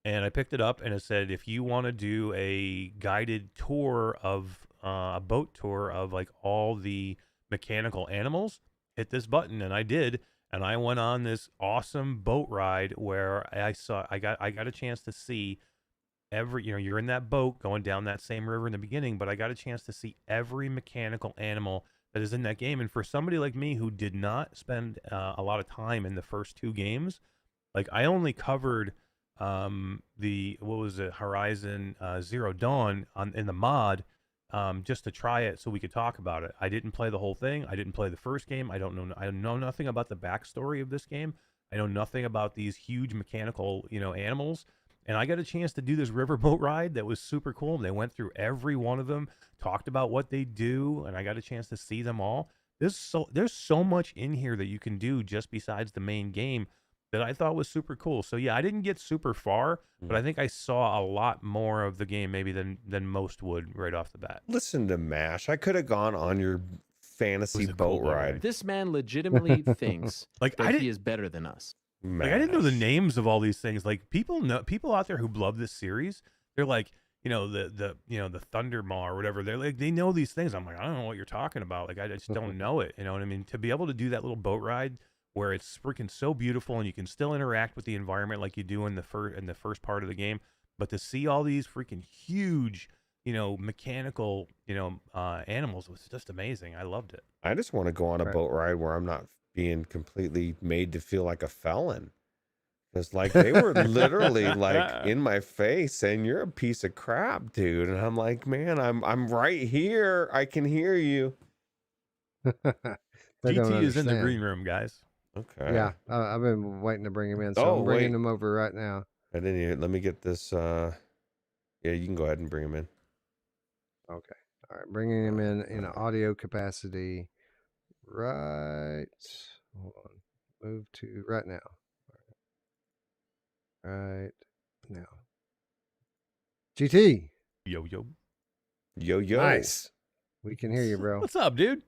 Speaker 2: And I picked it up, and it said, if you want to do a guided tour of a boat tour of like all the mechanical animals, hit this button. And I did. And I went on this awesome boat ride where I got a chance to see you're in that boat going down that same river in the beginning, but I got a chance to see every mechanical animal that is in that game. And for somebody like me who did not spend a lot of time in the first 2 games, like I only covered Horizon Zero Dawn in the mod, just to try it so we could talk about it. I didn't play the whole thing. I didn't play the first game. I know nothing about the backstory of this game. I know nothing about these huge mechanical, animals. And I got a chance to do this riverboat ride that was super cool. They went through every one of them, talked about what they do, and I got a chance to see them all. There's so much in here that you can do just besides the main game that I thought was super cool. So yeah, I didn't get super far, but I think I saw a lot more of the game maybe than most would right off the bat.
Speaker 3: Listen to Mash. I could have gone on your fantasy boat ride.
Speaker 5: This man legitimately thinks
Speaker 2: like
Speaker 5: that he is better than us.
Speaker 2: Like I didn't know the names of all these things. Like people out there who love this series, they're like, the Thunder Maw or whatever. They're like, they know these things. I'm like, I don't know what you're talking about. Like, I just don't know it. You know what I mean? To be able to do that little boat ride where it's freaking so beautiful and you can still interact with the environment like you do in the first part of the game, but to see all these freaking huge, mechanical, animals was just amazing. I loved it.
Speaker 3: I just want to go on a
Speaker 1: Right.
Speaker 3: boat ride where I'm not being completely made to feel like a felon. Because like they were literally like in my face saying, "You're a piece of crap, dude." And I'm like, "Man, I'm right here. I can hear you."
Speaker 1: They don't
Speaker 2: GT is in the
Speaker 1: understand.
Speaker 2: green room, guys.
Speaker 3: Okay.
Speaker 1: Yeah, I've been waiting to bring him in, so
Speaker 3: Oh,
Speaker 1: I'm bringing
Speaker 3: wait.
Speaker 1: him over right now.
Speaker 3: I didn't even, let me get this. Yeah, you can go ahead and bring him in.
Speaker 1: Okay. All right, bringing him in an audio capacity. Right. Hold on. Move to right now. Right now. GT.
Speaker 2: Yo.
Speaker 3: Yo.
Speaker 1: Nice. We can hear you, bro.
Speaker 2: What's up, dude?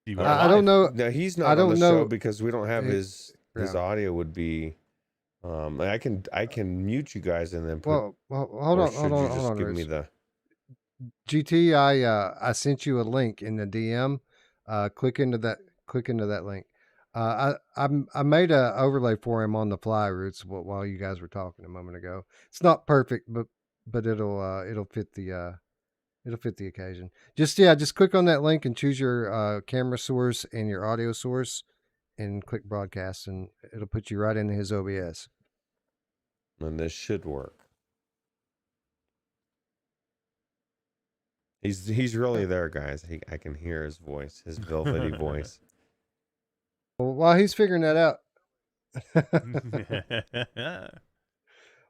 Speaker 2: You are
Speaker 1: I don't
Speaker 2: live.
Speaker 1: know.
Speaker 3: No, he's not
Speaker 1: I
Speaker 3: on
Speaker 1: don't
Speaker 3: the
Speaker 1: know.
Speaker 3: show because we don't have his
Speaker 1: Yeah.
Speaker 3: audio would be. I can mute you guys and then put.
Speaker 1: Well, hold
Speaker 3: or
Speaker 1: on,
Speaker 3: should
Speaker 1: hold
Speaker 3: you
Speaker 1: on,
Speaker 3: just
Speaker 1: hold on,
Speaker 3: give me
Speaker 1: Ruuts.
Speaker 3: the.
Speaker 1: GT, I sent you a link in the DM. Click into that link. I made a overlay for him on the fly, Roots, while you guys were talking a moment ago. It's not perfect, but it'll fit the occasion. Just click on that link and choose your camera source and your audio source, and click broadcast, and it'll put you right into his OBS.
Speaker 3: And this should work. He's really there, guys. I can hear his voice, his velvety voice.
Speaker 1: Well, while he's figuring that out,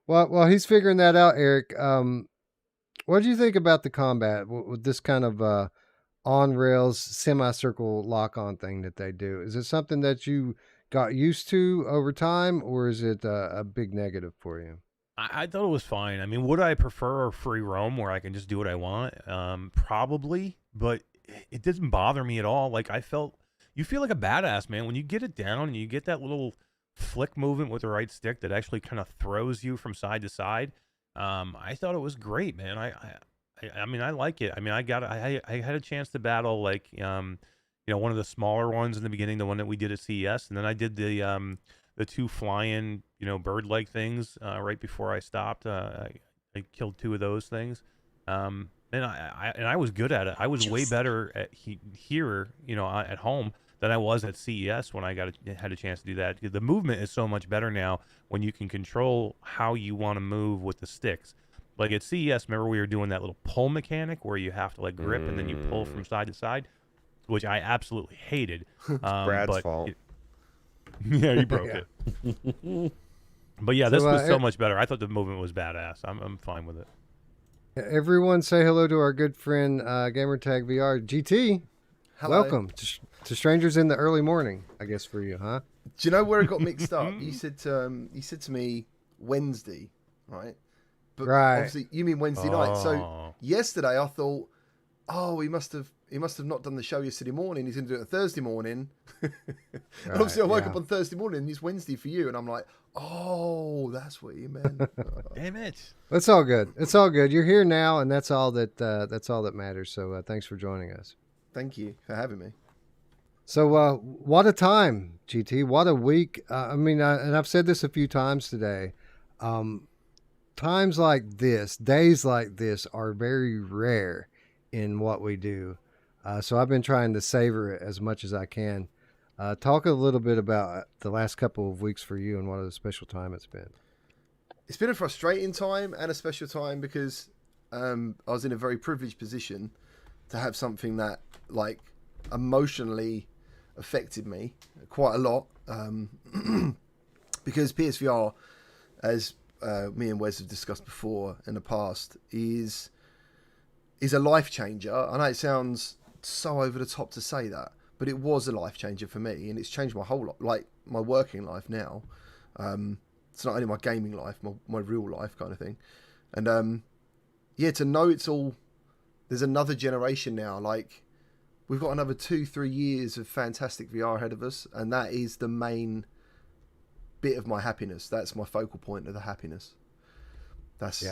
Speaker 1: while he's figuring that out, Eric, what do you think about the combat with this kind of on rails semicircle lock on thing that they do? Is it something that you got used to over time, or is it a big negative for you?
Speaker 2: I thought it was fine. I mean, would I prefer a free roam where I can just do what I want? Probably, but it doesn't bother me at all. Like, you feel like a badass, man, when you get it down and you get that little flick movement with the right stick that actually kind of throws you from side to side. I thought it was great, man. I mean, I like it. I mean, I had a chance to battle like, one of the smaller ones in the beginning, the one that we did at CES, and then I did the two flying, bird-like things right before I stopped. I killed two of those things, and I was good at it. I was way better at here, at home than I was at CES when I had a chance to do that. The movement is so much better now when you can control how you want to move with the sticks. Like at CES, remember we were doing that little pull mechanic where you have to like grip and then you pull from side to side, which I absolutely hated.
Speaker 3: Brad's fault.
Speaker 2: Yeah, you broke it. But yeah, this was so much better. I thought the movement was badass. I'm fine with it.
Speaker 1: Everyone say hello to our good friend Gamertag VR. GT,
Speaker 6: Hello.
Speaker 1: welcome to Strangers in the Early Morning, I guess, for you, huh?
Speaker 6: Do you know where it got mixed up? You said to me Wednesday, right? But
Speaker 1: Right.
Speaker 6: obviously you mean Wednesday night. So yesterday I thought, he must have not done the show yesterday morning. He's going to do it Thursday morning. And obviously I woke up on Thursday morning and it's Wednesday for you. And I'm like, oh, that's what you meant.
Speaker 2: Damn it.
Speaker 1: It's all good. It's all good. You're here now, and that's all that matters. So thanks for joining us.
Speaker 6: Thank you for having me.
Speaker 1: So what a time, GT. What a week. I mean, and I've said this a few times today. Times like this, days like this are very rare in what we do. So I've been trying to savor it as much as I can. Talk a little bit about the last couple of weeks for you and what a special time it's been.
Speaker 6: It's been a frustrating time and a special time because I was in a very privileged position to have something that like emotionally affected me quite a lot because PSVR, as me and Wes have discussed before in the past, is a life changer. I know it sounds so over the top to say that, but it was a life changer for me, and it's changed my whole life, like my working life now. It's not only my gaming life, my real life kind of thing. And to know there's another generation now. Like we've got another 2-3 years of fantastic VR ahead of us, and that is the main bit of my happiness. That's my focal point of the happiness. That's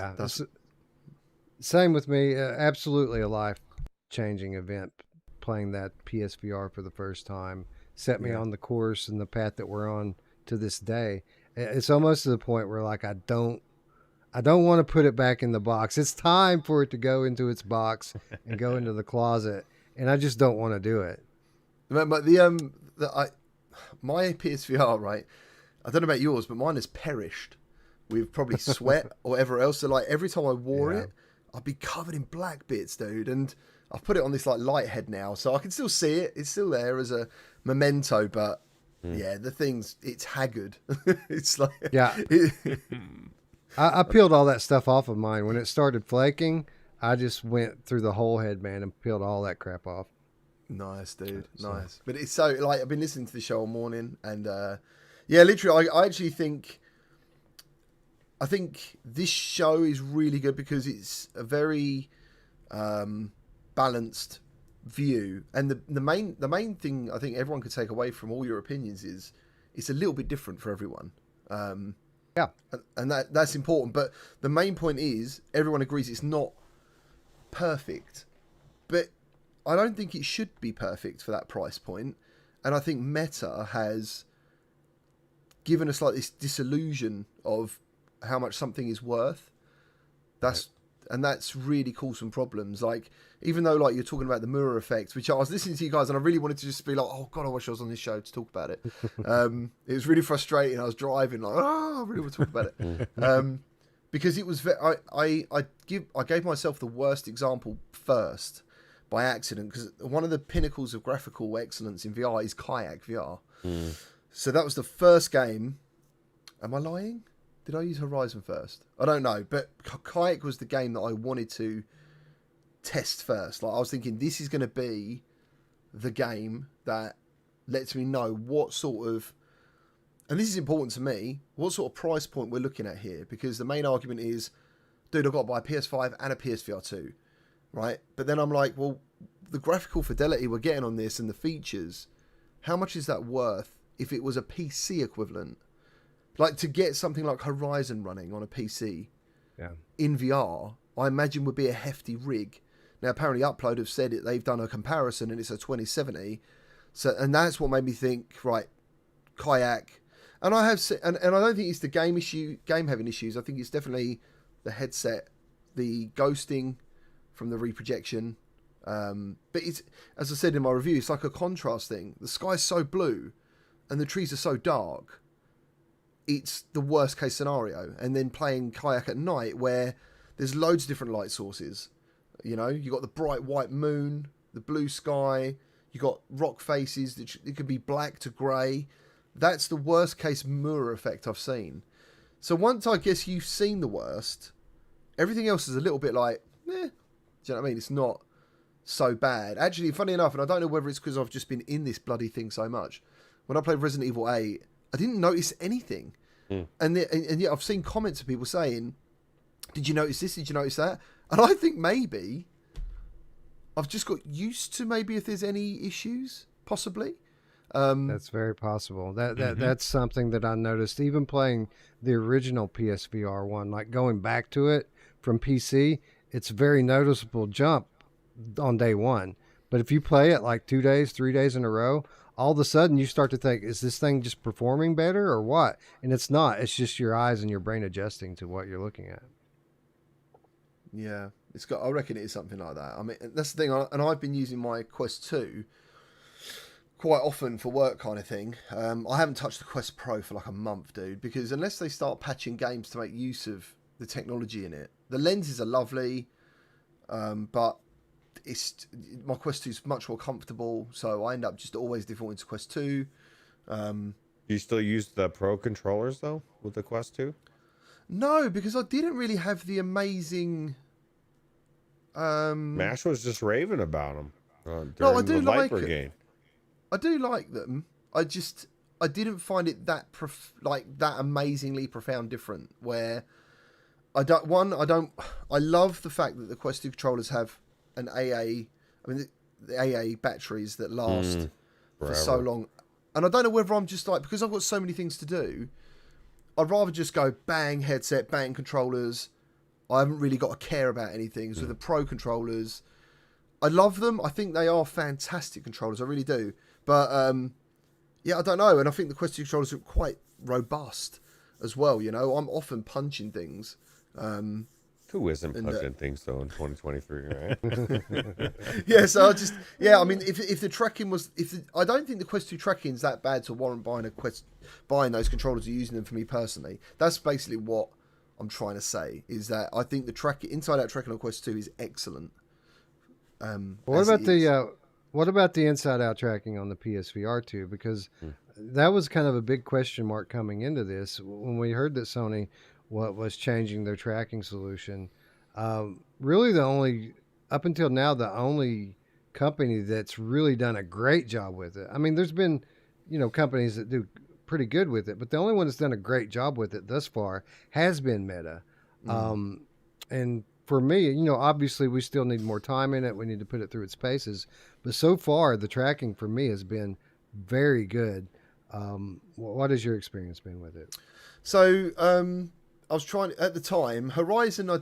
Speaker 1: Same with me. Absolutely a life-changing event. Playing that PSVR for the first time set me
Speaker 6: Yeah.
Speaker 1: on the course and the path that we're on to this day. It's almost to the point where like I don't want to put it back in the box. It's time for it to go into its box and go into the closet, and I just don't want to do it.
Speaker 6: But my PSVR, right? I don't know about yours, but mine has perished with probably sweat or whatever else. So like every time I wore it, I'd be covered in black bits, dude. And I've put it on this like light head now, so I can still see it. It's still there as a memento, but yeah, it's haggard. It's like
Speaker 1: Yeah. I peeled all that stuff off of mine. When it started flaking, I just went through the whole headband and peeled all that crap off.
Speaker 6: Nice, dude. Nice. But it's so like I've been listening to the show all morning, and yeah, literally, I actually think this show is really good because it's a very balanced view, and the main thing I think everyone could take away from all your opinions is it's a little bit different for everyone.
Speaker 1: Yeah,
Speaker 6: and that's important. But the main point is everyone agrees it's not perfect, but I don't think it should be perfect for that price point. And I think Meta has given us like this disillusion of how much something is worth. That's really caused some problems. Like, even though like you're talking about the mirror effect, which I was listening to you guys and I really wanted to just be like, oh god, I wish I was on this show to talk about it. It was really frustrating. I was driving like, oh, I really want to talk about it. Because it was I gave myself the worst example first by accident, because one of the pinnacles of graphical excellence in VR is Kayak VR. So that was the first game. Am I lying? Did I use Horizon first? I don't know, but Kayak was the game that I wanted to test first. Like, I was thinking, this is going to be the game that lets me know what sort of, and this is important to me, what sort of price point we're looking at here, because the main argument is, dude, I've got to buy a PS5 and a PSVR 2, right? But then I'm like, well, the graphical fidelity we're getting on this and the features, how much is that worth if it was a PC equivalent? Like, to get something like Horizon running on a PC in VR, I imagine would be a hefty rig. Now, apparently Upload have said it, they've done a comparison and it's a 2070. So, and that's what made me think, right, Kayak. And I have, and I don't think it's the game having issues. I think it's definitely the headset, the ghosting from the reprojection. But it's, as I said in my review, it's like a contrast thing. The sky's so blue and the trees are so dark. It's the worst case scenario. And then playing Kayak at night where there's loads of different light sources. You know, you got the bright white moon, the blue sky, you got rock faces. It could be black to grey. That's the worst case mirror effect I've seen. So once I guess you've seen the worst, everything else is a little bit like, do you know what I mean? It's not so bad. Actually, funny enough, and I don't know whether it's because I've just been in this bloody thing so much. When I played Resident Evil 8, I didn't notice anything. And yet I've seen comments of people saying, did you notice this? Did you notice that? And I think maybe I've just got used to maybe if there's any issues, possibly.
Speaker 1: That's very possible. That's something that I noticed even playing the original PSVR one, like going back to it from PC, it's a very noticeable jump on day one. But if you play it like 2 days, 3 days in a row, all of a sudden you start to think, is this thing just performing better or what? And it's not. It's just your eyes and your brain adjusting to what you're looking at.
Speaker 6: Yeah, I reckon it is something like that. I mean, that's the thing. And I've been using my Quest 2 quite often for work kind of thing. I haven't touched the Quest Pro for like a month, dude, because unless they start patching games to make use of the technology in it, the lenses are lovely, but my Quest 2 is much more comfortable, so I end up just always defaulting to Quest 2.
Speaker 3: Do you still use the Pro controllers though with the Quest 2?
Speaker 6: No, because I didn't really have the amazing.
Speaker 3: Mash was just raving about them.
Speaker 6: No, I do
Speaker 3: the Light
Speaker 6: like
Speaker 3: Brigade.
Speaker 6: I do like them. I didn't find it that that amazingly profound different. Where I love the fact that the Quest 2 controllers have an AA. I mean, the AA batteries that last for so long. And I don't know whether I'm just like, because I've got so many things to do, I'd rather just go bang headset, bang controllers, I haven't really got to care about anything. So the Pro controllers, I love them. I think they are fantastic controllers. I really do. But yeah, I don't know. And I think the Quest 2 controllers are quite robust as well. You know, I'm often punching things.
Speaker 3: Who isn't punching things though in 2023, right?
Speaker 6: Yeah, so I mean, if the tracking was, I don't think the Quest 2 tracking is that bad to warrant buying those controllers or using them for me personally. That's basically what I'm trying to say, is that I think the inside out tracking on Quest 2 is excellent.
Speaker 1: What about the inside out tracking on the PSVR 2? Because that was kind of a big question mark coming into this when we heard that Sony was changing their tracking solution. Really, up until now, the only company that's really done a great job with it. I mean, there's been, companies that do pretty good with it, but the only one that's done a great job with it thus far has been Meta. And for me, obviously we still need more time in it. We need to put it through its paces, but so far the tracking for me has been very good. What has your experience been with it?
Speaker 6: So, I was trying at the time. Horizon, I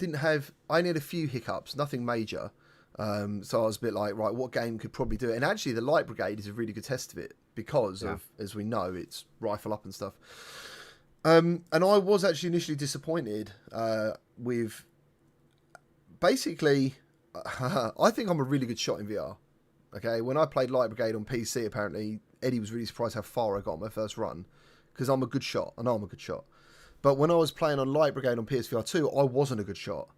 Speaker 6: only had a few hiccups, nothing major. So I was a bit like, right, what game could probably do it? And actually, the Light Brigade is a really good test of it because of, as we know, it's rifle up and stuff. And I was actually initially disappointed with. Basically, I think I'm a really good shot in VR. Okay, when I played Light Brigade on PC, apparently Eddie was really surprised how far I got on my first run because I'm a good shot. I know I'm a good shot. But when I was playing on Light Brigade on PSVR 2, I wasn't a good shot.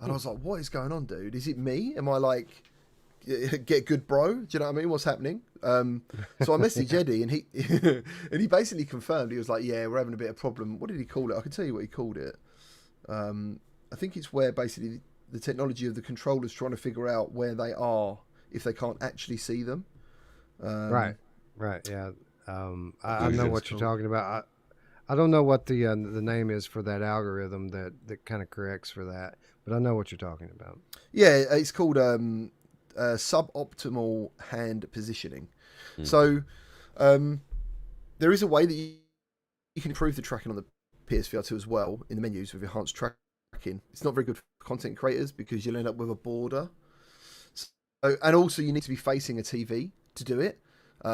Speaker 6: And I was like, what is going on, dude? Is it me? Am I like, get good, bro? Do you know what I mean? What's happening? So I messaged Eddie and he basically confirmed. He was like, yeah, we're having a bit of problem. What did he call it? I can tell you what he called it. I think it's where basically the technology of the controllers trying to figure out where they are if they can't actually see them.
Speaker 1: Right, yeah. I know what you're talking about. I don't know what the name is for that algorithm that kind of corrects for that, but I know what you're talking about.
Speaker 6: Yeah, it's called suboptimal hand positioning. So there is a way that you can improve the tracking on the PSVR 2 as well in the menus with enhanced tracking. It's not very good for content creators because you'll end up with a border. So, and also you need to be facing a TV to do it.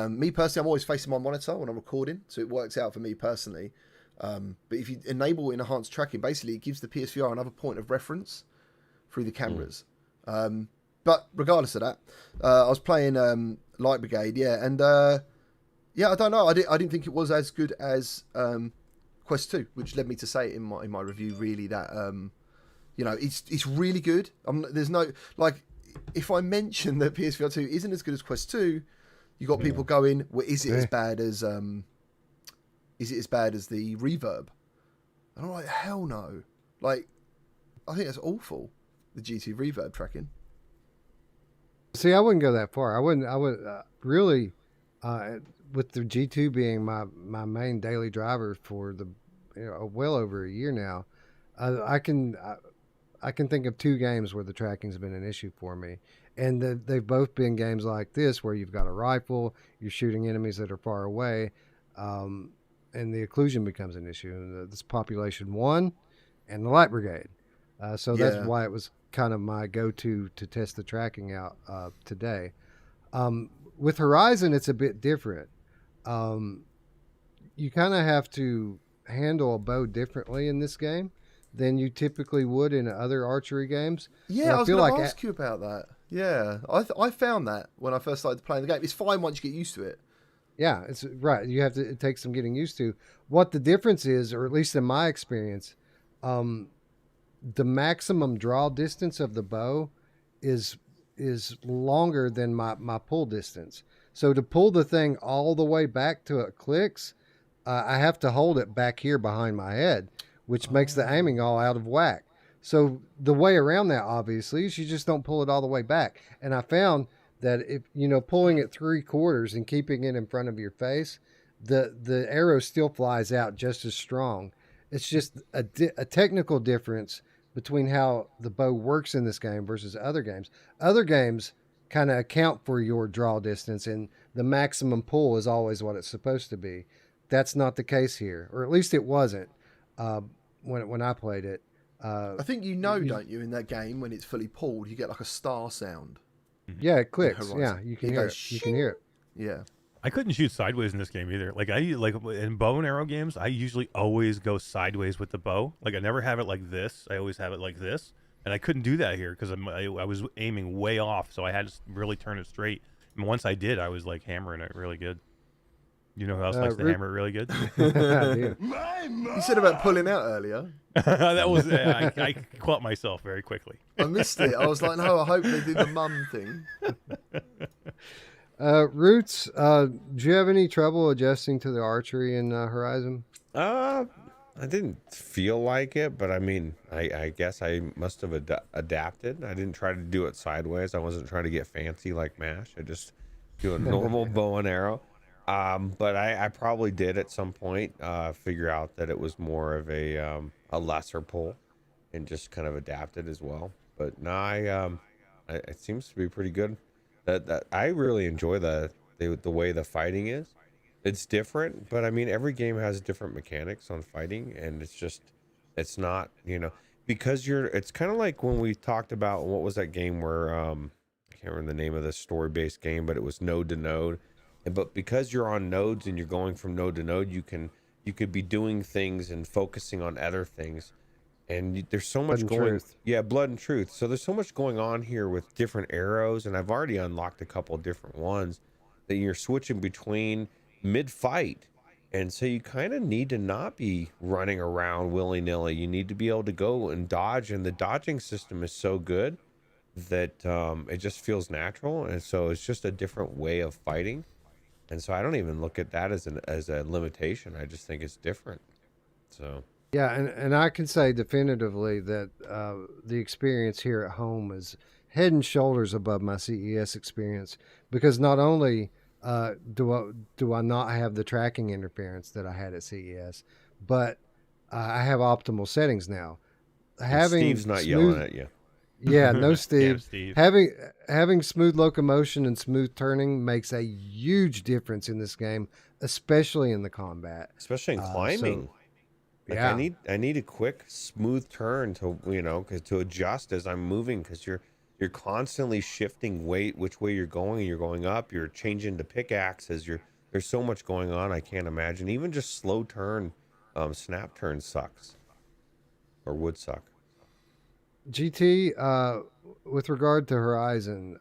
Speaker 6: Me personally, I'm always facing my monitor when I'm recording, so it works out for me personally. But if you enable enhanced tracking, basically it gives the PSVR another point of reference through the cameras. But regardless of that, I was playing Light Brigade, and I don't know. I didn't think it was as good as Quest 2, which led me to say in my review really that it's really good. There's no if I mention that PSVR 2 isn't as good as Quest 2. You got people going, well, is it as bad as the reverb? And I'm like, hell no. Like, I think that's awful, the GT reverb tracking.
Speaker 1: See, I wouldn't go that far. I would really, with the G2 being my main daily driver for well over a year now, I can think of 2 games where the tracking's been an issue for me. And they've both been games like this where you've got a rifle, you're shooting enemies that are far away, and the occlusion becomes an issue. And this Population 1 and the Light Brigade. So that's why it was kind of my go-to to test the tracking out today. With Horizon, it's a bit different. You kind of have to handle a bow differently in this game than you typically would in other archery games.
Speaker 6: Yeah, I was going to ask you about that. Yeah, I found that when I first started playing the game. It's fine once you get used to it.
Speaker 1: Yeah, it's right. It takes some getting used to. What the difference is, or at least in my experience, the maximum draw distance of the bow is longer than my pull distance. So to pull the thing all the way back to it clicks, I have to hold it back here behind my head, which makes the aiming all out of whack. So the way around that, obviously, is you just don't pull it all the way back. And I found that if pulling it 3/4 and keeping it in front of your face, the arrow still flies out just as strong. It's just a technical difference between how the bow works in this game versus other games. Other games kind of account for your draw distance, and the maximum pull is always what it's supposed to be. That's not the case here, or at least it wasn't when I played it.
Speaker 6: I think don't you, in that game when it's fully pulled, you get like a star sound.
Speaker 1: Yeah, it clicks.
Speaker 6: Horizon.
Speaker 1: Yeah, you can hear
Speaker 6: goes
Speaker 1: it. You can hear it.
Speaker 6: Yeah.
Speaker 2: I couldn't shoot sideways in this game either. Like in bow and arrow games, I usually always go sideways with the bow. Like I never have it like this. I always have it like this, and I couldn't do that here because I was aiming way off. So I had to really turn it straight. And once I did, I was like hammering it really good. You know who else likes to hammer it really good?
Speaker 1: I do.
Speaker 6: You said about pulling out earlier.
Speaker 2: That was I caught myself very quickly.
Speaker 6: I missed it. I was like, no, I hope they did the mum thing.
Speaker 1: Ruuts, do you have any trouble adjusting to the archery in Horizon?
Speaker 3: I didn't feel like it, but I mean, I guess I must have adapted. I didn't try to do it sideways. I wasn't trying to get fancy like MASH. I just do a normal bow and arrow. But I probably did at some point figure out that it was more of a lesser pull and just kind of adapted as well. But no, it seems to be pretty good. That I really enjoy the way the fighting is. It's different, but I mean every game has different mechanics on fighting, and it's not, because it's kind of like when we talked about what was that game where I can't remember the name of the story-based game, but it was node to node. But because you're on nodes and you're going from node to node, you could be doing things and focusing on other things. And there's so much blood and truth. So there's so much going on here with different arrows, and I've already unlocked a couple of different ones that you're switching between mid-fight. And so you kind of need to not be running around willy-nilly. You need to be able to go and dodge, and the dodging system is so good that it just feels natural, and so it's just a different way of fighting. And so I don't even look at that as a limitation. I just think it's different. So
Speaker 1: Yeah, and I can say definitively that the experience here at home is head and shoulders above my CES experience, because not only do I not have the tracking interference that I had at CES, but I have optimal settings now.
Speaker 3: Steve's not yelling at you.
Speaker 1: Yeah, no Steve.
Speaker 2: Damn, Steve.
Speaker 1: Having smooth locomotion and smooth turning makes a huge difference in this game, especially in the combat.
Speaker 3: Especially in climbing.
Speaker 1: Yeah.
Speaker 3: I need a quick, smooth turn to adjust as I'm moving, because you're constantly shifting weight, which way you're going. You're going up. You're changing to pickaxes. There's so much going on. I can't imagine. Even just slow turn, snap turn sucks, or would suck.
Speaker 1: GT, with regard to Horizon,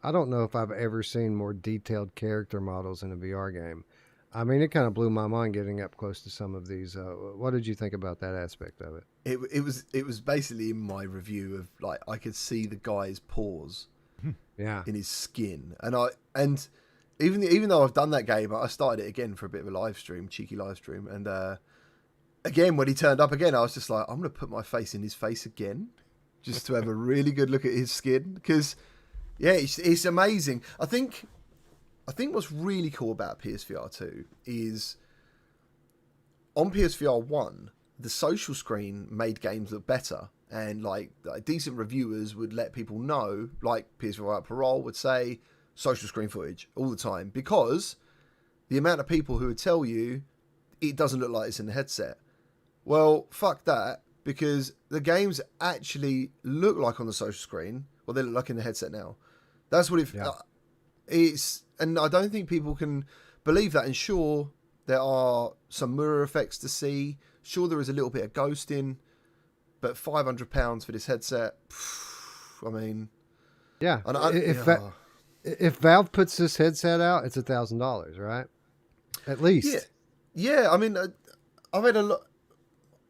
Speaker 1: I don't know if I've ever seen more detailed character models in a VR game. I mean, it kind of blew my mind getting up close to some of these. What did you think about that aspect of it?
Speaker 6: It was basically in my review of, like, I could see the guy's pores
Speaker 1: Yeah.
Speaker 6: in his skin, and even though I've done that game, I started it again for a bit of a cheeky live stream, and again when he turned up again, I was just like, I'm gonna put my face in his face again, just to have a really good look at his skin, because yeah, it's amazing. I think what's really cool about PSVR 2 is on PSVR 1, the social screen made games look better, and like decent reviewers would let people know, like PSVR Parole would say, social screen footage all the time, because the amount of people who would tell you it doesn't look like it's in the headset. Well, fuck that, because the games actually look like on the social screen, well, they look like in the headset now. That's what it's, and I don't think people can believe that. And sure, there are some mirror effects to see. Sure, there is a little bit of ghosting, but £500 for this headset, I mean,
Speaker 1: yeah. If Valve puts this headset out, it's $1,000, right? At least.
Speaker 6: Yeah. I mean, I've had a lot.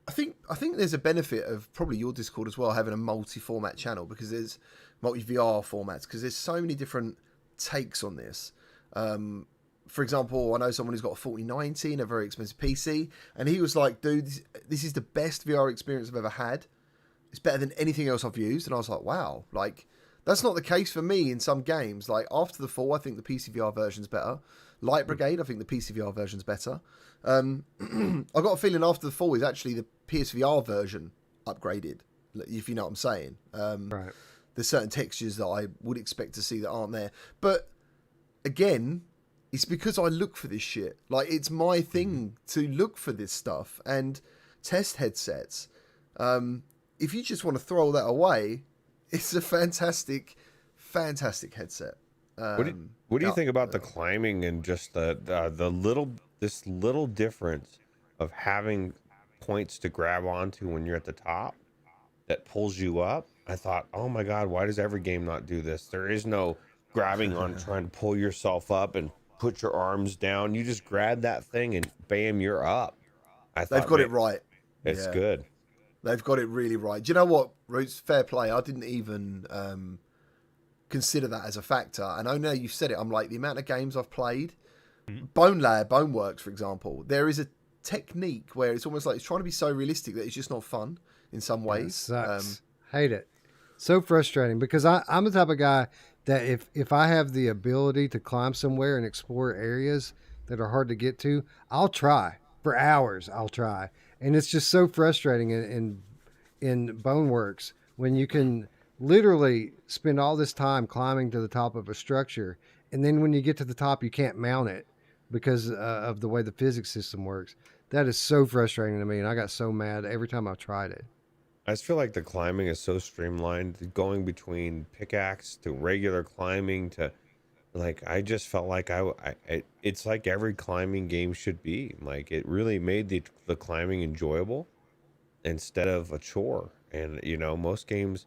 Speaker 6: I think there's a benefit of probably your Discord as well, having a multi-format channel, because there's multi-VR formats, because there's so many different takes on this. For example, I know someone who's got a 4090 and a very expensive PC, and he was like, dude, this is the best VR experience I've ever had. It's better than anything else I've used. And I was like, wow, like, that's not the case for me in some games. Like, After the Fall, I think the PCVR version's better. Light Brigade, I think the PCVR version's better. I got a feeling After the Fall is actually the PSVR version upgraded, if you know what I'm saying.
Speaker 1: Right.
Speaker 6: There's certain textures that I would expect to see that aren't there. But again, it's because I look for this shit. Like, it's my thing to look for this stuff and test headsets. If you just want to throw all that away, it's a fantastic headset.
Speaker 3: What do you think about the climbing and just the little difference of having points to grab onto when you're at the top that pulls you up? I thought, oh my God, why does every game not do this? There is no grabbing on trying to pull yourself up and put your arms down. You just grab that thing and bam, you're up. I thought
Speaker 6: They've got it right.
Speaker 3: It's good.
Speaker 6: They've got it really right. Do you know what, Ruuts? Fair play. I didn't even consider that as a factor. And I know you've said it. I'm like, the amount of games I've played, Boneworks, for example, there is a technique where it's almost like it's trying to be so realistic that it's just not fun in some ways.
Speaker 1: It sucks. Hate it. So frustrating because I'm the type of guy that if I have the ability to climb somewhere and explore areas that are hard to get to, I'll try for hours. I'll try. And it's just so frustrating in Boneworks when you can literally spend all this time climbing to the top of a structure. And then when you get to the top, you can't mount it because of the way the physics system works. That is so frustrating to me. And I got so mad every time I tried it.
Speaker 3: I just feel like the climbing is so streamlined, going between pickaxe to regular climbing to, like, I just felt like it's like every climbing game should be. Like, it really made the climbing enjoyable instead of a chore. And, you know, most games,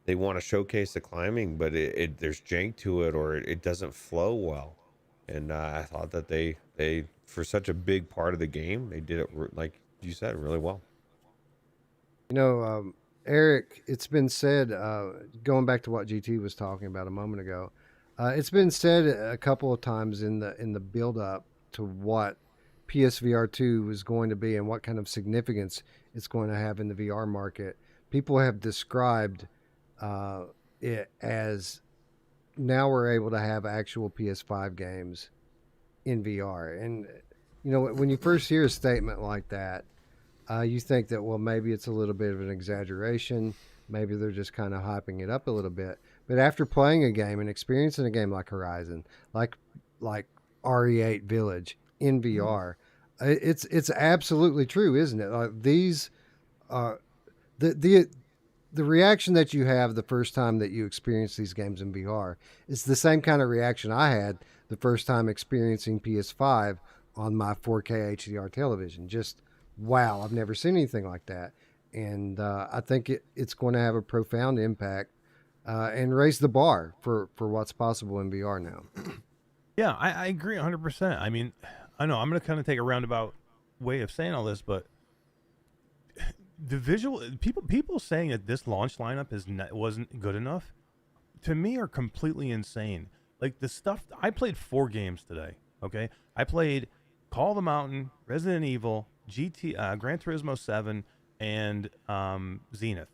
Speaker 3: they want to showcase the climbing, but there's jank to it or it doesn't flow well. And I thought that they, for such a big part of the game, they did it, like you said, really well.
Speaker 1: You know, Eric, it's been said, going back to what GT was talking about a moment ago, it's been said a couple of times in the build up to what PSVR 2 is going to be and what kind of significance it's going to have in the VR market. People have described it as now we're able to have actual PS5 games in VR. And, you know, when you first hear a statement like that, you think that, well, maybe it's a little bit of an exaggeration. Maybe they're just kind of hyping it up a little bit. But after playing a game and experiencing a game like Horizon, like RE8 Village in VR, it's absolutely true, isn't it? Like these, the reaction that you have the first time that you experience these games in VR is the same kind of reaction I had the first time experiencing PS5 on my 4K HDR television. Just wow, I've never seen anything like that. And I think it's going to have a profound impact and raise the bar for what's possible in VR now.
Speaker 2: Yeah, I agree 100%. I mean, I know I'm going to kind of take a roundabout way of saying all this, but the visual people saying that this launch lineup wasn't good enough to me are completely insane. Like the stuff I played 4 games today. Okay, I played Call of the Mountain, Resident Evil, Gran Turismo 7, and Zenith.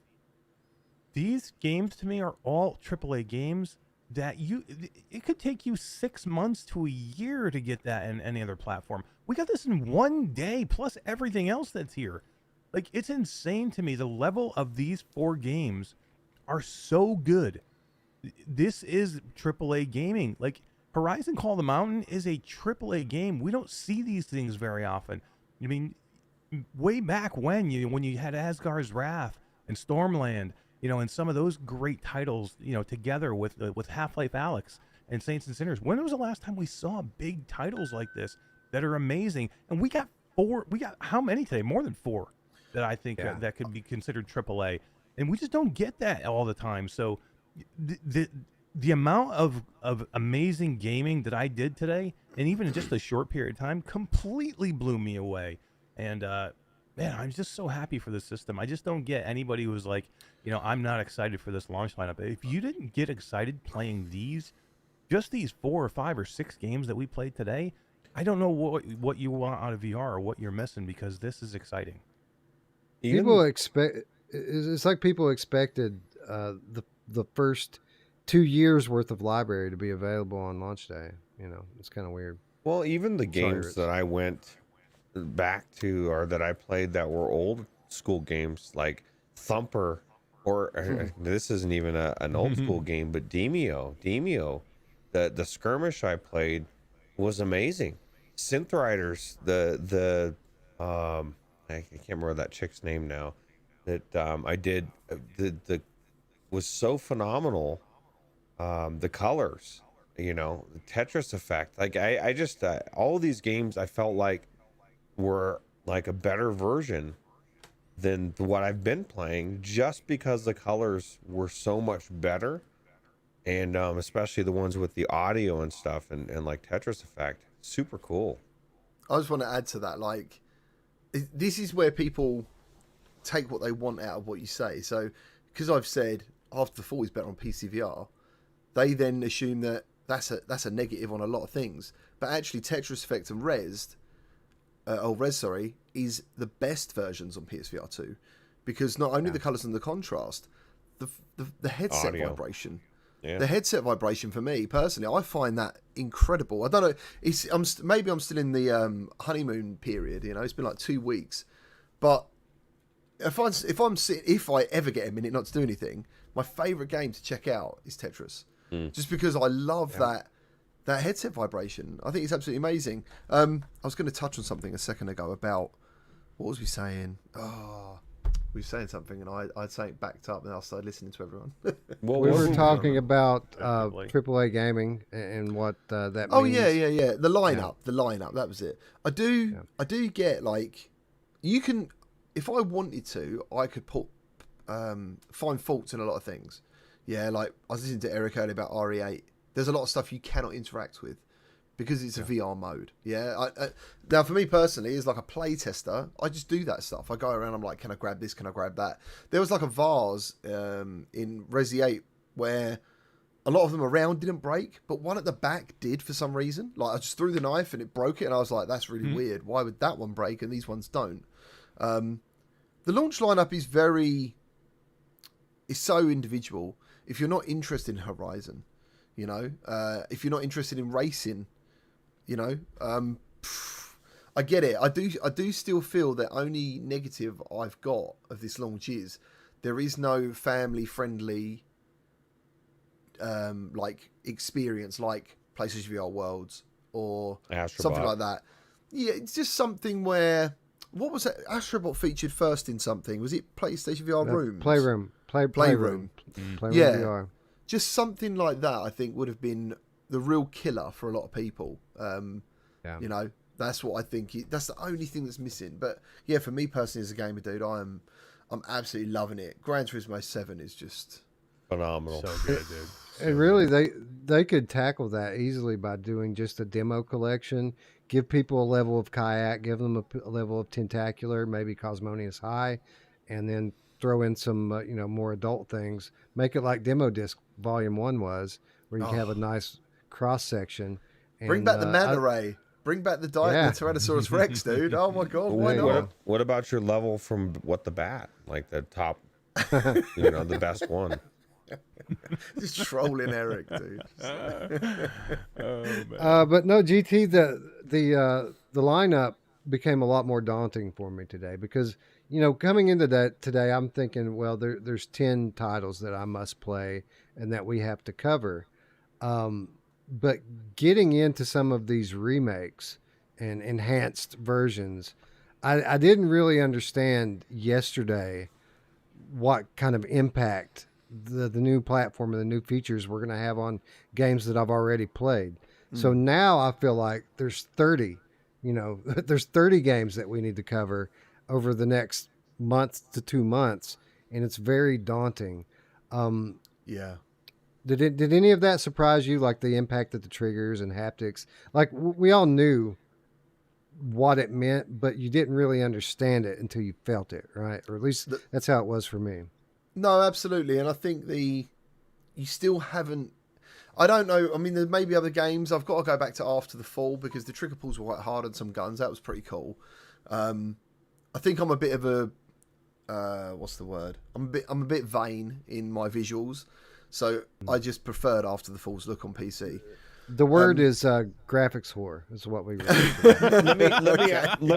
Speaker 2: These games to me are all AAA games that it could take you 6 months to a year to get that in any other platform. We got this in 1 day plus everything else that's here. Like, it's insane to me. The level of these 4 games are so good. This is AAA gaming. Like, Horizon Call of the Mountain is a AAA game. We don't see these things very often. I mean, way back when you had Asgard's Wrath and Stormland, you know, and some of those great titles, you know, together with Half-Life Alyx and Saints and Sinners. When was the last time we saw big titles like this that are amazing? And we got how many today? More than 4 that I think that could be considered AAA. And we just don't get that all the time. So the amount of amazing gaming that I did today, and even in just a short period of time, completely blew me away. And man, I'm just so happy for the system. I just don't get anybody who's like, you know, I'm not excited for this launch lineup. If you didn't get excited playing just these 4 or 5 or 6 games that we played today, I don't know what you want out of VR or what you're missing, because this is exciting.
Speaker 1: People expect it's like people expected the first 2 years worth of library to be available on launch day. You know, it's kind of weird.
Speaker 3: Well, even the games that I went back to or that I played that were old school games like Thumper or this isn't even an old school game, but Demio, the skirmish I played was amazing. Synth Riders, I can't remember that chick's name now. that I did the was so phenomenal. The colors, you know, the Tetris effect. Like I just all of these games I felt like were like a better version than what I've been playing, just because the colors were so much better, and especially the ones with the audio and stuff, and like Tetris effect, super cool.
Speaker 6: I just want to add to that. Like, this is where people take what they want out of what you say. So, because I've said After the Fall is better on PCVR, they then assume that that's a negative on a lot of things. But actually, Tetris Effect and Res, is the best versions on PSVR 2, because not only the colors and the contrast, the headset
Speaker 3: Audio.
Speaker 6: vibration.
Speaker 3: Yeah.
Speaker 6: The headset vibration for me personally, I find that incredible. I don't know. Maybe I'm still in the honeymoon period. You know, it's been like 2 weeks, but if I ever get a minute not to do anything, my favorite game to check out is Tetris, just because I love that headset vibration. I think it's absolutely amazing. I was going to touch on something a second ago about what was we saying? We were saying something, and I'd say it backed up, and I started listening to everyone.
Speaker 3: Well,
Speaker 1: We
Speaker 3: what
Speaker 1: were
Speaker 3: we-
Speaker 1: talking about
Speaker 2: Definitely.
Speaker 1: AAA gaming and what that means.
Speaker 6: Oh yeah. The lineup. That was it. I do get, like, you can, if I wanted to, I could find faults in a lot of things. Yeah, like I was listening to Eric earlier about RE8. There's a lot of stuff you cannot interact with because it's a VR mode. Yeah. Now, for me personally, as like a play tester, I just do that stuff. I go around, I'm like, can I grab this? Can I grab that? There was like a vase in Resi 8 where a lot of them around didn't break, but one at the back did for some reason. Like, I just threw the knife and it broke it, and I was like, that's really weird. Why would that one break and these ones don't? The launch lineup is so individual. If you're not interested in Horizon, you know, if you're not interested in racing, you know, I get it. I do still feel that only negative I've got of this launch is there is no family friendly like experience like PlayStation VR Worlds or
Speaker 3: Astrobot.
Speaker 6: something like that. Yeah, it's just something where, what was it? Astrobot featured first in something. Was it PlayStation VR Rooms?
Speaker 1: Playroom.
Speaker 6: Playroom.
Speaker 1: Playroom
Speaker 6: Yeah.
Speaker 1: VR.
Speaker 6: Just something like that, I think, would have been the real killer for a lot of people. You know, that's what I think. That's the only thing that's missing. But yeah, for me personally, as a gamer dude, I'm absolutely loving it. Gran Turismo 7 is just
Speaker 3: phenomenal.
Speaker 2: So good, dude.
Speaker 1: And really, they could tackle that easily by doing just a demo collection, give people a level of Kayak, give them a level of Tentacular, maybe Cosmonius High, and then throw in some more adult things. Make it like Demo Disc Volume 1 was, where you can have a nice cross section.
Speaker 6: bring back the manta ray. Bring back the Tyrannosaurus Rex, dude. Oh my god, why not?
Speaker 3: What about your level from What the Bat? Like the top, the best one.
Speaker 6: Just trolling Eric, dude.
Speaker 1: But no, GT, the lineup became a lot more daunting for me today because coming into that today, I'm thinking, well, there's 10 titles that I must play and that we have to cover. But getting into some of these remakes and enhanced versions, I didn't really understand yesterday what kind of impact the new platform and the new features we're going to have on games that I've already played. So now I feel like there's 30 games that we need to cover over the next month to 2 months, and it's very daunting.
Speaker 6: Yeah.
Speaker 1: Did any of that surprise you, like the impact of the triggers and haptics? Like, we all knew what it meant, but you didn't really understand it until you felt it, right? Or at least that's how it was for me.
Speaker 6: No, absolutely. And I think you still haven't, I don't know. I mean, there may be other games. I've got to go back to After the Fall because the trigger pulls were quite hard on some guns. That was pretty cool. I think I'm a bit of a, what's the word? I'm a bit vain in my visuals. So I just preferred After the Fall's look on PC.
Speaker 1: The word is graphics whore is what we
Speaker 3: let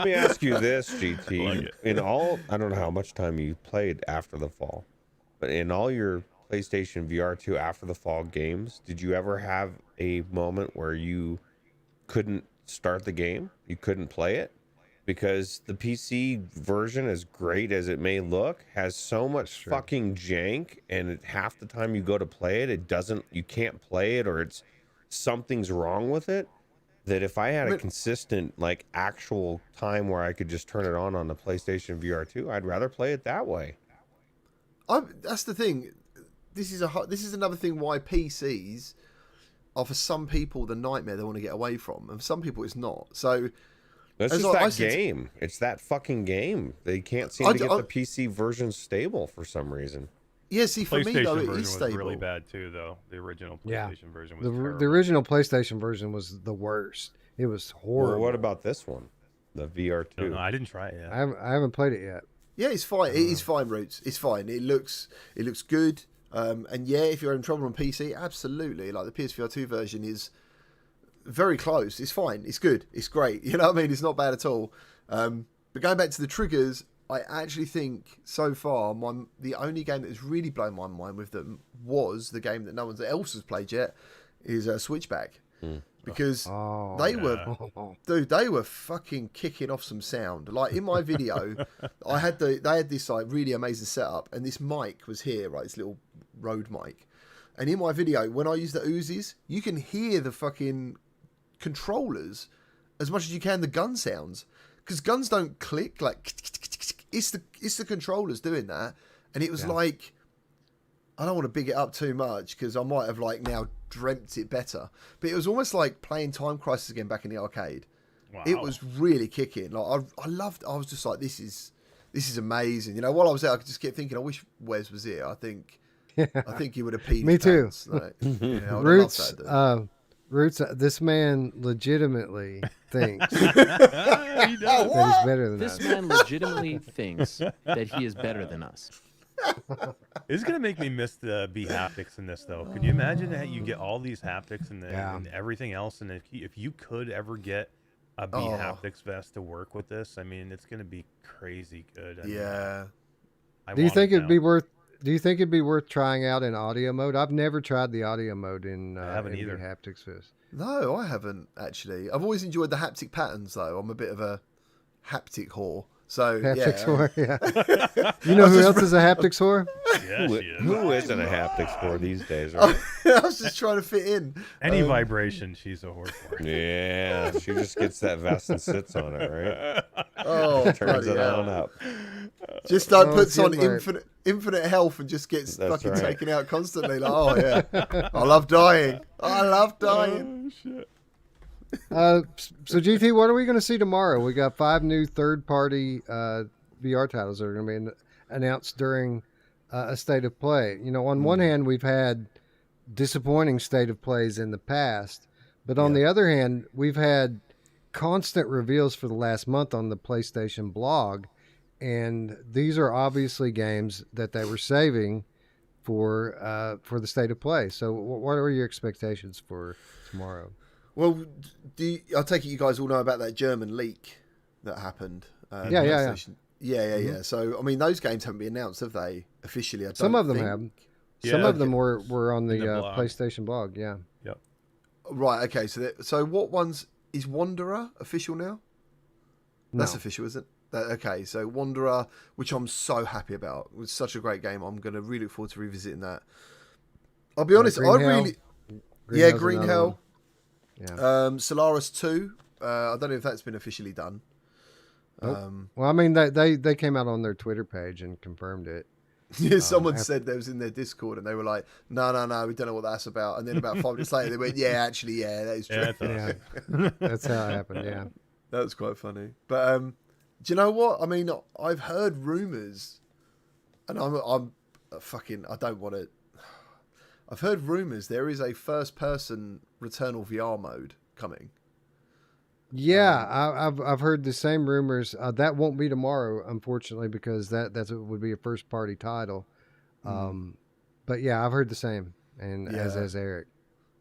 Speaker 3: me ask you this, GT.
Speaker 2: Like it.
Speaker 3: In all, I don't know how much time you played After the Fall, but in all your PlayStation VR 2 After the Fall games, did you ever have a moment where you couldn't start the game? You couldn't play it? because the PC version, as great as it may look, has so much
Speaker 1: True.
Speaker 3: fucking jank, and half the time you go to play it, you can't play it, or it's something's wrong with it. That if I had a consistent, like, actual time where I could just turn it on the PlayStation VR 2, I'd rather play it that way.
Speaker 6: That's the thing. This is another thing why PCs are, for some people, the nightmare they want to get away from, and for some people it's not. So
Speaker 3: it's just that game. It's that fucking game. They can't seem to get the PC version stable for some reason.
Speaker 6: Yeah, see, for me though, it is stable.
Speaker 2: Was really bad too, though. The original PlayStation version was terrible.
Speaker 1: The original PlayStation version was the worst. It was horrible.
Speaker 3: Well, what about this one, the VR2?
Speaker 2: No, I didn't try it yet.
Speaker 1: I haven't played it yet.
Speaker 6: Yeah, it's fine. It is fine, Ruuts. It's fine. It looks good. And yeah, if you're having trouble on PC, absolutely. Like the PSVR 2 version is very close. It's fine. It's good. It's great. You know what I mean? It's not bad at all. But going back to the triggers, I actually think so far the only game that has really blown my mind with them was the game that no one else has played yet, is Switchback. Because they were fucking kicking off some sound. Like in my video, they had this like really amazing setup, and this mic was here, right? This little Rode mic. And in my video, when I use the Uzis, you can hear the fucking controllers as much as you can the gun sounds, because guns don't click like. It's the controllers doing that, and it was like, I don't want to big it up too much because I might have like now dreamt it better, but it was almost like playing Time Crisis again back in the arcade. Wow. It was really kicking. Like I loved. I was just like, this is amazing. You know, while I was there, I could just keep thinking, I wish Wes was here. I think he would have peed.
Speaker 1: Me too.
Speaker 6: Like,
Speaker 1: Ruuts. Ruuts. This man legitimately thinks
Speaker 2: that
Speaker 1: he's better than us.
Speaker 5: This man legitimately thinks that he is better than us.
Speaker 2: It's gonna make me miss the B haptics in this, though. Could you imagine that you get all these haptics and everything else, and if you could ever get a B haptics vest to work with this, I mean, it's gonna be crazy good. I mean,
Speaker 1: Do you think it'd be worth trying out in audio mode? I've never tried the audio mode in
Speaker 2: I haven't either.
Speaker 1: haptics vest.
Speaker 6: No, I haven't actually. I've always enjoyed the haptic patterns, though. I'm a bit of a haptic whore. So
Speaker 1: haptics whore, yeah. You know who else is a haptics whore?
Speaker 2: Yeah, she is.
Speaker 3: Who isn't a haptics whore these days? Right?
Speaker 6: I was just trying to fit in.
Speaker 2: Any vibration, she's a whore for.
Speaker 3: Yeah, she just gets that vest and sits on it, right?
Speaker 6: Oh,
Speaker 3: turns it on up.
Speaker 6: Just puts on infinite health and just gets fucking taken out constantly. Like, oh yeah, I love dying.
Speaker 2: Oh, shit.
Speaker 1: So GT, what are we going to see tomorrow? We got 5 new third-party VR titles that are going to be announced during a state of play. You know, on one hand, we've had disappointing state of plays in the past, but on the other hand, we've had constant reveals for the last month on the PlayStation blog, and these are obviously games that they were saving for the state of play. So, what are your expectations for tomorrow?
Speaker 6: Well, I take it you guys all know about that German leak that happened.
Speaker 1: Yeah.
Speaker 6: So, I mean, those games haven't been announced, have they? Officially,
Speaker 1: Some of them have. Some of them were on the
Speaker 2: blog.
Speaker 1: PlayStation blog. Yeah.
Speaker 2: Yep.
Speaker 6: Right. Okay. So what ones is Wanderer official now? That's official, isn't it? Okay. So Wanderer, which I'm so happy about, it was such a great game. I'm going to really look forward to revisiting that. I'll be honest. Green Hell. Yeah. Solaris 2. I don't know if that's been officially done.
Speaker 1: Well, I mean, they came out on their Twitter page and confirmed it.
Speaker 6: Yeah, someone said that was in their Discord, and they were like, "No, we don't know what that's about." And then about 5 minutes later, they went, "Yeah, actually, that is true."
Speaker 2: Yeah,
Speaker 1: that's how it happened. Yeah,
Speaker 6: that was quite funny. But do you know what? I mean, I've heard rumors, and I'm fucking. I don't want to. I've heard rumors there is a first-person Returnal VR mode coming.
Speaker 1: Yeah, I've heard the same rumors. That won't be tomorrow, unfortunately, because that would be a first-party title. But yeah, I've heard the same, and as has Eric.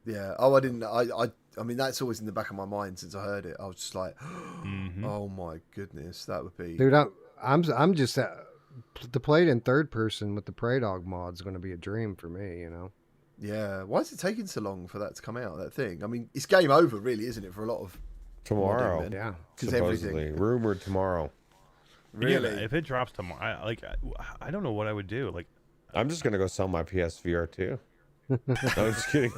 Speaker 6: Yeah. Oh, I didn't. I mean, that's always in the back of my mind since I heard it. I was just like, oh my goodness, that would be.
Speaker 1: Dude, I'm just to play it in third person with the Prey Dog mod is going to be a dream for me. You know.
Speaker 6: Yeah. Why is it taking so long for that to come out? That thing. I mean, it's game over, really, isn't it? For a lot of
Speaker 3: Tomorrow.
Speaker 6: modding, man.
Speaker 1: Yeah.
Speaker 6: Because
Speaker 3: Supposedly.
Speaker 6: everything.
Speaker 3: Rumored tomorrow.
Speaker 6: Really?
Speaker 2: Yeah, if it drops tomorrow, I don't know what I would do. Like,
Speaker 3: I'm just going to go sell my PSVR too. I'm just kidding.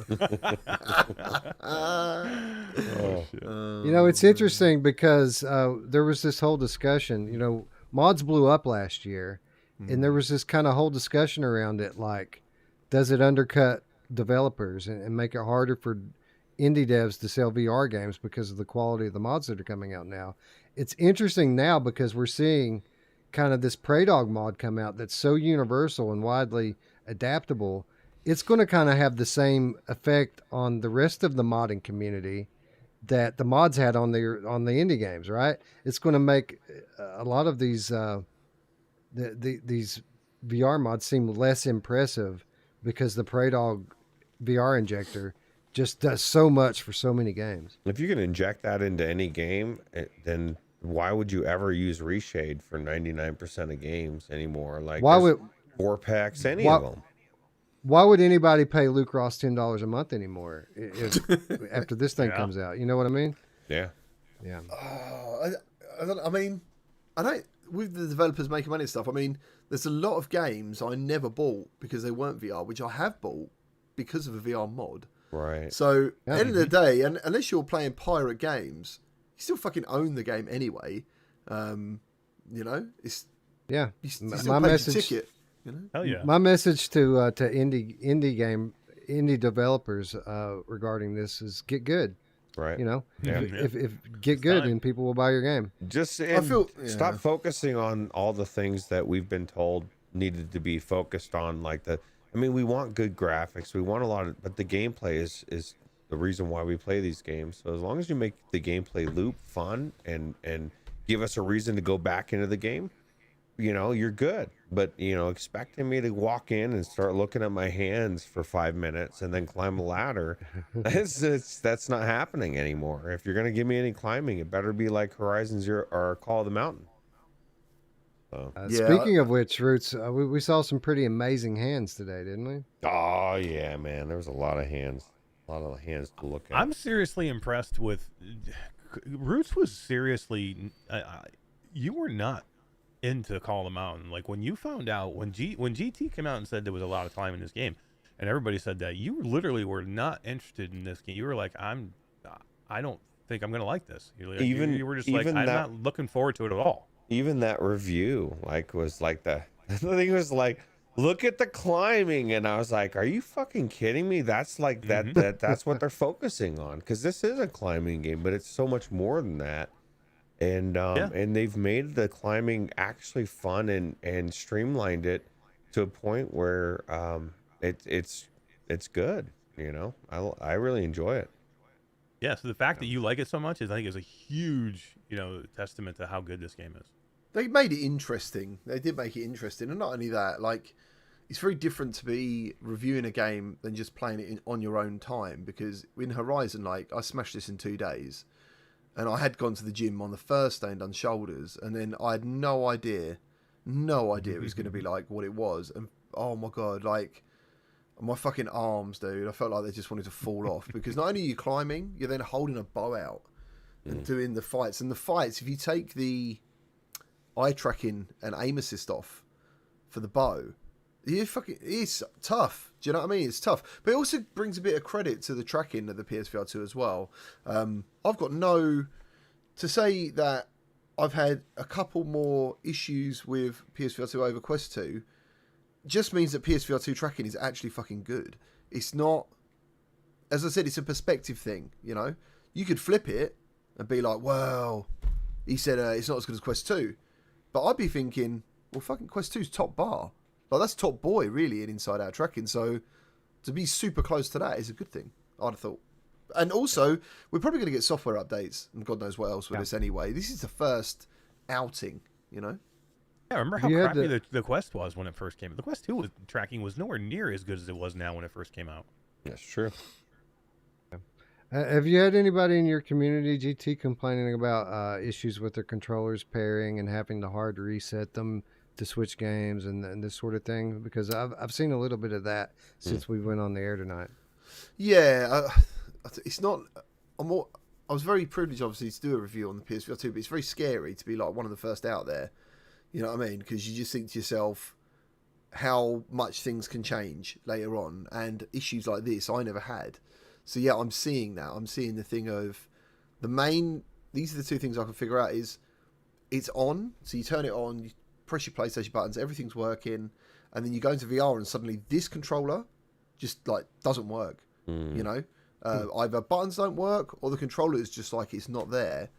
Speaker 1: You know, it's interesting because there was this whole discussion. You know, mods blew up last year, and there was this kind of whole discussion around it. Like, does it undercut developers and make it harder for indie devs to sell VR games because of the quality of the mods that are coming out now? It's interesting now because we're seeing kind of this Prey Dog mod come out that's so universal and widely adaptable. It's going to kind of have the same effect on the rest of the modding community that the mods had on the indie games, right? It's going to make a lot of these these VR mods seem less impressive because the Prey Dog VR injector just does so much for so many games.
Speaker 3: If you can inject that into any game, then why would you ever use Reshade for 99% of games anymore? Like,
Speaker 1: Why would
Speaker 3: 4-packs, any
Speaker 1: why-
Speaker 3: of them?
Speaker 1: Why would anybody pay Luke Ross $10 a month anymore after this thing comes out? You know what I mean?
Speaker 3: Yeah.
Speaker 1: Yeah.
Speaker 6: I mean, I don't. With the developers making money and stuff, I mean, there's a lot of games I never bought because they weren't VR, which I have bought because of a VR mod.
Speaker 3: Right.
Speaker 6: So,
Speaker 1: Yeah.
Speaker 6: end of the day, and unless you're playing pirate games, you still fucking own the game anyway. You know, it's
Speaker 1: Yeah.
Speaker 6: you still
Speaker 1: My
Speaker 6: paid your
Speaker 1: message.
Speaker 6: ticket. You know,
Speaker 2: hell yeah.
Speaker 1: My message to indie developers regarding this is get good.
Speaker 3: Right.
Speaker 1: You know,
Speaker 3: Yeah.
Speaker 1: if get good
Speaker 2: time.
Speaker 1: and people will buy your game.
Speaker 3: Just
Speaker 6: yeah.
Speaker 3: stop focusing on all the things that we've been told needed to be focused on. Like we want good graphics. We want a lot of, but the gameplay is the reason why we play these games. So as long as you make the gameplay loop fun and give us a reason to go back into the game, you know, you're good. But, you know, expecting me to walk in and start looking at my hands for 5 minutes and then climb a ladder, that's not happening anymore. If you're going to give me any climbing, it better be like Horizon Zero or Call of the Mountain. So.
Speaker 6: Yeah.
Speaker 1: Speaking of which, Roots, we saw some pretty amazing hands today, didn't we?
Speaker 3: Oh, yeah, man. There was a lot of hands. A lot of hands to look at.
Speaker 2: I'm seriously impressed with Roots. Was seriously, you were not into Call of the Mountain. Like when you found out when GT came out and said there was a lot of time in this game, and everybody said that, you literally were not interested in this game. You were like, I don't think I'm gonna like this. You're like, you were just like, I'm not looking forward to it at all.
Speaker 3: Even that review, like, was like the thing was like, look at the climbing, and I was like, are you fucking kidding me? That's like that's what they're focusing on, because this is a climbing game, but it's so much more than that. And and they've made the climbing actually fun and streamlined it to a point where it's good. You know, I really enjoy it.
Speaker 2: Yeah. So the fact that you like it so much I think is a huge, testament to how good this game is.
Speaker 6: They made it interesting. They did make it interesting, and not only that, like, it's very different to be reviewing a game than just playing it on your own time. Because in Horizon, like, I smashed this in 2 days. And I had gone to the gym on the first day and done shoulders, and then I had no idea it was going to be like what it was. And oh my god, like my fucking arms, dude, I felt like they just wanted to fall off, because not only are you climbing, you're then holding a bow out and doing the fights. And the fights, if you take the eye tracking and aim assist off for the bow, it's tough. Do you know what I mean? It's tough. But it also brings a bit of credit to the tracking of the PSVR 2 as well. I've got to say that I've had a couple more issues with PSVR 2 over Quest 2 just means that PSVR 2 tracking is actually fucking good. It's not, as I said, it's a perspective thing, you know? You could flip it and be like, well, he said it's not as good as Quest 2. But I'd be thinking, well, fucking Quest 2's top bar. Like, that's top boy, really, in inside-out tracking. So to be super close to that is a good thing, I'd have thought. And also, we're probably going to get software updates and God knows what else with this anyway. This is the first outing, you know?
Speaker 2: Yeah, remember how crappy the Quest was when it first came out? The Quest 2 tracking was nowhere near as good as it was now when it first came out.
Speaker 3: That's true.
Speaker 1: Have you had anybody in your community, GT, complaining about issues with their controllers pairing and having to hard reset them to switch games and this sort of thing? Because I've seen a little bit of that since we went on the air tonight.
Speaker 6: Yeah, it's not. I was very privileged, obviously, to do a review on the PSVR 2, but it's very scary to be like one of the first out there. You know what I mean? Because you just think to yourself how much things can change later on, and issues like this I never had. So yeah, I'm seeing that. I'm seeing the thing of these are the two things I can figure out is it's on, so you turn it on, you press your PlayStation buttons, everything's working, and then you go into VR and suddenly this controller just like doesn't work. You know, either buttons don't work or the controller is just like it's not there.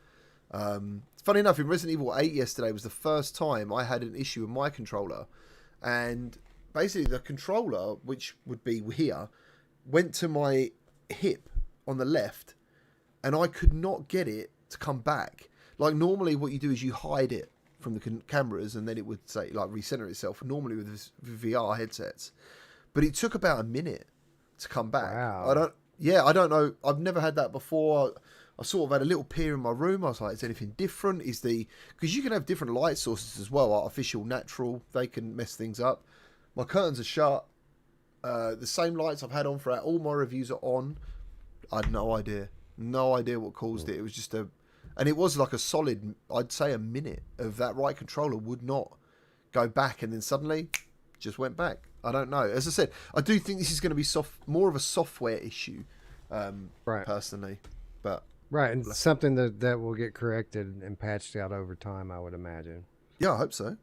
Speaker 6: It's funny enough, in Resident Evil 8 yesterday was the first time I had an issue with my controller, and basically the controller, which would be here, went to my hip on the left, and I could not get it to come back. Like normally what you do is you hide it from the cameras and then it would say like recenter itself, normally with VR headsets, but it took about a minute to come back.
Speaker 1: Wow.
Speaker 6: I don't know. I've never had that before. I sort of had a little peer in my room. I was like, is anything different? Because you can have different light sources as well, artificial, natural. They can mess things up. My curtains are shut. The same lights I've had on throughout all my reviews are on. I had no idea. No idea what caused it. It was just and it was like a solid, I'd say a minute of that right controller would not go back, and then suddenly just went back. I don't know. As I said, I do think this is going to be more of a software issue, personally. But
Speaker 1: right, and something that will get corrected and patched out over time, I would imagine.
Speaker 6: yeah, I hope so.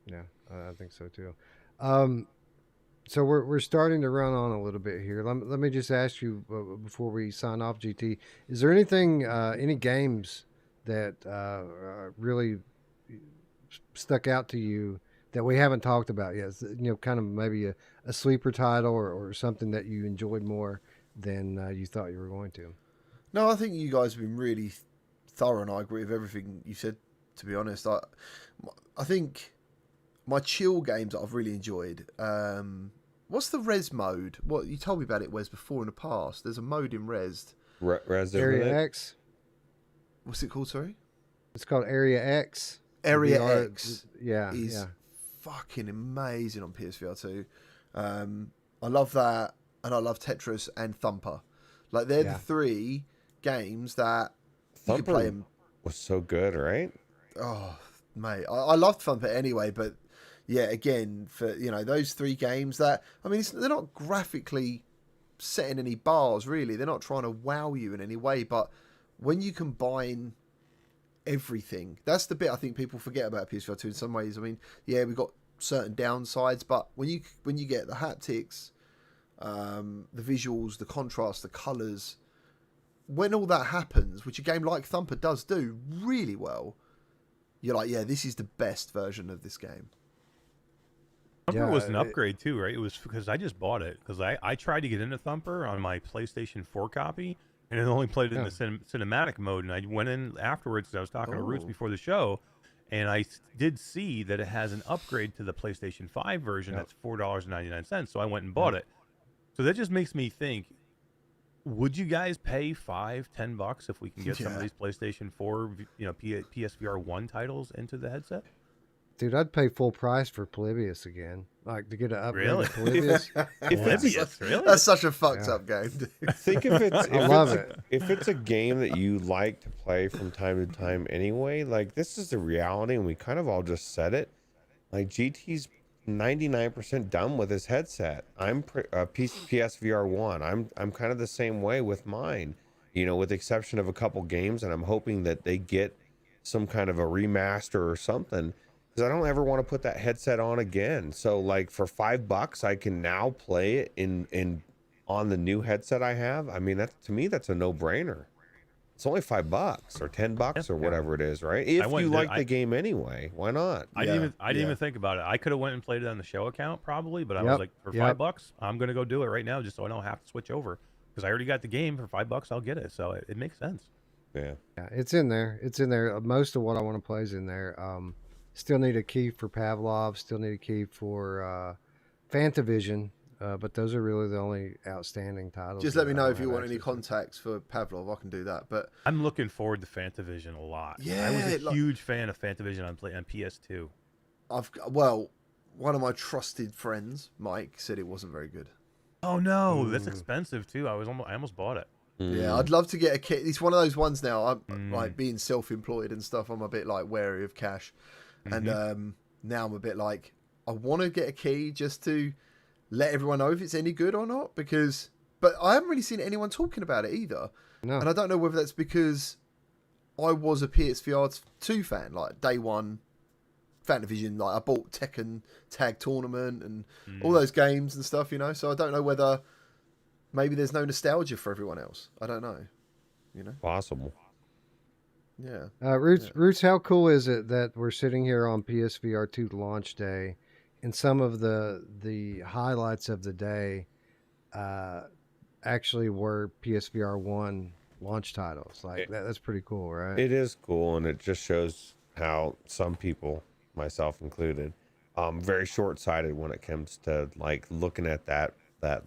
Speaker 1: Yeah, I think so too. So we're starting to run on a little bit here. Let me just ask you before we sign off, GT. Is there anything, any games that really stuck out to you that we haven't talked about yet? You know, kind of maybe a sleeper title or something that you enjoyed more than you thought you were going to.
Speaker 6: No, I think you guys have been really thorough, and I agree with everything you said. To be honest, I think my chill games that I've really enjoyed. What's the res mode? What you told me about it, Wes, before in the past. There's a mode in res.
Speaker 1: Area X.
Speaker 6: What's it called? Sorry.
Speaker 1: It's called Area X.
Speaker 6: Area
Speaker 1: VR,
Speaker 6: X.
Speaker 1: Yeah,
Speaker 6: is fucking amazing on PSVR 2. I love that, and I love Tetris and Thumper. Like they're the three games that you can play them.
Speaker 3: Was so good, right?
Speaker 6: Oh, mate, I loved Thumper anyway, but yeah, again, for those three games that they're not graphically setting any bars really. They're not trying to wow you in any way, but when you combine everything, that's the bit I think people forget about PSVR 2 in some ways. I mean, yeah, we've got certain downsides, but when you get the haptics, the visuals, the contrast, the colours, when all that happens, which a game like Thumper does do really well, you're like, yeah, this is the best version of this game.
Speaker 2: Thumper was an upgrade too, right? It was because I just bought it because I tried to get into Thumper on my PlayStation 4 copy, and it only played it in the cinematic mode. And I went in afterwards because I was talking to Ruuts before the show, and I did see that it has an upgrade to the PlayStation 5 version that's $4.99. So I went and bought it. So that just makes me think, would you guys pay $5-10 if we can get some of these PlayStation 4, PSVR 1 titles into the headset?
Speaker 1: Dude, I'd pay full price for Polybius again. Like to get an upgrade
Speaker 2: Really?
Speaker 1: to Polybius.
Speaker 2: Polybius, really?
Speaker 6: That's such a fucked up game, dude.
Speaker 3: I think if
Speaker 1: it.
Speaker 3: If it's a game that you like to play from time to time anyway, like this is the reality, and we kind of all just said it. Like GT's 99% done with his headset. I'm PSVR 1. I'm kind of the same way with mine, with the exception of a couple games, and I'm hoping that they get some kind of a remaster or something, because I don't ever want to put that headset on again. So like for $5 I can now play it in on the new headset I have. I mean, to me that's a no-brainer. It's only $5 or $10 or whatever it is, right? If you like the game anyway, why not?
Speaker 2: I didn't even think about it. I could have went and played it on the show account probably, but I was like, for $5, I'm gonna go do it right now just so I don't have to switch over, because I already got the game. For $5, I'll get it. So it makes sense.
Speaker 1: Yeah, it's in there. It's in there. Most of what I want to play is in there. Still need a key for Pavlov. Still need a key for Fantavision. But those are really the only outstanding titles.
Speaker 6: Just let me know if you want any contacts for Pavlov. I can do that. But
Speaker 2: I'm looking forward to Fantavision a lot.
Speaker 6: Yeah,
Speaker 2: I was a huge fan of Fantavision on PS2.
Speaker 6: One of my trusted friends, Mike, said it wasn't very good.
Speaker 2: Oh no, that's expensive too. I almost bought it.
Speaker 6: Yeah, I'd love to get a kit. It's one of those ones now. I'm
Speaker 2: Mm.
Speaker 6: like being self-employed and stuff. I'm a bit like wary of cash, and now I'm a bit like I want to get a key just to let everyone know if it's any good or not. But I haven't really seen anyone talking about it either,
Speaker 1: No.
Speaker 6: and I don't know whether that's because I was a PSVR 2 fan, like day one. Fantavision, like I bought Tekken Tag Tournament and all those games and stuff, so I don't know whether maybe there's no nostalgia for everyone else. I don't know,
Speaker 3: Possible.
Speaker 6: yeah.
Speaker 1: Roots, how cool is it that we're sitting here on PSVR 2 launch day, and some of the highlights of the day actually were PSVR 1 launch titles. Like that's pretty cool, right?
Speaker 3: It is cool, and it just shows how some people, myself included, very short-sighted when it comes to like looking at that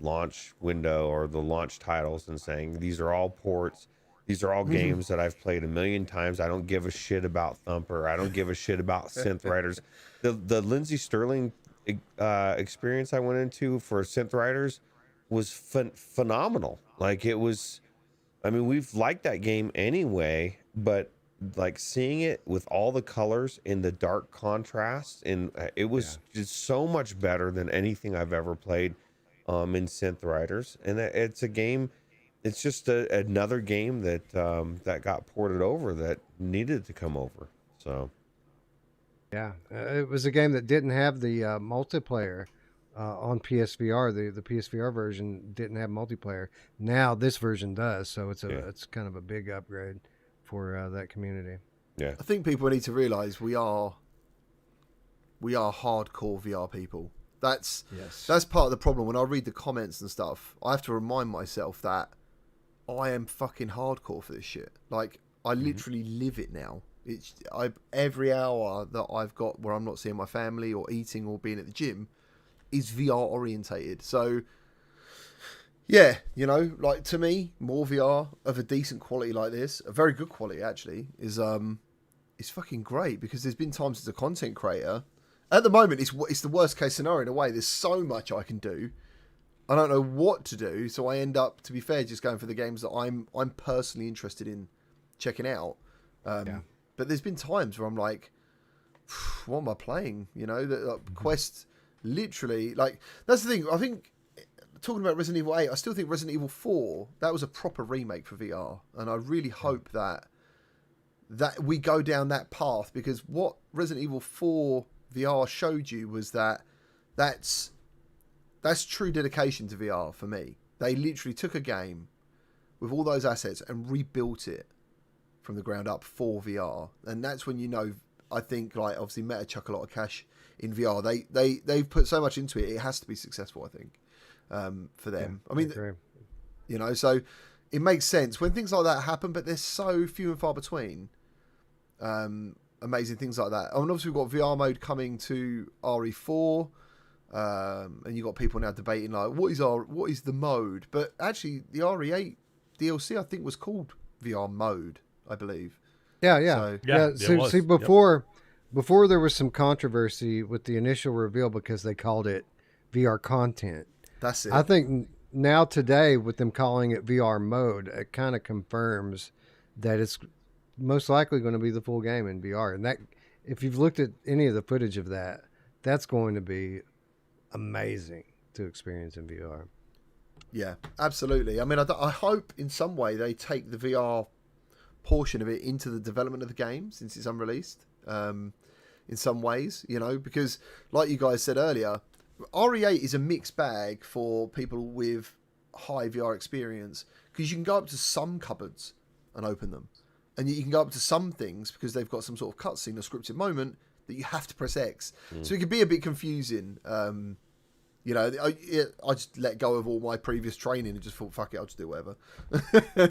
Speaker 3: launch window or the launch titles and saying these are all ports, these are all games that I've played a million times. I don't give a shit about Thumper. I don't give a shit about Synth Riders. The Lindsey Sterling experience I went into for Synth Riders was phenomenal. Like it was, I mean, we've liked that game anyway, but like seeing it with all the colors in the dark contrast, and it was just so much better than anything I've ever played in Synth Riders. And it's a game, it's just another game that that got ported over that needed to come over. So
Speaker 1: Yeah, it was a game that didn't have the multiplayer on PSVR. The PSVR version didn't have multiplayer. Now this version does, so it's kind of a big upgrade for that community.
Speaker 3: yeah,
Speaker 6: I think people need to realize we are hardcore VR people. That's part of the problem. When I read the comments and stuff, I have to remind myself that I am fucking hardcore for this shit. Like I literally live it now. Every hour that I've got where I'm not seeing my family or eating or being at the gym is VR orientated. So yeah, like to me, more VR of a decent quality like this, a very good quality actually, is fucking great, because there's been times as a content creator, at the moment it's the worst case scenario in a way. There's so much I can do. I don't know what to do, so I end up, to be fair, just going for the games that I'm personally interested in checking out. But there's been times where I'm like, what am I playing? Quest, literally, like, that's the thing. I think, talking about Resident Evil 8, I still think Resident Evil 4, that was a proper remake for VR. And I really hope that we go down that path, because what Resident Evil 4 VR showed you was that's true dedication to VR for me. They literally took a game with all those assets and rebuilt it from the ground up for VR. And that's when I think, like, obviously Meta chuck a lot of cash in VR. They've put so much into it, it has to be successful, I think, for them.
Speaker 1: Yeah,
Speaker 6: I mean, so it makes sense when things like that happen, but they're so few and far between. Amazing things like that. And obviously we've got VR mode coming to RE4. And you got people now debating like, what is the mode? But actually, the RE8 DLC I think was called VR mode, I believe.
Speaker 1: Yeah.
Speaker 2: So,
Speaker 1: see, before there was some controversy with the initial reveal because they called it VR content.
Speaker 6: That's it.
Speaker 1: I think now today, with them calling it VR mode, it kind of confirms that it's most likely going to be the full game in VR. And that, if you've looked at any of the footage of that, that's going to be amazing to experience in VR.
Speaker 6: Yeah, absolutely. I mean, I hope in some way they take the VR portion of it into the development of the game since it's unreleased. In some ways, because like you guys said earlier, RE8 is a mixed bag for people with high VR experience, because you can go up to some cupboards and open them, and you can go up to some things because they've got some sort of cutscene or scripted moment that you have to press X. So it can be a bit confusing. I just let go of all my previous training and just thought, fuck it, I'll just do whatever.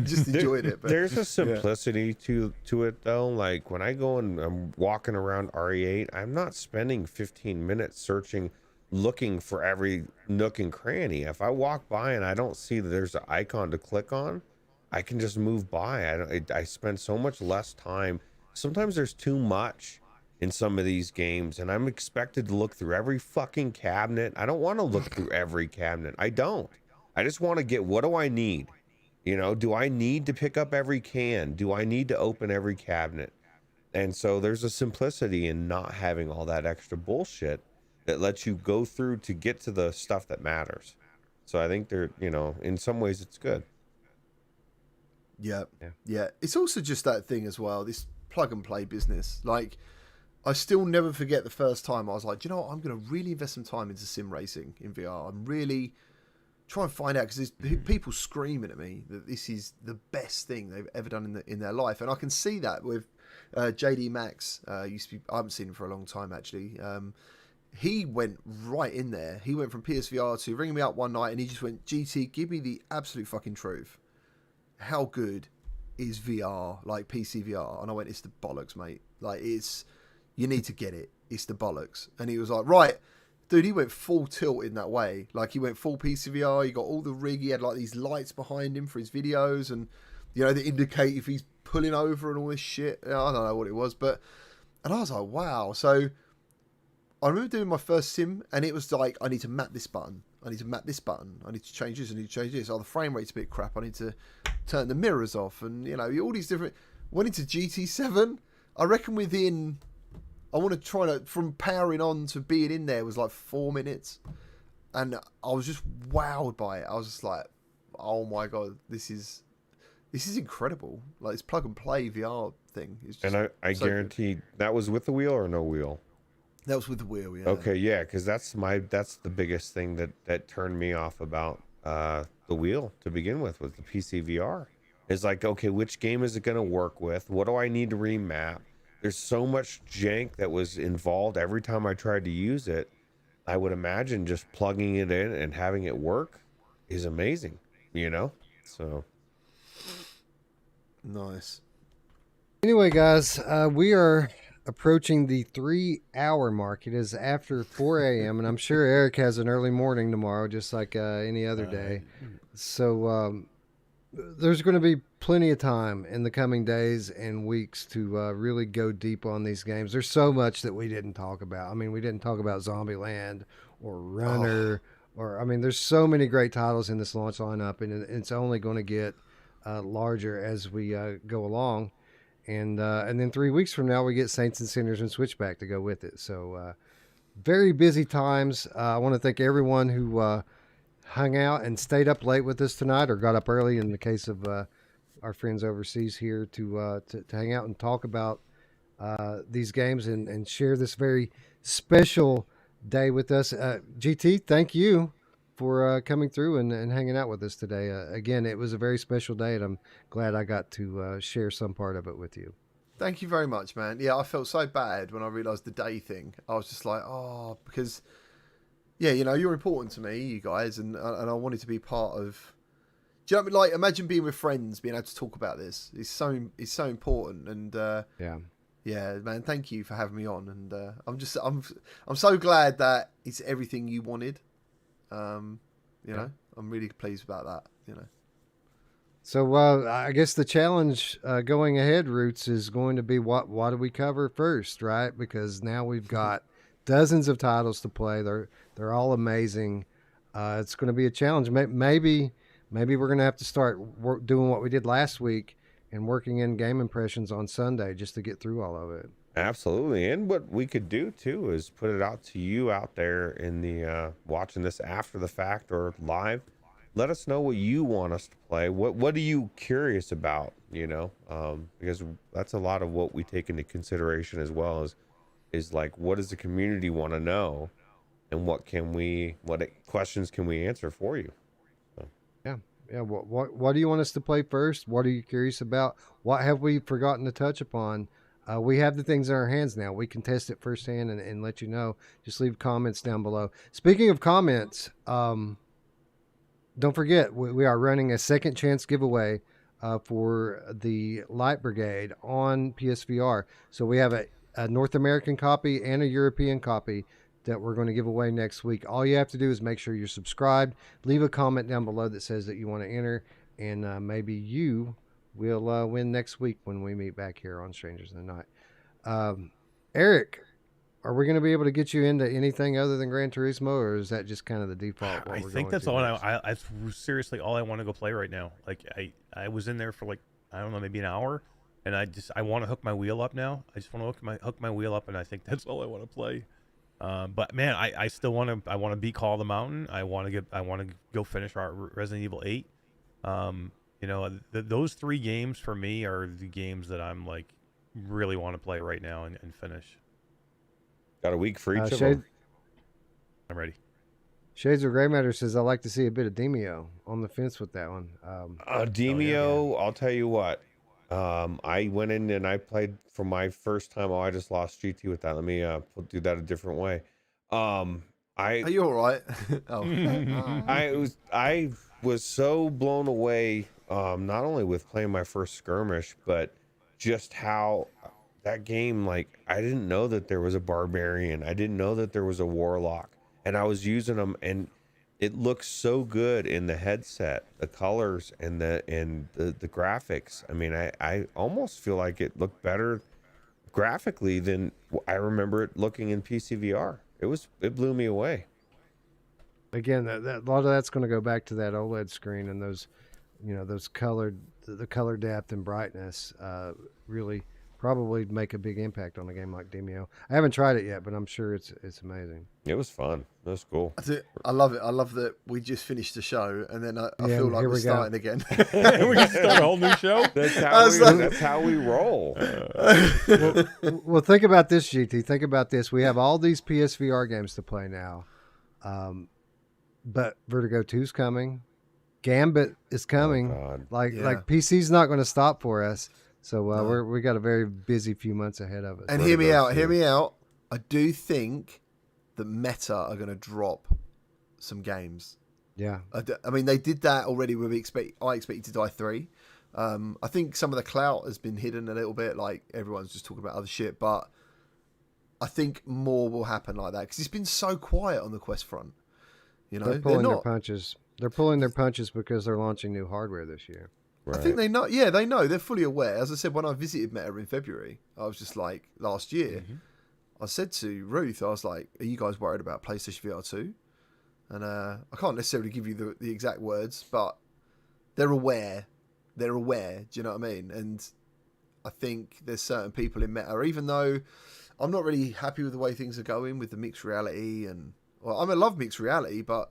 Speaker 6: Just enjoyed it. But
Speaker 3: there's a simplicity to it though. Like when I go and I'm walking around RE8, I'm not spending 15 minutes searching, looking for every nook and cranny. If I walk by and I don't see that there's an icon to click on, I can just move by. I spend so much less time. Sometimes there's too much in some of these games, and I'm expected to look through every fucking cabinet. I don't want to look through every cabinet. I don't. I just want to get, what do I need? You know, do I need to pick up every can? Do I need to open every cabinet? And so there's a simplicity in not having all that extra bullshit that lets you go through to get to the stuff that matters. So I think they're, you know, in some ways it's good.
Speaker 6: Yeah.
Speaker 3: Yeah.
Speaker 6: Yeah. It's also just that thing as well, this plug and play business. Like, I still never forget the first time I was like, do you know what? I'm going to really invest some time into sim racing in VR. I'm really trying to find out, because there's people screaming at me that this is the best thing they've ever done in their life. And I can see that with JD Max. Used to be, I haven't seen him for a long time, actually. He went right in there. He went from PSVR to ringing me up one night and he just went, GT, give me the absolute fucking truth. How good is VR, like PC VR? And I went, it's the bollocks, mate. Like, you need to get it. It's the bollocks. And he was like, right. Dude, he went full tilt in that way. Like, he went full PCVR. He got all the rig. He had, like, these lights behind him for his videos. And, you know, they indicate if he's pulling over and all this shit. I don't know what it was. And I was like, wow. So, I remember doing my first sim. And it was like, I need to map this button. I need to map this button. I need to change this. I need to change this. Oh, the frame rate's a bit crap. I need to turn the mirrors off. And, you know, all these different... Went into GT7. I reckon within... I want to try to, from powering on to being in there was like 4 minutes. And I was just wowed by it. I was just like, oh my God, this is incredible. Like, this plug and play VR thing. Is just
Speaker 3: And I
Speaker 6: so
Speaker 3: guarantee that was with the wheel or no wheel?
Speaker 6: that was with the wheel, yeah.
Speaker 3: Okay, yeah, because that's the biggest thing that turned me off about the wheel to begin with the PC VR. It's like, okay, which game is it going to work with? What do I need to remap? There's so much jank that was involved every time I tried to use it. I would imagine just plugging it in and having it work is amazing, you know? So
Speaker 6: Nice.
Speaker 1: Anyway, guys, we are approaching the 3-hour mark. It is after 4 a.m., and I'm sure Eric has an early morning tomorrow, just like any other day. So there's going to be plenty of time in the coming days and weeks to really go deep on these games. There's so much that we didn't talk about. I mean, we didn't talk about Zombieland or Runner, or I mean, there's so many great titles in this launch lineup, and it's only going to get larger as we go along. And then 3 weeks from now, we get Saints and Sinners and Switchback to go with it. So very busy times. I want to thank everyone who hung out and stayed up late with us tonight, or got up early in the case of our friends overseas here to hang out and talk about these games and share this very special day with us. GT, thank you for coming through and hanging out with us today. Again, it was a very special day, and I'm glad I got to share some part of it with you.
Speaker 6: Thank you very much, man. Yeah, I felt so bad when I realised the day thing. I was just like, oh, because, yeah, you know, you're important to me, you guys, and I wanted to be part of. Do you know what I mean? Like, imagine being with friends, being able to talk about this. It's so important, and yeah, man. Thank you for having me on, and I'm so glad that it's everything you wanted. You know, I'm really pleased about that. You know.
Speaker 1: So I guess the challenge going ahead, Ruuts, is going to be what do we cover first, right? Because now we've got dozens of titles to play. They're all amazing. It's going to be a challenge. Maybe we're going to have to start doing what we did last week and working in game impressions on Sunday just to get through all of it.
Speaker 3: absolutely. And what we could do too is put it out to you out there in the watching this after the fact or live. Let us know what you want us to play. What are you curious about? You know, because that's a lot of what we take into consideration as well. Is like, what does the community want to know, and what questions can we answer for you? So.
Speaker 1: Yeah. What do you want us to play first? What are you curious about? What have we forgotten to touch upon? We have the things in our hands now. We can test it firsthand and let you know. Just leave comments down below. Speaking of comments, don't forget, we are running a second chance giveaway for the Light Brigade on PSVR. So we have a North American copy and a European copy that we're going to give away next week. All you have to do is make sure you're subscribed. Leave a comment down below that says that you want to enter, and maybe you will win next week when we meet back here on Strangers in the Night. Eric, are we going to be able to get you into anything other than Gran Turismo, or is that just kind of the default?
Speaker 2: I think that's all. That's seriously all I want to go play right now. Like I was in there for like, I don't know, maybe an hour, and I want to hook my wheel up now. I just want to hook my wheel up, and I think that's all I want to play. But man, I still want to beat Call of the Mountain. I want to go finish our Resident Evil 8. You know, those 3 games for me are the games that I'm like really want to play right now and finish.
Speaker 3: Got a week for each of
Speaker 1: Shade,
Speaker 3: them.
Speaker 2: I'm ready.
Speaker 1: Shades of Grey Matter says, I like to see a bit of Demio. On the fence with that one.
Speaker 3: Demio, I'll tell you what. I went in and I played for my first time. Oh, I just lost GT with that. Let me do that a different way.
Speaker 6: Are you all right?
Speaker 3: I was so blown away, not only with playing my first skirmish, but just how that game, like, I didn't know that there was a barbarian. I didn't know that there was a warlock, and I was using them, and it looks so good in the headset, the colors and the graphics. I mean, I almost feel like it looked better graphically than I remember it looking in PCVR. It blew me away.
Speaker 1: Again, a lot of that's going to go back to that OLED screen and those, those the color depth and brightness really probably make a big impact on a game like Demio. I haven't tried it yet, but I'm sure it's amazing.
Speaker 3: It was fun. It was cool.
Speaker 6: I love it. I love that we just finished the show and then I feel like we're starting again.
Speaker 2: We can start a whole new show.
Speaker 3: That's how we roll.
Speaker 1: Well, think about this, GT. Think about this. We have all these PSVR games to play now. But Vertigo 2's coming. Gambit is coming.
Speaker 3: Oh,
Speaker 1: like PC's not going to stop for us. So we got a very busy few months ahead of us.
Speaker 6: And hear me out. I do think that Meta are going to drop some games.
Speaker 1: Yeah.
Speaker 6: I mean, they did that already with I Expect to Die 3. I think some of the clout has been hidden a little bit. Like, everyone's just talking about other shit. But I think more will happen like that. Because it's been so quiet on the Quest front. You know,
Speaker 1: they're pulling their punches. They're pulling their punches because they're launching new hardware this year.
Speaker 6: Right. I think they know. Yeah, they know. They're fully aware. As I said, when I visited Meta in February, I was just like, last year, I said to Ruth, I was like, are you guys worried about PlayStation VR 2? And I can't necessarily give you the exact words, but they're aware. They're aware. Do you know what I mean? And I think there's certain people in Meta, even though I'm not really happy with the way things are going with the mixed reality. I love mixed reality, but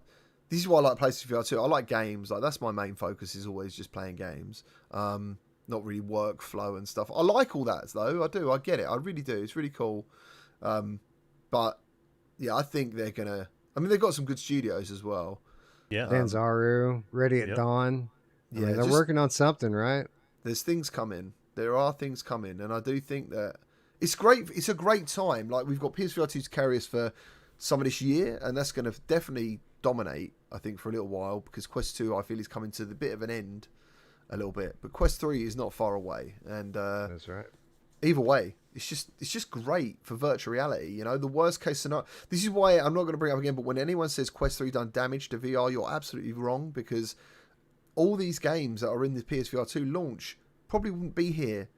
Speaker 6: this is why I like PlayStation VR 2. I like games. Like, that's my main focus, is always just playing games. Not really workflow and stuff. I like all that, though. I do. I get it. I really do. It's really cool. But, yeah, I think they're going to... I mean, they've got some good studios as well.
Speaker 2: Yeah.
Speaker 1: Danzaru, Ready at Dawn. Yeah, they're working on something, right?
Speaker 6: There's things coming. There are things coming. And I do think that... It's great. It's a great time. Like, we've got PSVR 2 to carry us for some of this year, and that's going to definitely dominate, I think, for a little while, because Quest 2, I feel, is coming to the bit of an end a little bit, but Quest 3 is not far away, and
Speaker 1: that's right.
Speaker 6: Either way, it's just great for virtual reality. You know, the worst case scenario. This is why I'm not going to bring it up again, but when anyone says Quest 3 done damage to VR, you're absolutely wrong, because all these games that are in the PSVR 2 launch probably wouldn't be here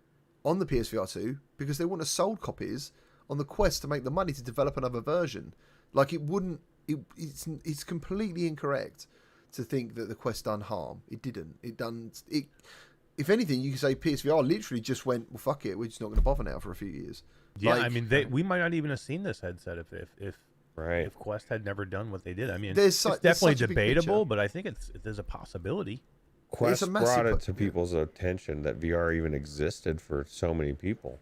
Speaker 6: on the PSVR 2 because they wouldn't have sold copies on the Quest to make the money to develop another version. Like, it wouldn't. It's completely incorrect to think that the Quest done harm. It didn't. It. If anything, you could say PSVR literally just went, well, fuck it, we're just not going to bother now for a few years.
Speaker 2: Yeah, I mean, we might not even have seen this headset if Quest had never done what they did. I mean, it's definitely debatable, but I think there's a possibility.
Speaker 3: Quest brought it to people's attention that VR even existed for so many people.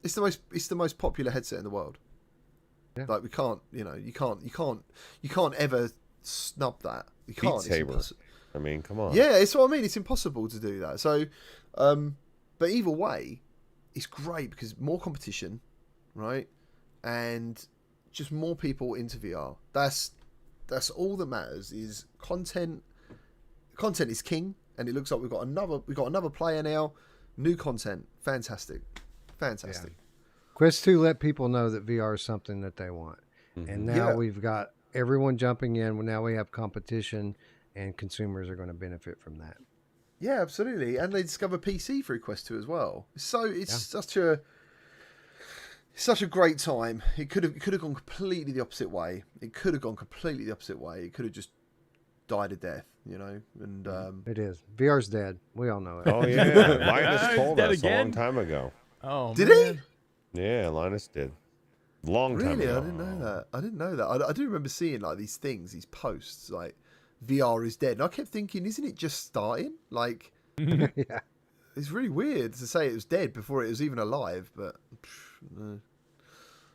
Speaker 6: It's the most popular headset in the world. Yeah. Like, you can't ever snub that. You can't.
Speaker 3: Beat Saber. I mean, come on.
Speaker 6: Yeah, it's what I mean. It's impossible to do that. So, but either way, it's great because more competition, right? And just more people into VR. That's all that matters. Is content. Content is king, and it looks like we've got another player now. New content, fantastic. Yeah.
Speaker 1: Quest 2 let people know that VR is something that they want. Mm-hmm. And now we've got everyone jumping in. Now we have competition, and consumers are going to benefit from that.
Speaker 6: Yeah, absolutely. And they discover PC through Quest 2 as well. So it's such a... such a great time. It could have gone completely the opposite way. It could have just died a death, you know. And
Speaker 1: It is. VR's dead. We all know it.
Speaker 3: Oh yeah, Linus
Speaker 2: He's
Speaker 3: told
Speaker 2: dead
Speaker 3: us a long
Speaker 2: again?
Speaker 3: time ago.
Speaker 2: Oh,
Speaker 6: did
Speaker 2: man.
Speaker 3: Yeah, Linus did. Long time
Speaker 6: really,
Speaker 3: ago.
Speaker 6: I didn't know that. I do remember seeing like these things, these posts, like VR is dead, and I kept thinking, isn't it just starting? Like,
Speaker 1: Yeah.
Speaker 6: it's really weird to say it was dead before it was even alive, but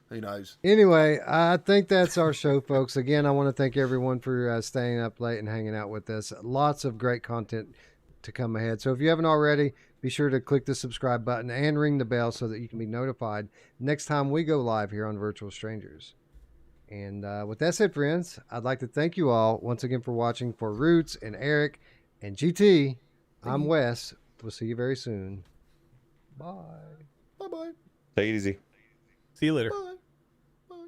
Speaker 6: who knows?
Speaker 1: Anyway, I think that's our show, folks. Again, I want to thank everyone for staying up late and hanging out with us. Lots of great content to come ahead. So if you haven't already, be sure to click the subscribe button and ring the bell so that you can be notified next time we go live here on Virtual Strangers. And with that said, friends, I'd like to thank you all once again for watching. For Ruuts and Eric and GT, I'm Wes. We'll see you very soon. Bye.
Speaker 6: Bye bye.
Speaker 3: Take it easy.
Speaker 2: See you later.
Speaker 6: Bye.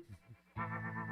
Speaker 6: Bye.